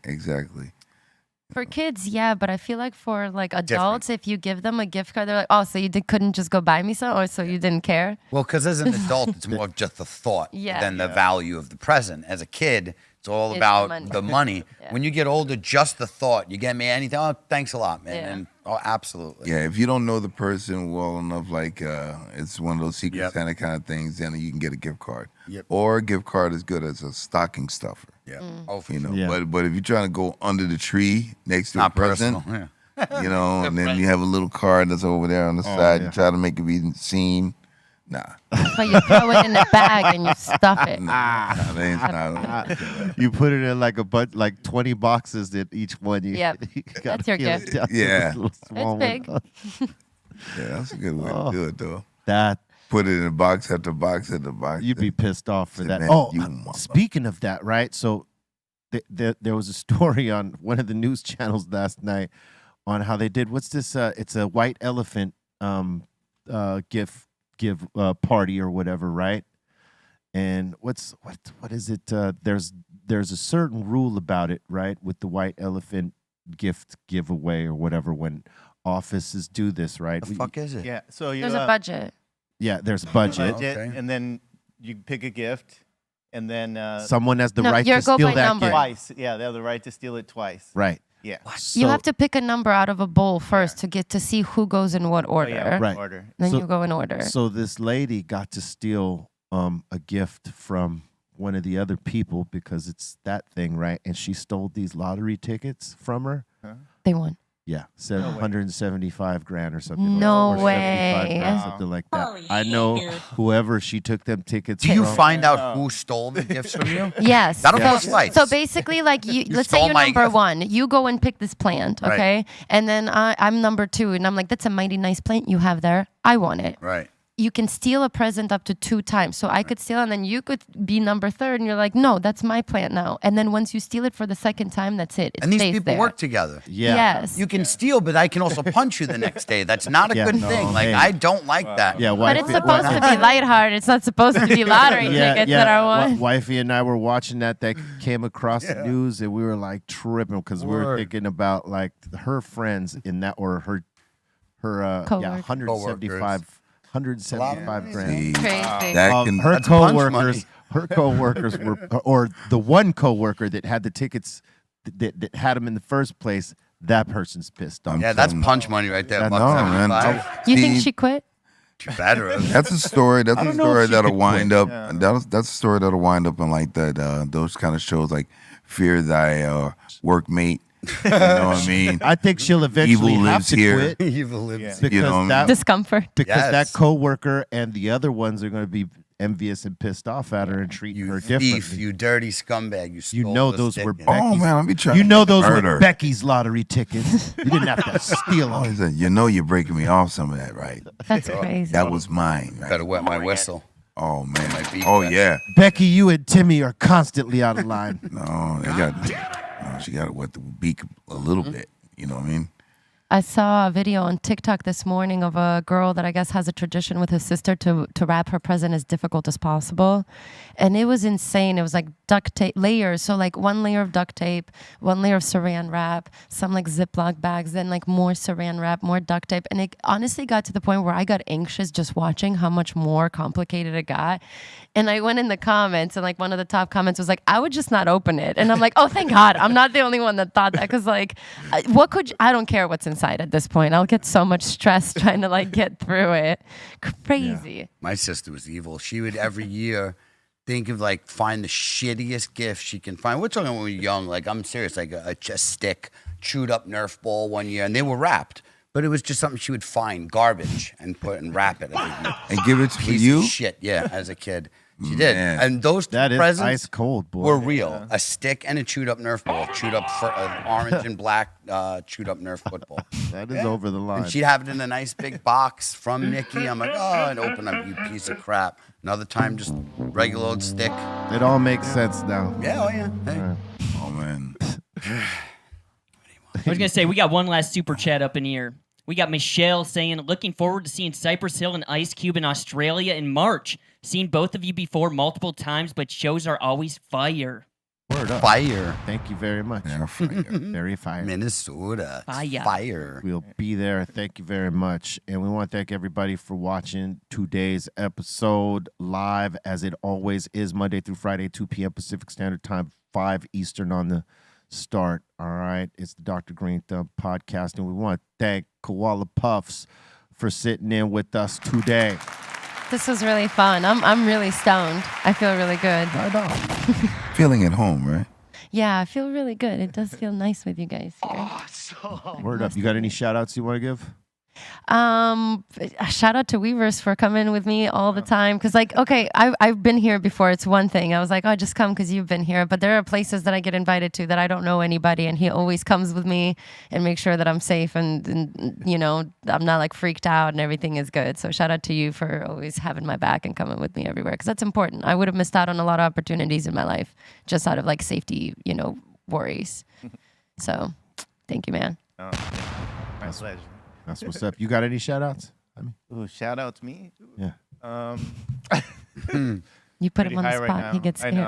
For kids, yeah, but I feel like for like adults, if you give them a gift card, they're like, "Oh, so you couldn't just go buy me some, or so you didn't care?" Well, because as an adult, it's more of just the thought than the value of the present. As a kid, it's all about the money. When you get older, just the thought. You get me anything? Oh, thanks a lot, man. Yeah. And absolutely. Yeah, if you don't know the person well enough, like it's one of those Secret Santa kind of things, then you can get a gift card. Yep. Or a gift card is good as a stocking stuffer. Yeah. Oh, for You know, sure. but if you're trying to go under the tree next to Not a present, personal, and then you have a little card that's over there on the side, you try to make it be seen. Nah. But you throw it in a bag and you stuff it. You put it in like like 20 boxes that each one you. Yep. you gotta That's your peel it gift. down to Yeah. a little small It's one. big. Yeah, that's a good way to do it, though. That Put it in a box after box after box. you'd be pissed off for that. Man, Oh, you mother- speaking of that, right? So there was a story on one of the news channels last night on how they did. What's this? It's a white elephant give party or whatever, right? And what is it? There's a certain rule about it, right? With the white elephant gift giveaway or whatever when offices do this, right? The fuck is it? Yeah. So you There's a budget. Yeah, there's budget. Okay. and then you pick a gift, and then Someone has the No, right you to go steal by that number. gift. twice. Yeah, they have the right to steal it twice. Right. Yeah. You So- have to pick a number out of a bowl first to get to see who goes in what Oh, order. yeah, Right. order. Then So- you go in order. So this lady got to steal a gift from one of the other people because it's that thing, right? And she stole these lottery tickets from her. They won. Yeah, 175 grand or something. No or 75 way. grand, something like that. I know whoever she took them tickets Do you from. find out who stole the gifts from you? Yes. That'll so, cost lights. so basically, like let's say stole you're my number gift. one. You go and pick this plant, Right. okay? And then I'm number two, and I'm like, that's a mighty nice plant you have there. I want it. Right. You can steal a present up to 2 times. So I could steal, and then you could be number third, and you're like, no, that's my plant now. And then once you steal it for the second time, that's it. It And these stays people there. work together. Yeah. Yes. You can steal, but I can also punch you the next day. That's not a Yeah, good no, thing. Like, hey. I don't like that. Yeah, But wifey, it's supposed to be lighthearted. It's not supposed to be lottery tickets that are won. Wifey and I were watching that came across the news, and we were like tripping because we were Word. thinking about like her friends in that or her Coworkers. 175 grand. See, Crazy. that can Her That's punch coworkers, her coworkers were, or the one coworker that had the tickets that had them in the first place. That person's pissed off. Yeah, that's punch money right there. Yeah, Buck no, man. 75. You think See, she quit? You better have. That's a story. That's I a don't know story if she that'll could wind quit. up. That's a story that'll wind up in like that. Those kind of shows like Fear Thy Workmate. You know what I mean? I think she'll eventually Evil have lives to here. quit Evil lives. because You know what I mean? that Discomfort. because Yes. that coworker and the other ones are going to be envious and pissed off at her and treat You her thief, differently. you dirty scumbag. You stole know those those were tickets. Oh man, I'll be trying. You know those murder. were Becky's lottery tickets. You didn't have to steal Oh, them. he said, you know you're breaking me off some of that, right? That's crazy. That was mine, right? Better wet my whistle. Oh man. My beat Oh back. yeah. Becky, you and Timmy are constantly out of line. No, she got to wet the beak a little bit. You know what I mean? I saw a video on TikTok this morning of a girl that I guess has a tradition with her sister to wrap her present as difficult as possible. And it was insane. It was like duct tape layers. So like 1 layer of duct tape, 1 layer of saran wrap, some like Ziploc bags, then like more saran wrap, more duct tape. And it honestly got to the point where I got anxious just watching how much more complicated it got. And I went in the comments, and like one of the top comments was like, I would just not open it. And I'm like, oh, thank God. I'm not the only one that thought that. Because like, I don't care what's inside at this point. I'll get so much stress trying to like get through it. Crazy. My sister was evil. She would every year think of like find the shittiest gift she can find. We're talking when we were young. Like I'm serious. Like a stick, chewed up Nerf ball one year, and they were wrapped. But it was just something she would find garbage and put and wrap it. And give it to Piece you? of shit. Yeah, as a kid. She did. Man. And those two That is presents ice cold, boy. were real. A stick and a chewed up Nerf ball. Chewed up orange and black chewed up Nerf football. That is over the line. And she'd have it in a nice big box from Nikki. I'm like, oh, and open up, you piece of crap. Another time, just regular old stick. It all makes sense now. Yeah, oh yeah. Hey. Oh man. I was gonna say we got one last super chat up in here. We got Michelle saying, looking forward to seeing Cypress Hill and Ice Cube in Australia in March. Seen both of you before multiple times, but shows are always fire. Word up. Fire. Thank you very much. Yeah, fire. Very fire. Minnesota. Fire. Fire. We'll be there. Thank you very much. And we want to thank everybody for watching today's episode live, as it always is, Monday through Friday, 2 p.m. Pacific Standard Time, 5 Eastern on the start. All right. It's the Dr. Greenthumb podcast. And we want to thank Koala Puffs for sitting in with us today. This was really fun. I'm really stoned. I feel really good. Right on. Feeling at home, right? Yeah, I feel really good. It does feel nice with you guys here. Awesome. Word up. You got any shout outs you want to give? Shout out to Weavers for coming with me all the time. Because, like, okay, I've been here before. It's one thing. I was like, oh, just come because you've been here. But there are places that I get invited to that I don't know anybody. And he always comes with me and makes sure that I'm safe and, you know, I'm not like freaked out and everything is good. So shout out to you for always having my back and coming with me everywhere. Because that's important. I would have missed out on a lot of opportunities in my life just out of like safety, you know, worries. So thank you, man. Oh, my pleasure. That's what's up. You got any shout outs? Ooh, shout out to me. Yeah. You put Pretty him on the high spot. right now. He gets I scared.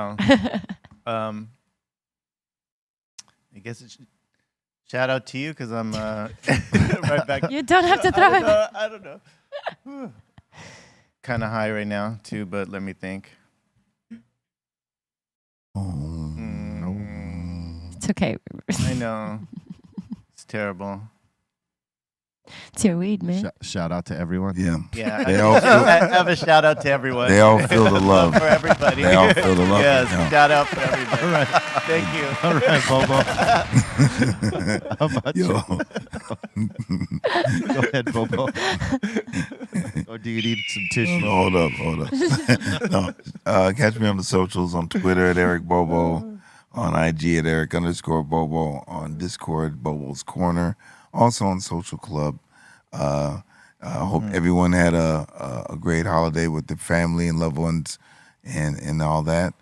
know. I guess it's shout out to you because I'm right back. You don't have to throw it. I don't know. Kind of high right now too, but let me think. It's okay. I know. It's terrible. It's your weed, man. Shout out to everyone. Yeah. Yeah, They all feel, I have a shout out to everyone. they all feel the love. For everybody. They all feel the love. Yes, Yeah. shout out for everybody. All right. Thank you. All right, Bobo. How about Yo. you? Go ahead, Bobo. Or do you need some tissue? Hold up. No. Catch me on the socials on Twitter at Eric Bobo, on IG at Eric_Bobo, on Discord, Bobo's Corner, also on Social Club. I hope everyone had a great holiday with their family and loved ones and all that.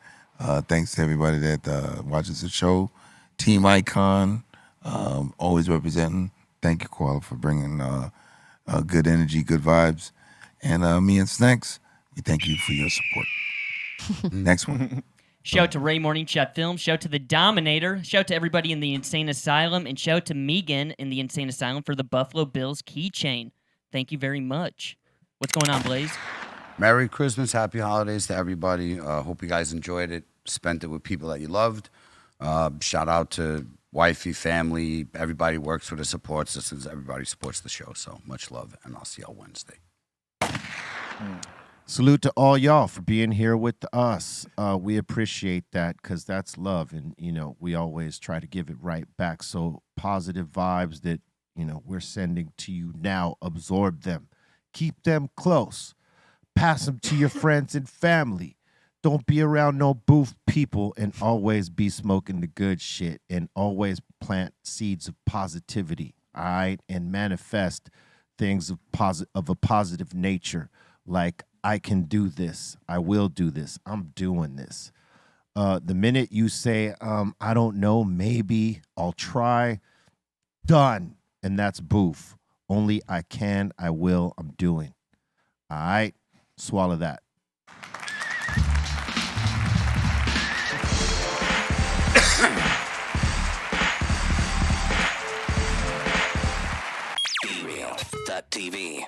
Thanks to everybody that watches the show. Team Icon, always representing. Thank you, Koala, for bringing good energy, good vibes. And me and Snacks, we thank you for your support. Next one. Shout out to Ray Morning Shot Film. Shout out to the Dominator. Shout out to everybody in the Insane Asylum. And shout out to Megan in the Insane Asylum for the Buffalo Bills keychain. Thank you very much. What's going on, Blaze? Merry Christmas, happy holidays to everybody. Hope you guys enjoyed it, spent it with people that you loved. Shout out to wifey, family, everybody works with us, supports us, and everybody supports the show. So much love, and I'll see y'all Wednesday. Salute to all y'all for being here with us. We appreciate that because that's love. And, you know, we always try to give it right back. So positive vibes that, you know, we're sending to you now, absorb them. Keep them close. Pass them to your friends and family. Don't be around no booth people, and always be smoking the good shit, and always plant seeds of positivity, all right? And manifest things of a positive nature, like I can do this, I will do this, I'm doing this. The minute you say, I don't know, maybe, I'll try, done. And that's boof. Only I can, I will, I'm doing. All right? Swallow that. BREALTV.